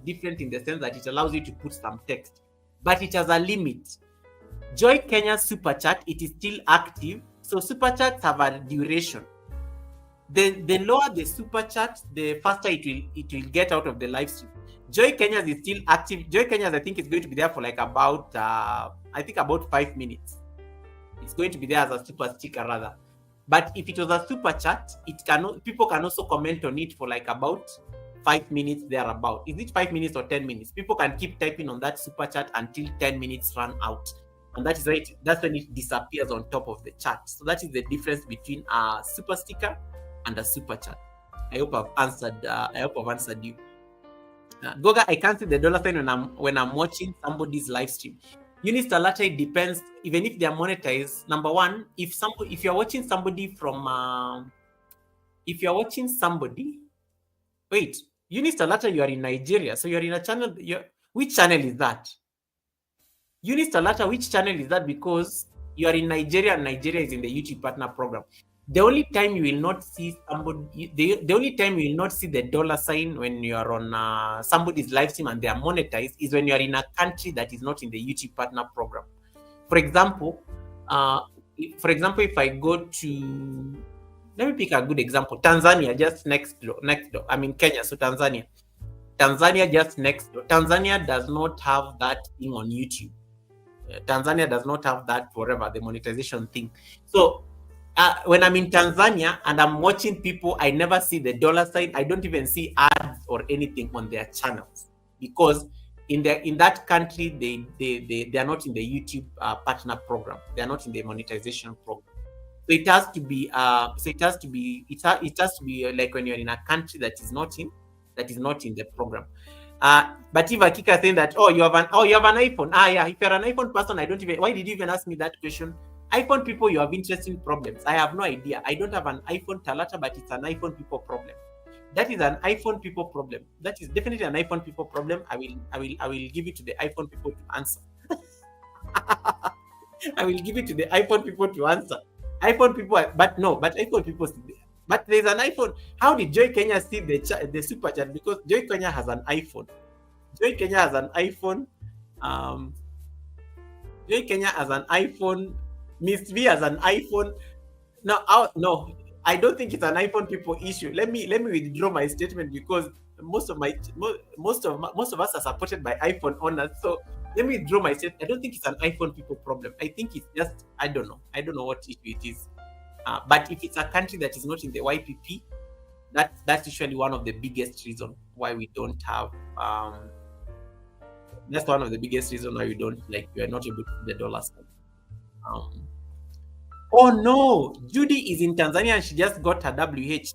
different in the sense that it allows you to put some text, but it has a limit. Joy Kenya super chat, it is still active. So super chats have a duration. The lower the super chat, the faster it will get out of the live stream. Joy Kenya is still active. Joy Kenya, I think, is going to be there for like about 5 minutes. It's going to be there as a super sticker rather. But if it was a super chat, people can also comment on it for like about 5 minutes thereabout. Is it 5 minutes or 10 minutes? People can keep typing on that super chat until 10 minutes run out. And that's when it disappears on top of the chat. So that is the difference between a super sticker and a super chat. I hope I've answered you. Goga, I can't see the $sign when I'm watching somebody's live stream. Units Talata, it depends. Even if they are monetized, number one, if you're watching somebody from wait, Units Talata, you are in Nigeria, so you're in a channel. Which channel is that? Units Talata, which channel is that? Because you are in Nigeria and Nigeria is in the YouTube partner program. The only time you will not see somebody, the only time you will not see the $sign when you are on somebody's live stream and they are monetized is when you are in a country that is not in the YouTube partner program. For example, if I go to, let me pick a good example. Tanzania, just next door. I'm in Kenya, so Tanzania just next door. Tanzania does not have that thing on YouTube. Tanzania does not have that forever, the monetization thing. So when I'm in Tanzania and I'm watching people, I never see the $sign. I don't even see ads or anything on their channels because in that country they are not in the YouTube partner program. They are not in the monetization program. So it has to be like when you're in a country that is not in the program. But if Akika saying that you have an iPhone, yeah, if you're an iPhone person, why did you even ask me that question? iPhone people, you have interesting problems. I have no idea. I don't have an iPhone Talata, but it's an iPhone people problem. That is an iPhone people problem. That is definitely an iPhone people problem. I will give it to the iPhone people to answer. I will give it to the iPhone people to answer. iPhone people, but iPhone people. But there's an iPhone. How did Joy Kenya see the super chat? Because Joy Kenya has an iPhone. Joy Kenya has an iPhone. Joy Kenya has an iPhone. Miss V has an iPhone. No, I don't think it's an iPhone people issue. Let me withdraw my statement because most of us are supported by iPhone owners. So let me withdraw my statement. I don't think it's an iPhone people problem. I think it's just I don't know what issue it is. But if it's a country that is not in the YPP, That's usually one of the biggest reasons why we don't have that's one of the biggest reasons why we don't, like, we are not able to see the dollar sign. Oh no, Judy is in Tanzania and she just got her WH.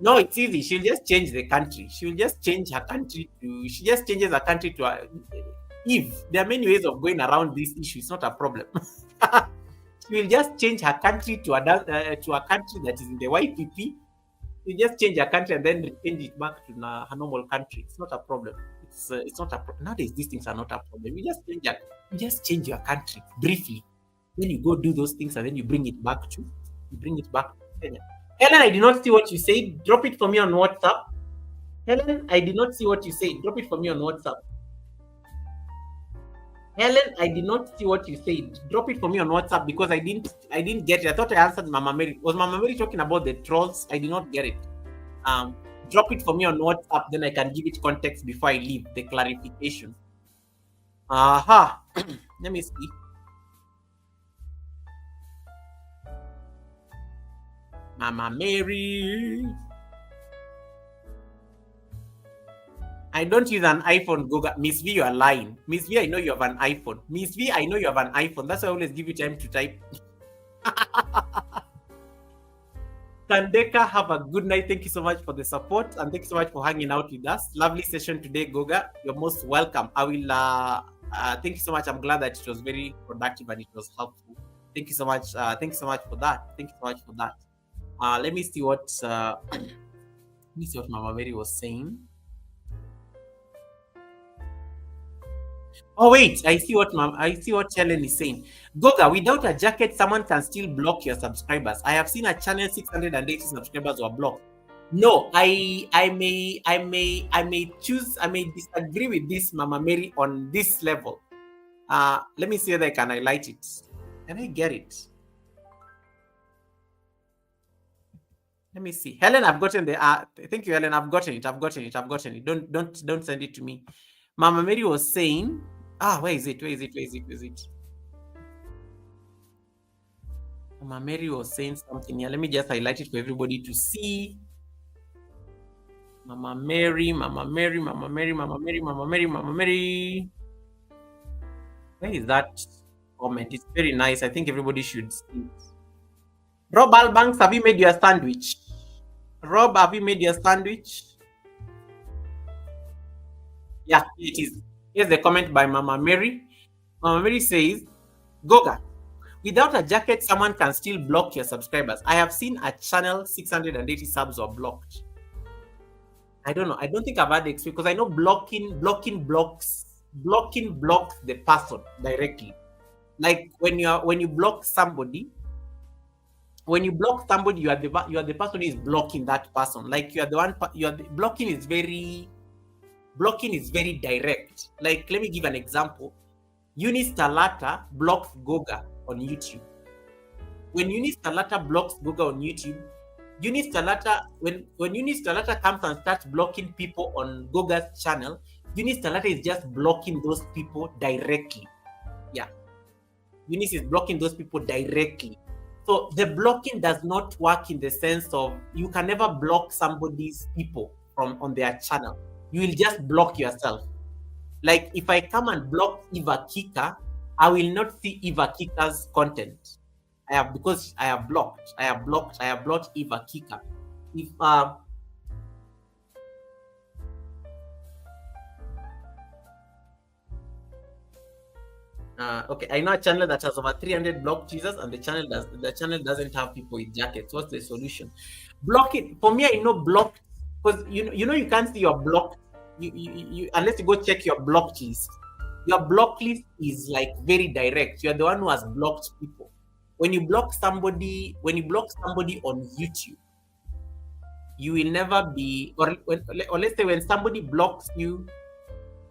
No, it's easy. She'll just change the country. She'll just change her country to. She just changes her country to. If there are many ways of going around this issue, it's not a problem. She will just change her country to a country that is in the YPP. You just change your country and then change it back to her normal country. It's not a problem. It's not a problem. Nowadays, these things are not a problem. You just change your country briefly. Then you go do those things and then you bring it back to Kenya. Helen, I did not see what you said. Drop it for me on WhatsApp. Helen, I did not see what you said. Drop it for me on WhatsApp. Helen, I did not see what you said. Drop it for me on WhatsApp because I didn't get it. I thought I answered Mama Mary. Was Mama Mary talking about the trolls? I did not get it. Drop it for me on WhatsApp, then I can give it context before I leave, the clarification. Aha. Let me see. Mama Mary. I don't use an iPhone, Goga. Miss V, you are lying. Miss V, I know you have an iPhone. Miss V, I know you have an iPhone. That's why I always give you time to type. Kandeka, have a good night. Thank you so much for the support and thank you so much for hanging out with us. Lovely session today, Goga. You're most welcome. I will thank you so much. I'm glad that it was very productive and it was helpful. Thank you so much. Thank you so much for that. Thank you so much for that. Let me see what Mama Mary was saying. Oh wait, I see what Helen is saying. Goga, without a jacket, someone can still block your subscribers. I have seen a channel 680 subscribers were blocked. No, I may disagree with this, Mama Mary, on this level. Let me see whether I can highlight it. Can I get it? Let me see. Helen, I've gotten the thank you, Helen. I've gotten it. Don't send it to me. Mama Mary was saying, where is it? Mama Mary was saying something here. Let me just highlight it for everybody to see. Mama Mary. Where is that comment? It's very nice. I think everybody should see it. Rob Albanks, have you made your sandwich? Rob, have you made your sandwich? Yeah, it is. Here's the comment by Mama Mary. Mama Mary says, Goga, without a jacket, someone can still block your subscribers. I have seen a channel 680 subs were blocked. I don't know. I don't think I've had the experience because I know blocking blocks the person directly. Like when you block somebody, you are the person who is blocking that person. Like you are the one. Blocking is very direct. Like, let me give an example. Eunice Talata blocks Goga on YouTube. When Eunice Talata blocks Goga on YouTube, Eunice Talata, when Eunice Talata comes and starts blocking people on Goga's channel, Eunice Talata is just blocking those people directly. Yeah. Eunice is blocking those people directly. So the blocking does not work in the sense of you can never block somebody's people on their channel. You will just block yourself. Like if I come and block Eva Kika, I will not see Eva Kika's content. Because I have blocked Eva Kika. If okay, I know a channel that has over 300 blocked users, and the channel doesn't have people with jackets. What's the solution? Block it. For me, I know blocked because you know you can't see your blocked. You unless you go check your blocked list. Your block list is like very direct. You're the one who has blocked people. When you block somebody on YouTube, you will never be, or let's say when somebody blocks you,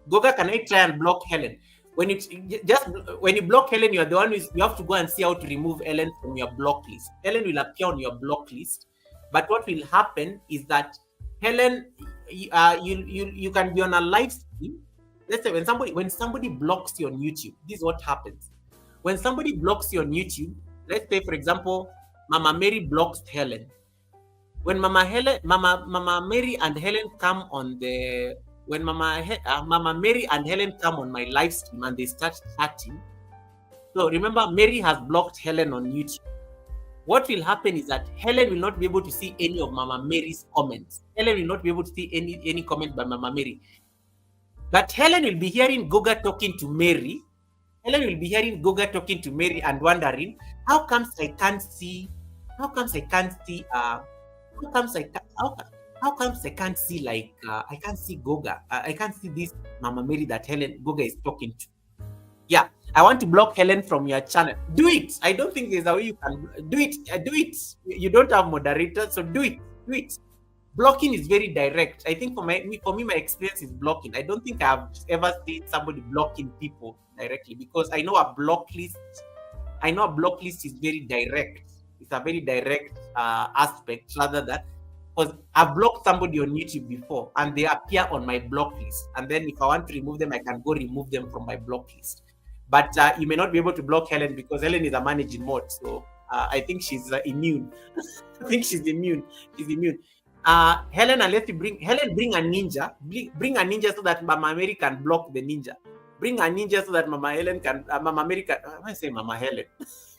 Goga, can I try and block Helen? When you block Helen, you're the one you have to go and see how to remove Helen from your block list. Helen will appear on your block list, but what will happen is that Helen, you can be on a live stream. Let's say when somebody blocks you on YouTube, this is what happens. When somebody blocks you on YouTube, let's say for example, Mama Mary blocks Helen. when Mama Mary and Helen come on the when Mama Mary and Helen come on my live stream and they start chatting. So remember, Mary has blocked Helen on YouTube. What will happen is that Helen will not be able to see any of Mama Mary's comments. Helen will not be able to see any comment by Mama Mary. But Helen will be hearing Goga talking to Mary. Helen will be hearing Goga talking to Mary and wondering, how comes I can't see? How comes I can't see? How comes I can't see I can't see Goga? I can't see this Mama Mary that Goga is talking to. Yeah, I want to block Helen from your channel. Do it. I don't think there's a way you can do it. Do it. You don't have moderators, so do it. Do it. Blocking is very direct. I think for me, my experience is blocking. I don't think I've ever seen somebody blocking people directly, because I know a block list. I know a block list is very direct. It's a very direct aspect, rather than, because I've blocked somebody on YouTube before and they appear on my block list. And then if I want to remove them, I can go remove them from my block list. But you may not be able to block Helen because Helen is a managing mod. So I think she's immune. I think she's immune. She's immune. Helen, unless you bring a ninja, bring a ninja so that Mama Mary can block the ninja. Bring a ninja so that Mama Mary can, I say Mama Helen.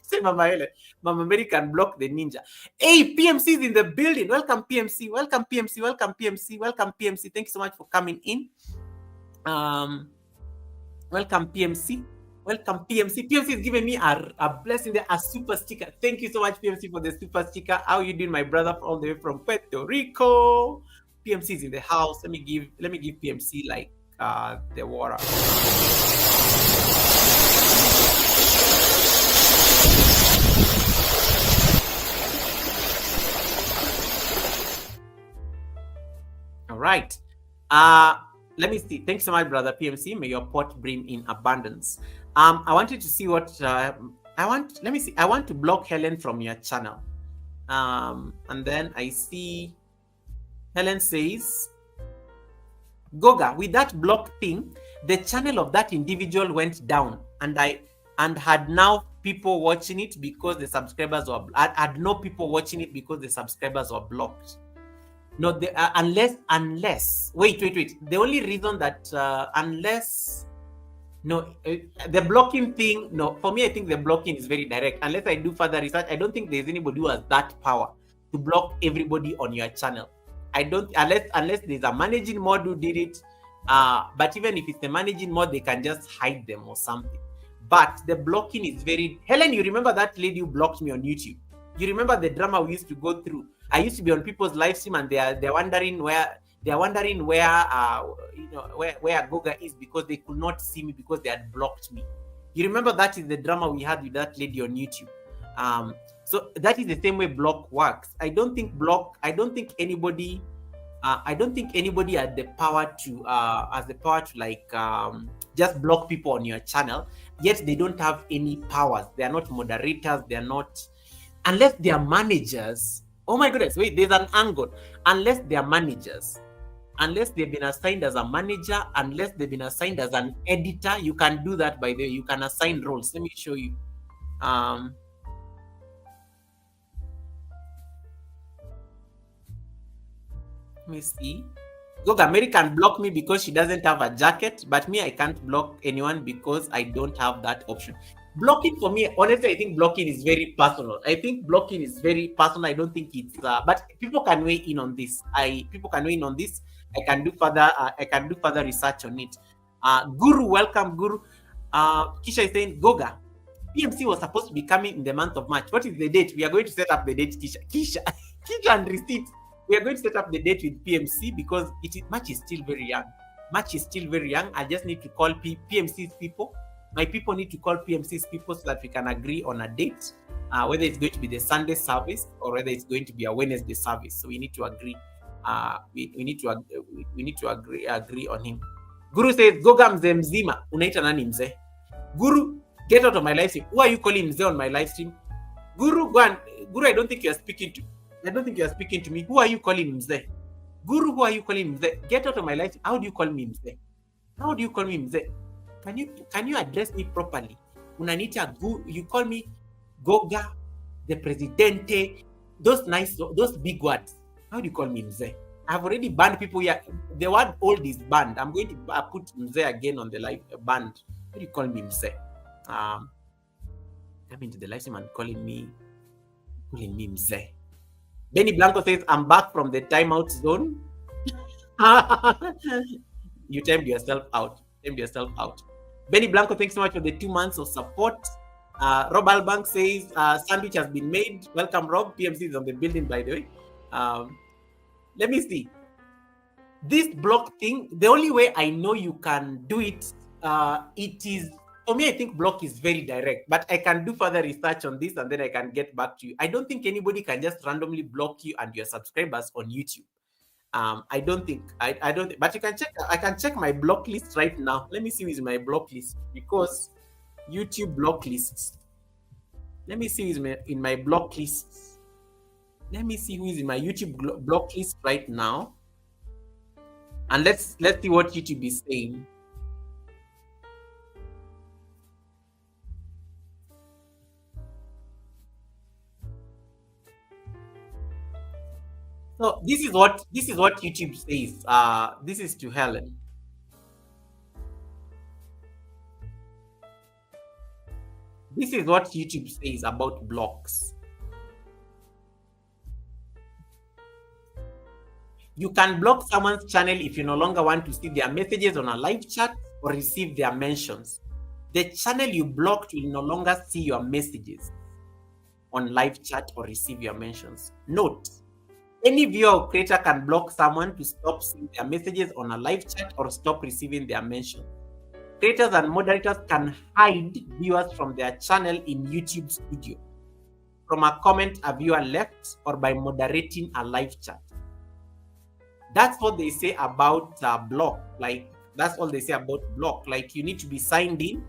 Say Mama Helen. Mama Mary can block the ninja. Hey, PMC is in the building. Welcome, PMC. Welcome, PMC. Welcome, PMC. Welcome, PMC. Thank you so much for coming in. Welcome, PMC. Welcome, PMC. PMC is giving me a blessing there, a super sticker. Thank you so much, PMC, for the super sticker. How are you doing, my brother, all the way from Puerto Rico? PMC is in the house. Let me give PMC like the water. All right. Let me see. Thanks so much, brother PMC. May your pot bring in abundance. I wanted to see what I want. Let me see. I want to block Helen from your channel. And then I see Helen says, Goga, with that block thing, the channel of that individual went down, and had now people watching it because the subscribers were had no people watching it because the subscribers were blocked. No, unless wait. The only reason that the blocking thing, no, for me, I think the blocking is very direct. Unless I do further research, I don't think there's anybody who has that power to block everybody on your channel. I don't, unless there's a managing mod who did it. But even if it's the managing mod, they can just hide them or something. But the blocking is very. Helen, you remember that lady who blocked me on YouTube? You remember the drama we used to go through? I used to be on people's live stream and they're wondering where where Goga is, because they could not see me because they had blocked me. You remember that is the drama we had with that lady on YouTube. So that is the same way block works. I don't think anybody had the power to just block people on your channel, yet they don't have any powers. They are not moderators, they are not, unless they are managers. Oh my goodness, wait, there's an angle. Unless they are managers, unless they've been assigned as a manager, unless they've been assigned as an editor, you can do that, by the way. You can assign roles. Let me show you. Let me see. Goga Mary can block me because she doesn't have a jacket, but me, I can't block anyone because I don't have that option. Blocking for me, honestly, I think blocking is very personal. I don't think it's but people can weigh in on this. I can do further research on it. Guru, welcome, Guru. Kisha is saying, Goga, PMC was supposed to be coming in the month of March. What is the date? We are going to set up the date, Kisha and receipt. We are going to set up the date with PMC because March is still very young. I just need to call PMC's people. My people need to call PMC's people so that we can agree on a date, whether it's going to be the Sunday service or whether it's going to be a Wednesday service. So we need to agree. We need to agree on him. Guru says, Goga mzee mzima, unaita nani mzee? Guru, get out of my live stream. Who are you calling mzee on my live stream? Guru, Guru, I don't think you are speaking to me. Who are you calling mzee? Guru, who are you calling mzee? Get out of my life. How do you call me mzee? Can you address me properly? Unanita, you call me Goga, the Presidente, those big words. How do you call me Mzee? I've already banned people here. The word old is banned. I'm going to put Mzee again on the live banned. How do you call me Mzee? Coming to the live stream and calling me Mzee. Benny Blanco says, I'm back from the timeout zone. You timed yourself out. Benny Blanco, thanks so much for the 2 months of support. Rob Albank says, sandwich has been made. Welcome, Rob. PMC is on the building, by the way. Let me see. This block thing, the only way I know you can do it, it is, for me, I think block is very direct, but I can do further research on this and then I can get back to you. I don't think anybody can just randomly block you and your subscribers on YouTube. I don't think, but you can check, I can check my block list right now. Let me see who is my block list, because YouTube block lists. Let me see who is in my block lists. Let me see who is in my YouTube block list right now. And let's see what YouTube is saying. So this is what YouTube says. This is to Helen. This is what YouTube says about blocks. You can block someone's channel if you no longer want to see their messages on a live chat or receive their mentions. The channel you blocked will no longer see your messages on live chat or receive your mentions. Note, any viewer or creator can block someone to stop seeing their messages on a live chat or stop receiving their mention. Creators and moderators can hide viewers from their channel in YouTube Studio from a comment a viewer left or by moderating a live chat. That's what they say about block. Like, that's all they say about block. Like, you need to be signed in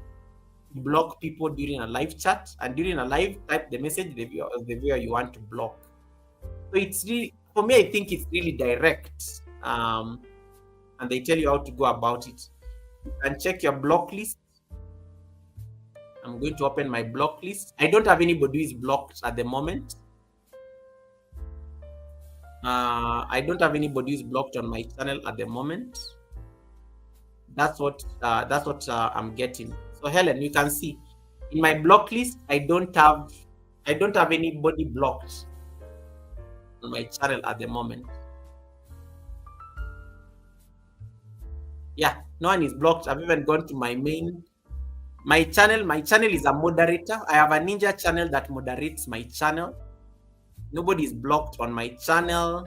to block people during a live chat, and during a live, type the message the viewer you want to block. So it's really, for me, I think it's really direct, and they tell you how to go about it. You can check your block list. I'm going to open my block list. I don't have anybody who is blocked at the moment. I don't have anybody who's blocked on my channel at the moment. That's what I'm getting. So Helen, you can see in my block list, I don't have anybody blocked on my channel at the moment. Yeah, no one is blocked. I've even gone to my channel. My channel is a moderator. I have a ninja channel that moderates my channel. Nobody is blocked on my channel.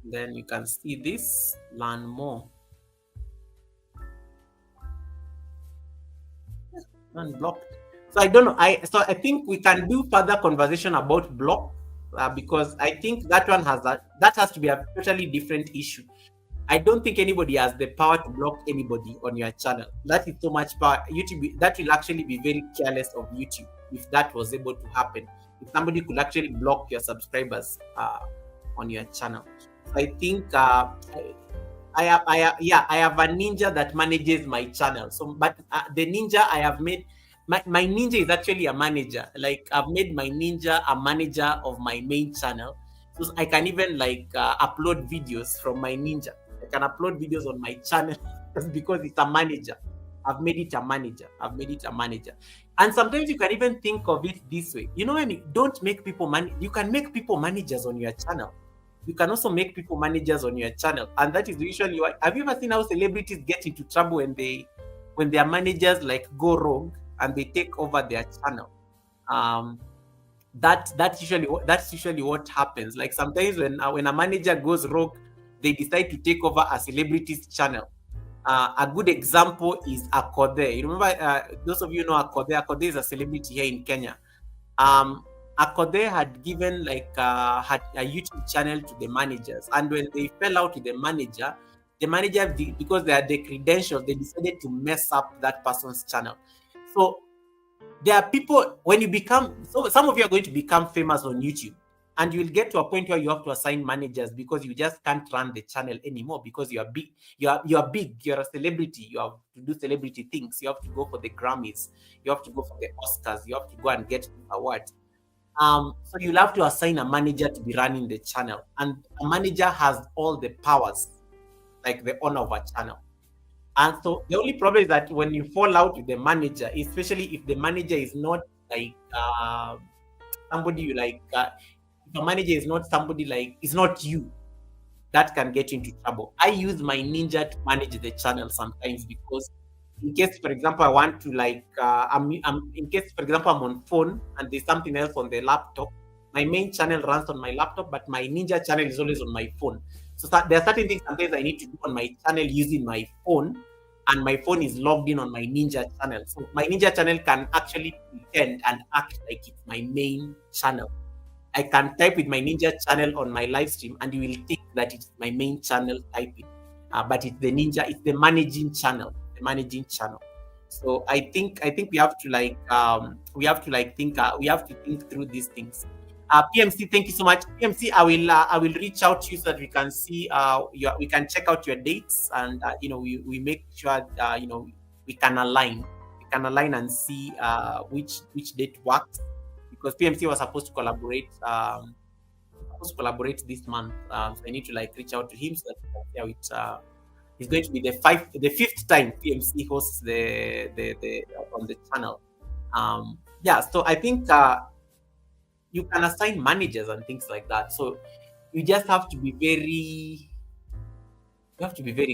Then you can see this, learn more. Unblocked. So I don't know. I think we can do further conversation about block because I think that one has to be a totally different issue. I don't think anybody has the power to block anybody on your channel. That is so much power. YouTube, that will actually be very careless of YouTube if that was able to happen. If somebody could actually block your subscribers on your channel. I think I have a ninja that manages my channel. So, but the ninja I have made, my ninja is actually a manager. Like, I've made my ninja a manager of my main channel. So I can even upload videos from my ninja. I can upload videos on my channel because it's a manager. I've made it a manager. And sometimes you can even think of it this way. You know, when you don't make people you can make people managers on your channel. You can also make people managers on your channel. And that is usually why. Have you ever seen how celebrities get into trouble when their managers go rogue and they take over their channel? That's usually what happens. Like, sometimes when a manager goes rogue, they decide to take over a celebrity's channel. A good example is Akode. You remember, those of you know Akode. Akode is a celebrity here in Kenya. Akode had given had a YouTube channel to the managers, and when they fell out with the manager, because they had the credentials, they decided to mess up that person's channel. So there are people, when you become, so some of you are going to become famous on YouTube, And you'll get to a point where you have to assign managers because you just can't run the channel anymore because you are big. You are big. You're a celebrity. You have to do celebrity things. You have to go for the Grammys. You have to go for the Oscars. You have to go and get awards. So you'll have to assign a manager to be running the channel, and a manager has all the powers, like the owner of a channel. And so the only problem is that when you fall out with the manager, especially if the manager is not like somebody you like, if a manager is not somebody like, it's not you, that can get you into trouble. I use my ninja to manage the channel sometimes because in case, for example, I want to like, in case, for example, I'm on phone and there's something else on the laptop, my main channel runs on my laptop, but my ninja channel is always on my phone. So there are certain things sometimes I need to do on my channel using my phone, and my phone is logged in on my ninja channel. So my ninja channel can actually pretend and act like it's my main channel. I can type with my ninja channel on my live stream, and you will think that it's my main channel typing, but it's the ninja, it's the managing channel, the managing channel. So I think we have to like think through these things. PMC, thank you so much. PMC, I will reach out to you so that we can see we can check out your dates, and we make sure we can align and see which date works, because PMC was supposed to collaborate this month. So I need to like reach out to him so that we can see how it it's going to be the fifth time PMC hosts the on the channel. So I think you can assign managers and things like that. So you just have to be very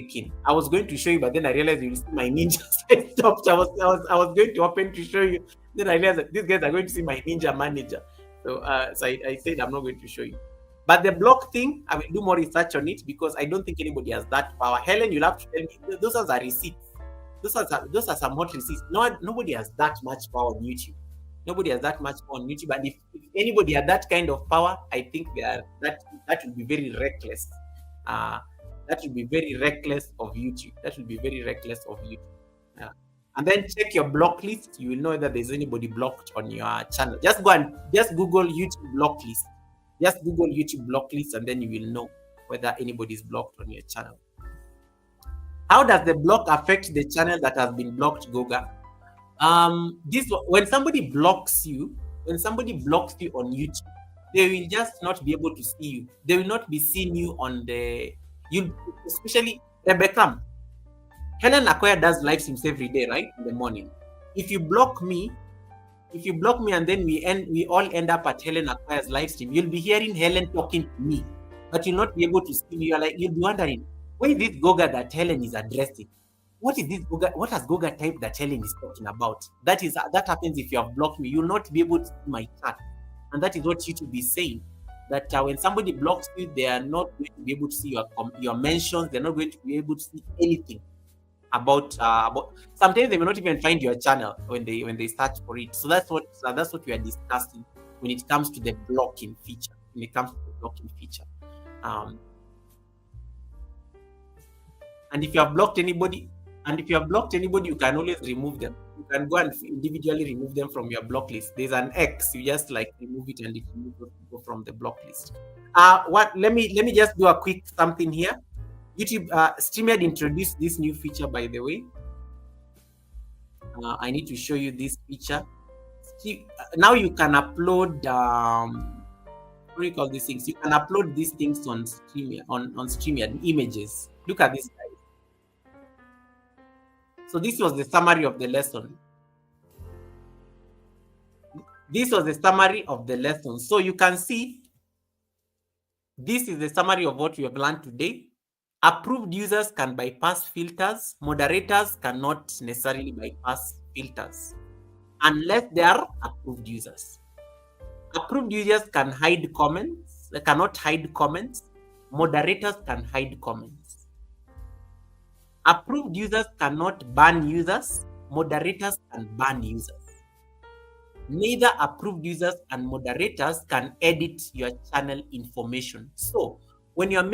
keen. I was going to show you, but then I realized you see my ninja side stopped. I was going to open to show you. Then I realized that these guys are going to see my ninja manager. So I said I'm not going to show you. But the block thing, I will do more research on it because I don't think anybody has that power. Helen, you'll have to tell me. Those are the receipts. Those are some hot receipts. Nobody has that much power on YouTube. Nobody has that much power on YouTube. And if anybody had that kind of power, I think that would be very reckless. That would be very reckless of YouTube. That would be very reckless of YouTube. Yeah. And then check your block list. You will know whether there's anybody blocked on your channel. Just go and Google YouTube block list. Just Google YouTube block list, and then you will know whether anybody is blocked on your channel. How does the block affect the channel that has been blocked, Goga? When somebody blocks you on YouTube, they will just not be able to see you. They will not be seeing you on especially Rebecca. Helen Akoya does live streams every day, right? In the morning. If you block me and then we all end up at Helen Akoya's live stream, you'll be hearing Helen talking to me, but you'll not be able to see me. You'll be wondering, where is this Goga that Helen is addressing? What is this Goga? What has Goga typed that Helen is talking about? That happens if you have blocked me. You'll not be able to see my chat. And that is what YouTube is saying. That when somebody blocks you, they are not going to be able to see your mentions. They're not going to be able to see anything about sometimes they may not even find your channel when they search for it. So that's what we are discussing when it comes to the blocking feature. And if you have blocked anybody, you can always remove them. You can go and individually remove them from your block list. There's an X. You just like remove it and it will go from the block list. Let me just do a quick something here. YouTube StreamYard introduced this new feature, by the way. I need to show you this feature. Now you can upload what do you call these things? You can upload these things on StreamYard images. Look at this, guys. So this was the summary of the lesson. So you can see this is the summary of what we have learned today. Approved users can bypass filters. Moderators cannot necessarily bypass filters unless they are approved users. Approved users can hide comments. They cannot hide comments. Moderators can hide comments. Approved users cannot ban users. Moderators can ban users. Neither approved users and moderators can edit your channel information. So when you're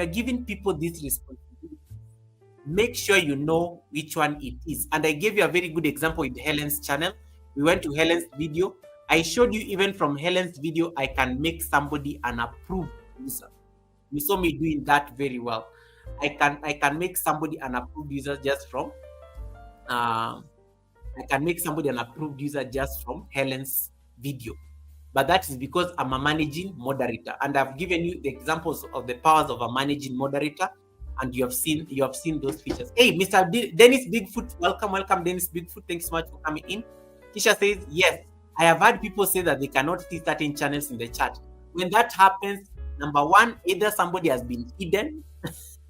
giving people this responsibility, make sure you know which one it is. And I gave you a very good example with Helen's channel. We went to Helen's video I showed you even from Helen's video, I can make somebody an approved user. You saw me doing that very well. I can make somebody an approved user just from I can make somebody an approved user just from Helen's video. But that is because I'm a managing moderator, and I've given you the examples of the powers of a managing moderator, and you have seen those features. Hey, Mr. Dennis Bigfoot, welcome, Dennis Bigfoot. Thanks so much for coming in. Kisha says, yes, I have had people say that they cannot see certain channels in the chat. When that happens, number one, either somebody has been hidden,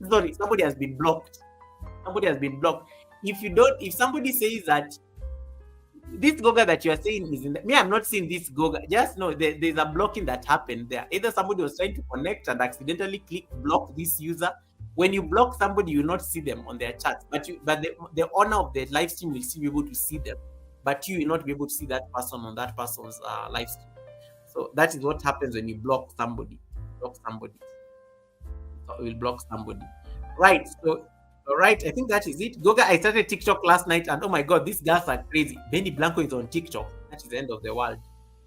sorry, somebody has been blocked. Somebody has been blocked. If somebody says that this Goga that you are saying is me, I'm not seeing this Goga. Just know there's a blocking that happened there. Either somebody was trying to connect and accidentally click block this user. When you block somebody, you will not see them on their chat. But the owner of the live stream will still be able to see them. But you will not be able to see that person on that person's live stream. So that is what happens when you block somebody. So you will block somebody. Right. So all right, I think that is it. Goga, I started TikTok last night, and oh my God, these girls are crazy. Benny Blanco is on TikTok. That is the end of the world.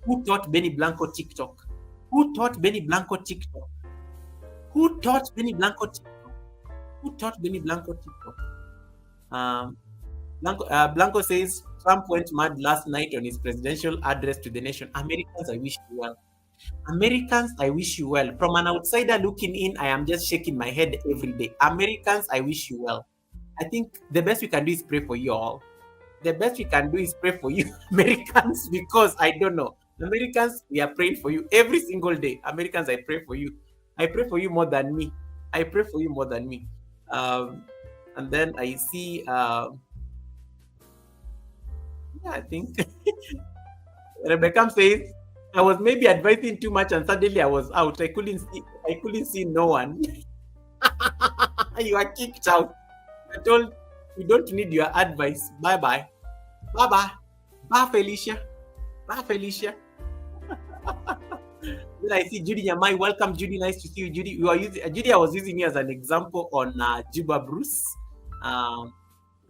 Who taught Benny Blanco TikTok? Who taught Benny Blanco TikTok? Who taught Benny Blanco TikTok? Who taught Benny Blanco TikTok? Blanco says Trump went mad last night on his presidential address to the nation. Americans, I wish you well. Americans, I wish you well. From an outsider looking in, I am just shaking my head every day. Americans, I wish you well. I think the best we can do is pray for you all. The best we can do is pray for you, Americans, because I don't know. Americans, we are praying for you every single day. Americans, I pray for you. I pray for you more than me. I pray for you more than me. And then I see, yeah, I think Rebecca says, I was maybe advising too much and suddenly I was out. I couldn't see no one. You are kicked out. I told you don't need your advice. Bye-bye. Bye-bye. Bye, Felicia. Bye, Felicia. Then I see Judy Nyamai. Welcome, Judy. Nice to see you, Judy. Judy, I was using you as an example on Juba Bruce.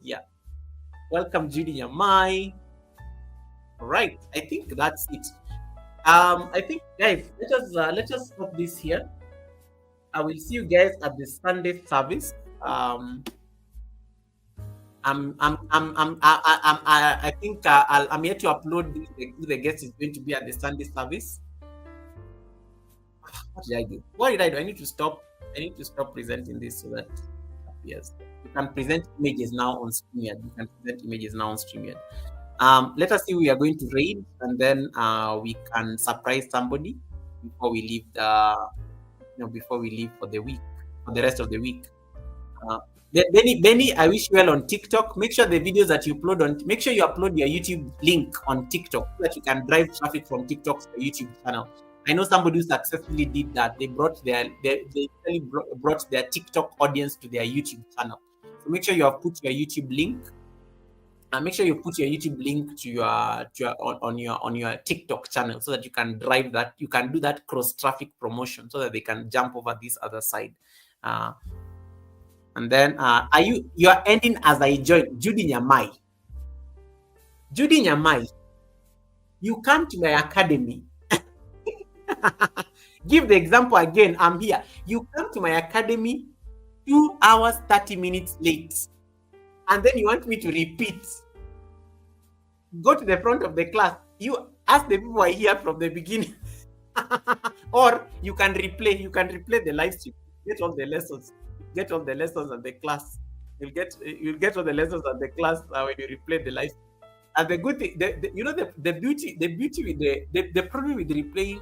Yeah. Welcome, Judy Nyamai. All right. I think that's it. I think, guys, let us stop this here. I will see you guys at the Sunday service. I think I'm here to upload who the guest is going to be at the Sunday service. What did I do? I need to stop. Presenting this so that yes, you can present images now on StreamYard. Let us see who we are going to raid, and then we can surprise somebody before we leave for the week, for the rest of the week. Benny, I wish you well on TikTok. Make sure the videos that you upload make sure you upload your YouTube link on TikTok so that you can drive traffic from TikTok to the YouTube channel. I know somebody who successfully did that. They brought their TikTok audience to their YouTube channel. So make sure you have put your YouTube link. Make sure you put your YouTube link to on your TikTok channel so that you can drive that. You can do that cross traffic promotion so that they can jump over this other side. And then you are ending as I join Judy Nyamai. Judy Nyamai, you come to my academy. Give the example again. I'm here. You come to my academy 2 hours 30 minutes late. And then you want me to repeat. Go to the front of the class. You ask the people I hear from the beginning. Or you can replay. You can replay the live stream. Get all the lessons. Get all the lessons of the class. You'll get all the lessons of the class when you replay the live stream. And the good thing, the beauty with the problem with replaying.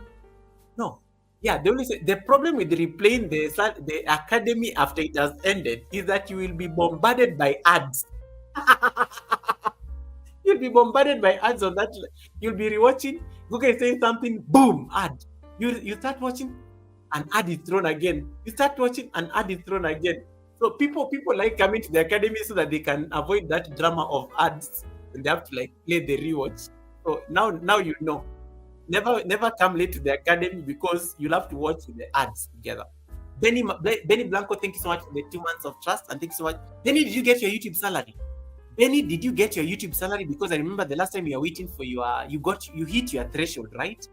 No. Yeah, they only say the problem with replaying the academy after it has ended is that you will be bombarded by ads. You'll be bombarded by ads on that. You'll be rewatching. Google is saying something, boom, ad. You start watching, an ad is thrown again. You start watching, an ad is thrown again. So people like coming to the academy so that they can avoid that drama of ads, and they have to like play the rewatch. So now you know. Never come late to the academy because you'll have to watch the ads together. Benny Blanco, thank you so much for the 2 months of trust, and thank you so much. Benny, did you get your YouTube salary? Benny, did you get your YouTube salary? Because I remember the last time you were waiting for you hit your threshold, right?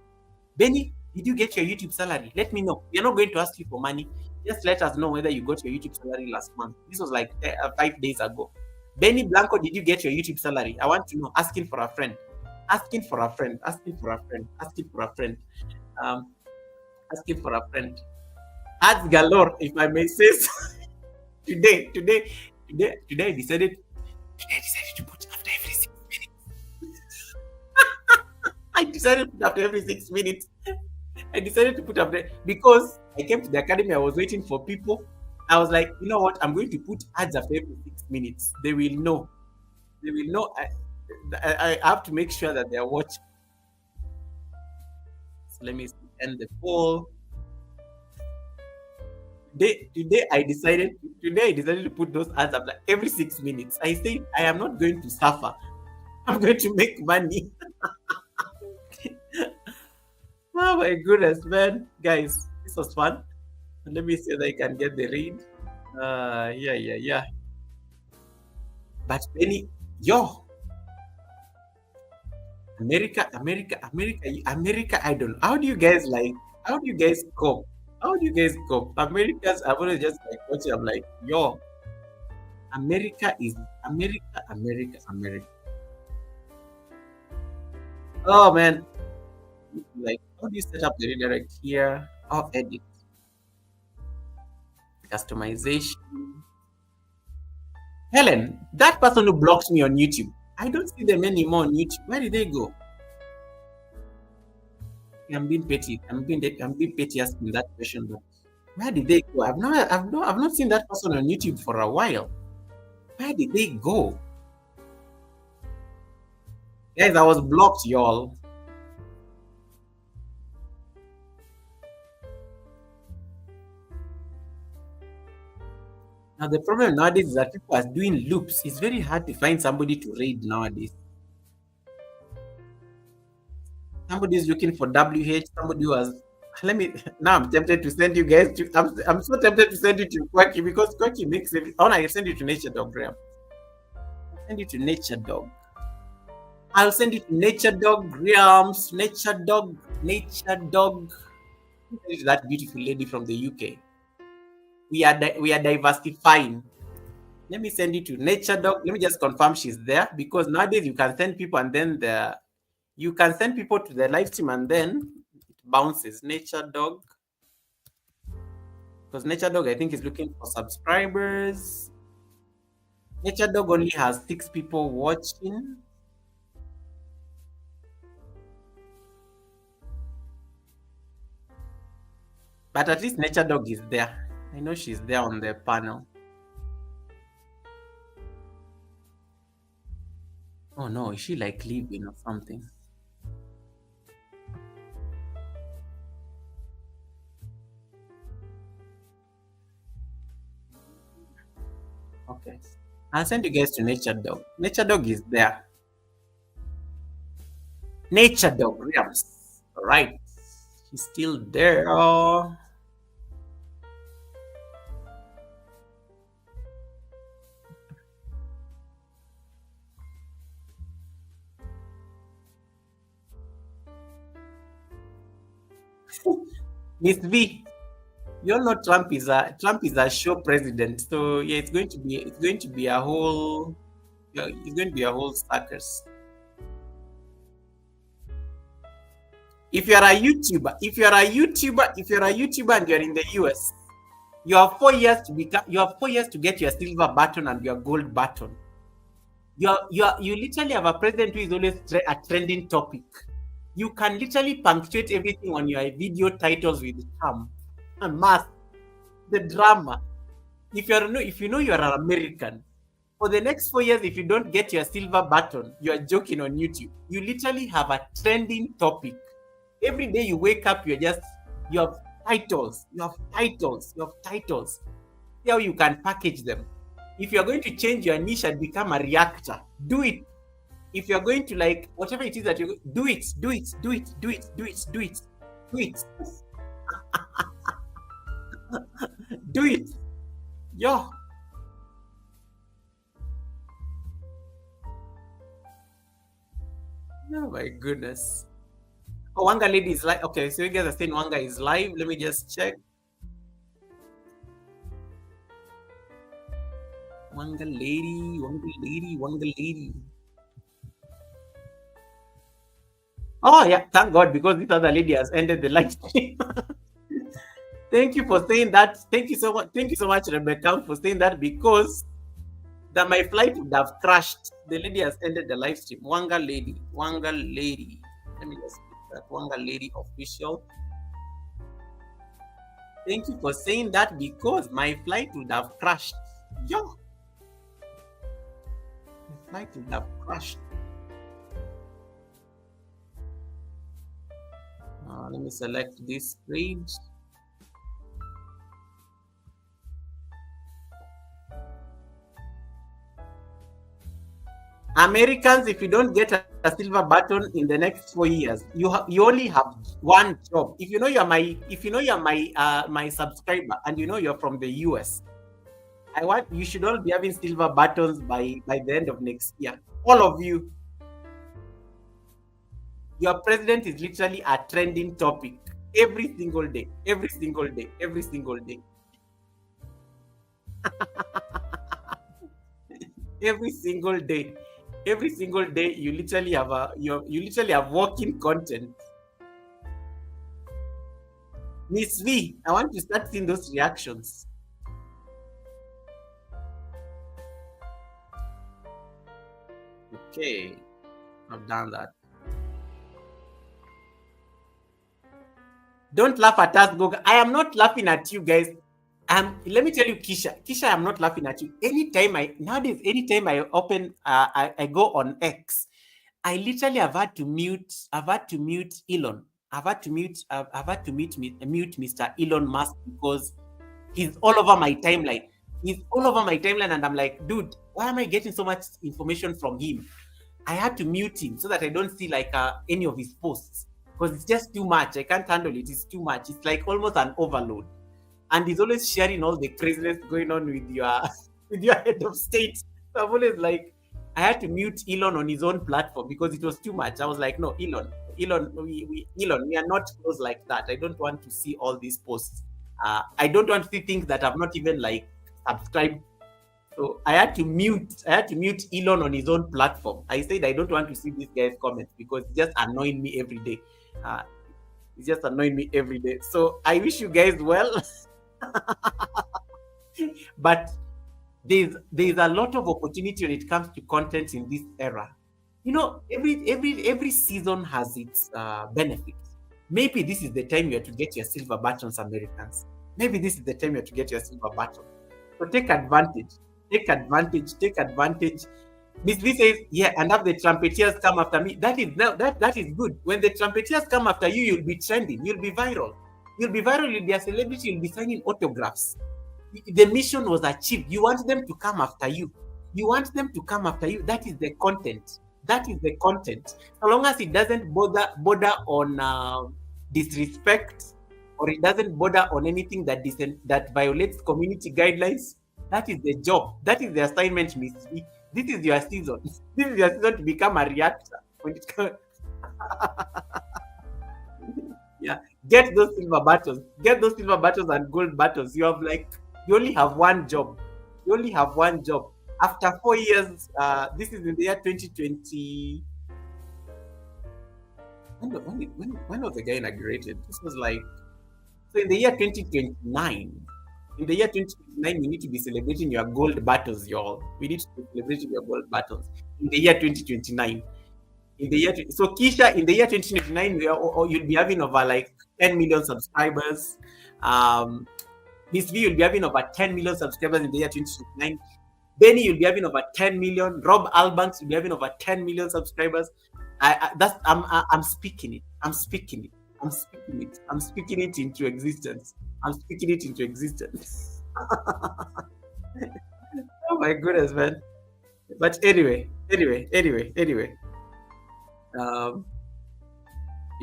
Benny, did you get your YouTube salary? Let me know. We are not going to ask you for money. Just let us know whether you got your YouTube salary last month. This was like 5 days ago. Benny Blanco, did you get your YouTube salary? I want to know. Asking for a friend. Asking for a friend. Asking for a friend. Asking for a friend. Um, asking for a friend. Ads galore, if I may say so. Today, I decided to put after every 6 minutes. I decided to put after every 6 minutes. I decided to put up there because I came to the academy. I was waiting for people. I was like, you know what? I'm going to put ads after every 6 minutes. They will know. They will know. I have to make sure that they are watching. So let me end the poll. Today I decided. Today I decided to put those ads up like every 6 minutes. I say I am not going to suffer. I'm going to make money. Oh my goodness, man, guys, this was fun. Let me see if I can get the read. Yeah. But Benny, yo, America. I don't know. How do you guys like? How do you guys cope? How do you guys cope? America's. I want to just like watch it. I'm like, yo, America is America. Oh man, like, how do you set up the redirect here? Oh, edit, customization. Helen, that person who blocked me on YouTube. I don't see them anymore on YouTube. Where did they go? I'm being petty. I'm being petty asking that question. But where did they go? I've not seen that person on YouTube for a while. Where did they go? Guys, I was blocked, y'all. Now the problem nowadays is that people are doing loops. It's very hard to find somebody to raid nowadays. Somebody is looking for WH. Somebody who has. Let me. Now I'm tempted to send you guys to. I'm so tempted to send you to Quacky because Quacky makes it. Oh, no, I send you to Nature Dog, Graham. I'll send you to Nature Dog. I'll send you to Nature Dog, Graham's Nature Dog. That beautiful lady from the UK. We are diversifying. Let me send you to Nature Dog. Let me just confirm she's there because nowadays you can send people and then you can send people to the live stream and then it bounces. Nature Dog. Because Nature Dog, I think, is looking for subscribers. Nature Dog only has 6 people watching. But at least Nature Dog is there. I know she's there on the panel. Oh no, is she like leaving or something? Okay. I'll send you guys to Nature Dog. Nature Dog is there. Nature Dog, Rams. Alright. She's still there. Miss V, you all know Trump is a show president. So yeah, it's going to be a whole circus. If you are a YouTuber and you're in the US, you have 4 years to get your silver button and your gold button. You literally have a president who is always a trending topic. You can literally punctuate everything on your video titles with charm and math. The drama. If you know you're an American, for the next 4 years, if you don't get your silver button, you are joking on YouTube. You literally have a trending topic. Every day you wake up, you have titles. See how you can package them. If you're going to change your niche and become a reactor, do it. If you're going to like whatever it is that you do it. Do it. Yo. Oh my goodness. Oh, Wanga Lady is live. Okay, so you guys are saying Wanga is live. Let me just check. Wanga Lady, Wanga Lady, Wanga Lady. Oh yeah, thank God, because this other lady has ended the live stream. Thank you for saying that. Thank you so much. Thank you so much, Rebecca, for saying that, because that my flight would have crashed. The lady has ended the live stream. Wanga Lady, Wanga Lady. Let me just put that Wanga Lady official. Thank you for saying that, because my flight would have crashed. Yo, my flight would have crashed. Let me select this page. Americans, if you don't get a silver button in the next 4 years, you only have one job. If you know you're my subscriber, and you know you're from the US, you should all be having silver buttons by the end of next year. All of you. Your president is literally a trending topic every single day, every single day, every single day. Every single day. Every single day, you literally have walking content. Miss V, I want to start seeing those reactions. Okay, I've done that. Don't laugh at us, Goga. I am not laughing at you guys. Let me tell you, Kisha, I'm not laughing at you. Anytime I open, I go on X, I literally have had to mute Elon. I've had to mute Mr. Elon Musk, because he's all over my timeline. And I'm like, dude, why am I getting so much information from him? I had to mute him so that I don't see like any of his posts, because it's just too much. I can't handle it. It's too much. It's like almost an overload. And he's always sharing all the craziness going on with your with your head of state. So I'm always like, I had to mute Elon on his own platform because it was too much. I was like, no, Elon, we are not close like that. I don't want to see all these posts. I don't want to see things that I've not even like subscribed. So I had to mute Elon on his own platform. I said I don't want to see this guy's comments because it's just annoying me every day. It's just annoying me every day. So I wish you guys well. But there's a lot of opportunity when it comes to content in this era. You know, every season has its benefits. Maybe this is the time you have to get your silver buttons, Americans. Maybe this is the time you have to get your silver button. So take advantage. Take advantage. Take advantage. Miss V says, yeah, and have the trumpeters come after me. That is good. When the trumpeters come after you, you'll be trending. You'll be viral. You'll be viral. You'll be a celebrity. You'll be signing autographs. The mission was achieved. You want them to come after you. You want them to come after you. That is the content. That is the content. So long as it doesn't border on disrespect, or it doesn't border on anything that violates community guidelines, that is the job. That is the assignment, Miss V. This is your season. This is your season to become a reactor. When it comes, yeah, get those silver buttons. Get those silver buttons and gold buttons. You only have one job. You only have one job. After 4 years, this is in the year 2020. When was the guy inaugurated? This was like, so in the year 2029. In the year 2029, we need to be celebrating your gold battles, y'all. We need to be celebrating your gold battles in the year 2029. So Kisha, in the year 2029, you'll be having over like 10 million subscribers. Miss V, you'll be having over 10 million subscribers in the year 2029. Benny, you'll be having over 10 million. Rob Albanks, you'll be having over 10 million subscribers. I'm speaking it. I'm speaking it. I'm speaking it. I'm speaking it into existence. I'm speaking it into existence. Oh my goodness, man. But anyway. It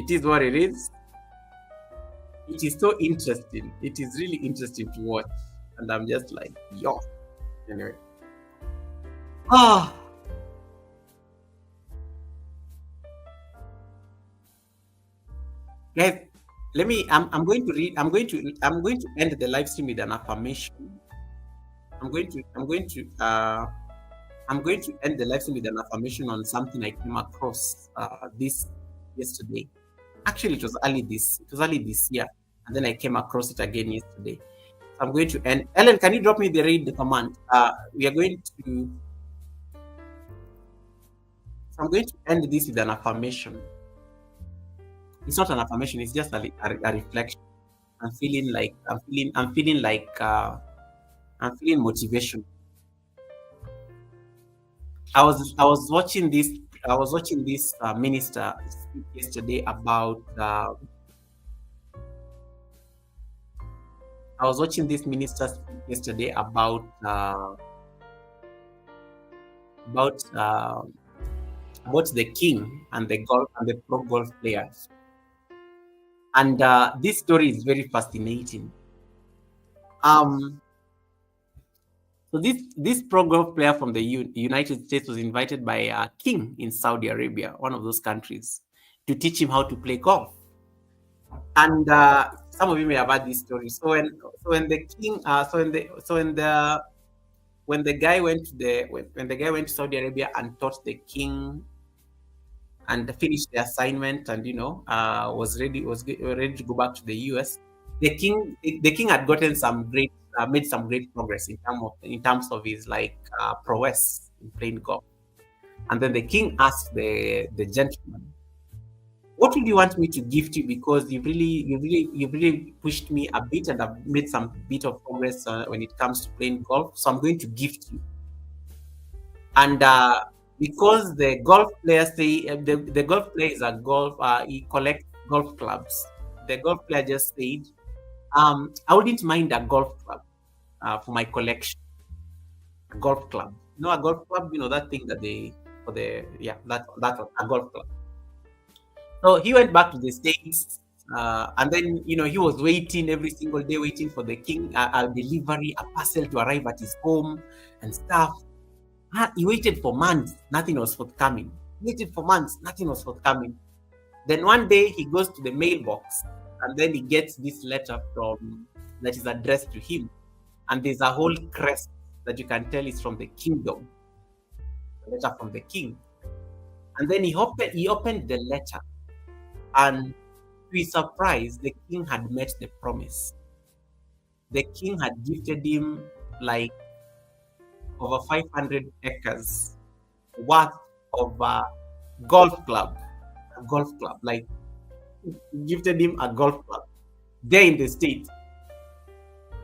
is what it is. It is so interesting. It is really interesting to watch. And I'm just like, yo. Anyway. Guys, let me. I'm going to read. I'm going to end the live stream with an affirmation. I'm going to. I'm going to. I'm going to end the live stream with an affirmation on something I came across this yesterday. Actually, it was early this. It was early this year, and then I came across it again yesterday. So I'm going to end. Ellen, can you drop me the read the command? We are going to. So I'm going to end this with an affirmation. It's not an affirmation. It's just a reflection. I'm feeling like I'm feeling motivation. I was watching this minister speak yesterday about I was watching this minister speak yesterday about about the king and the golf and the pro golf players. And this story is very fascinating. Um, so this pro golf player from the United States was invited by a king in Saudi Arabia, one of those countries, to teach him how to play golf. And some of you may have heard this story. So when the king, when the guy went to when the guy went to Saudi Arabia and taught the king and finished the assignment, and was ready to go back to the US. The king had gotten some great made some great progress in terms of his prowess in playing golf. And then the king asked the gentleman, "What would you want me to gift you? Because you really pushed me a bit, and I've made some bit of progress when it comes to playing golf. So I'm going to gift you." And because the golf player the golf player is a golf, he collects golf clubs. The golf player just said, "I wouldn't mind a golf club for my collection." A golf club, a golf club, that thing that they for the yeah that a golf club. So he went back to the States, and then he was waiting every single day, waiting for the king a delivery, a parcel to arrive at his home and stuff. He waited for months, nothing was forthcoming. Waited for months, nothing was forthcoming. Then one day he goes to the mailbox, and then he gets this letter that is addressed to him, and there's a whole crest that you can tell is from the kingdom. A letter from the king. And then he opened the letter, and to his surprise, the king had met the promise. The king had gifted him like over 500 acres worth of a golf club. A golf club. Like, gifted him a golf club there in the States.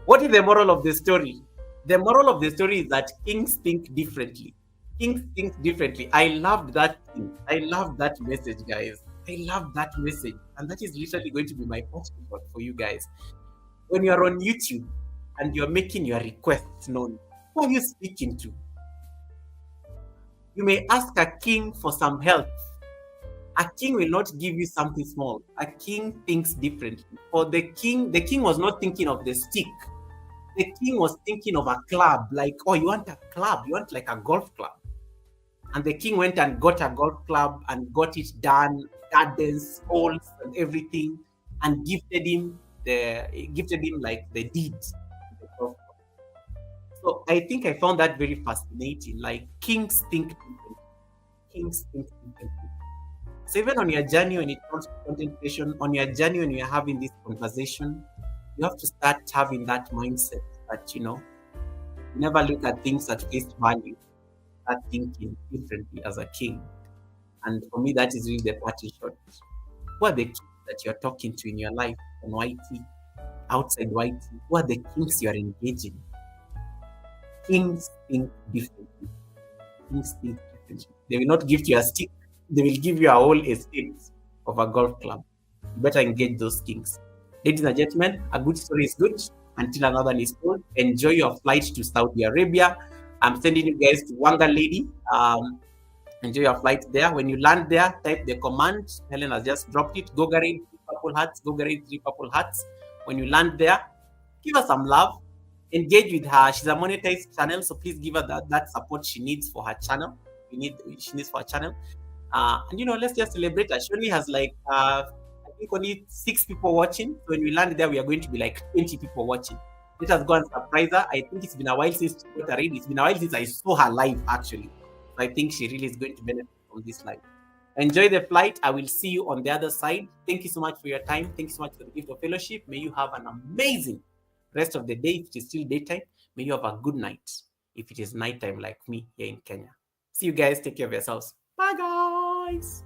What is the moral of the story? The moral of the story is that kings think differently. Kings think differently. I loved that thing. I loved that message, guys. I love that message. And that is literally going to be my passport for you guys. When you're on YouTube and you're making your requests known, who are you speaking to? You may ask a king for some help. A king will not give you something small. A king thinks differently. For the king was not thinking of the stick. The king was thinking of a club. Like, oh, you want a club? You want like a golf club? And the king went and got a golf club and got it done, gardens, holes, and everything, and gifted him like the deed. So I think I found that very fascinating. Like, kings think differently. Kings think differently. So even on your journey, when it comes to content creation, on your journey when you're having this conversation, you have to start having that mindset that you never look at things at face value. Start thinking differently as a king. And for me, that is really the party shot. Who are the kings that you're talking to in your life on YT, outside YT? Who are the kings you are engaging? Kings think differently. Kings think differently. They will not give you a stick. They will give you a whole estate of a golf club. You better engage those kings. Ladies and gentlemen, a good story is good until another one is told. Enjoy your flight to Saudi Arabia. I'm sending you guys to Wanga Lady. Enjoy your flight there. When you land there, type the command. Helen has just dropped it. Gogarade 3 purple hearts. Gogarade 3 purple hearts. When you land there, give her some love. Engage with her. She's a monetized channel, so please give her that support she needs for her channel. She needs for her channel. And let's just celebrate her. She only has like I think only 6 people watching. So when we land there, we are going to be like 20 people watching. Let us go and surprise her. I think it's been a while since she got married. It's been a while since I saw her live, actually. So I think she really is going to benefit from this live. Enjoy the flight. I will see you on the other side. Thank you so much for your time. Thank you so much for the gift of fellowship. May you have an amazing rest of the day. If it is still daytime, may you have a good night. If it is nighttime like me here in Kenya. See you guys. Take care of yourselves. Bye, guys.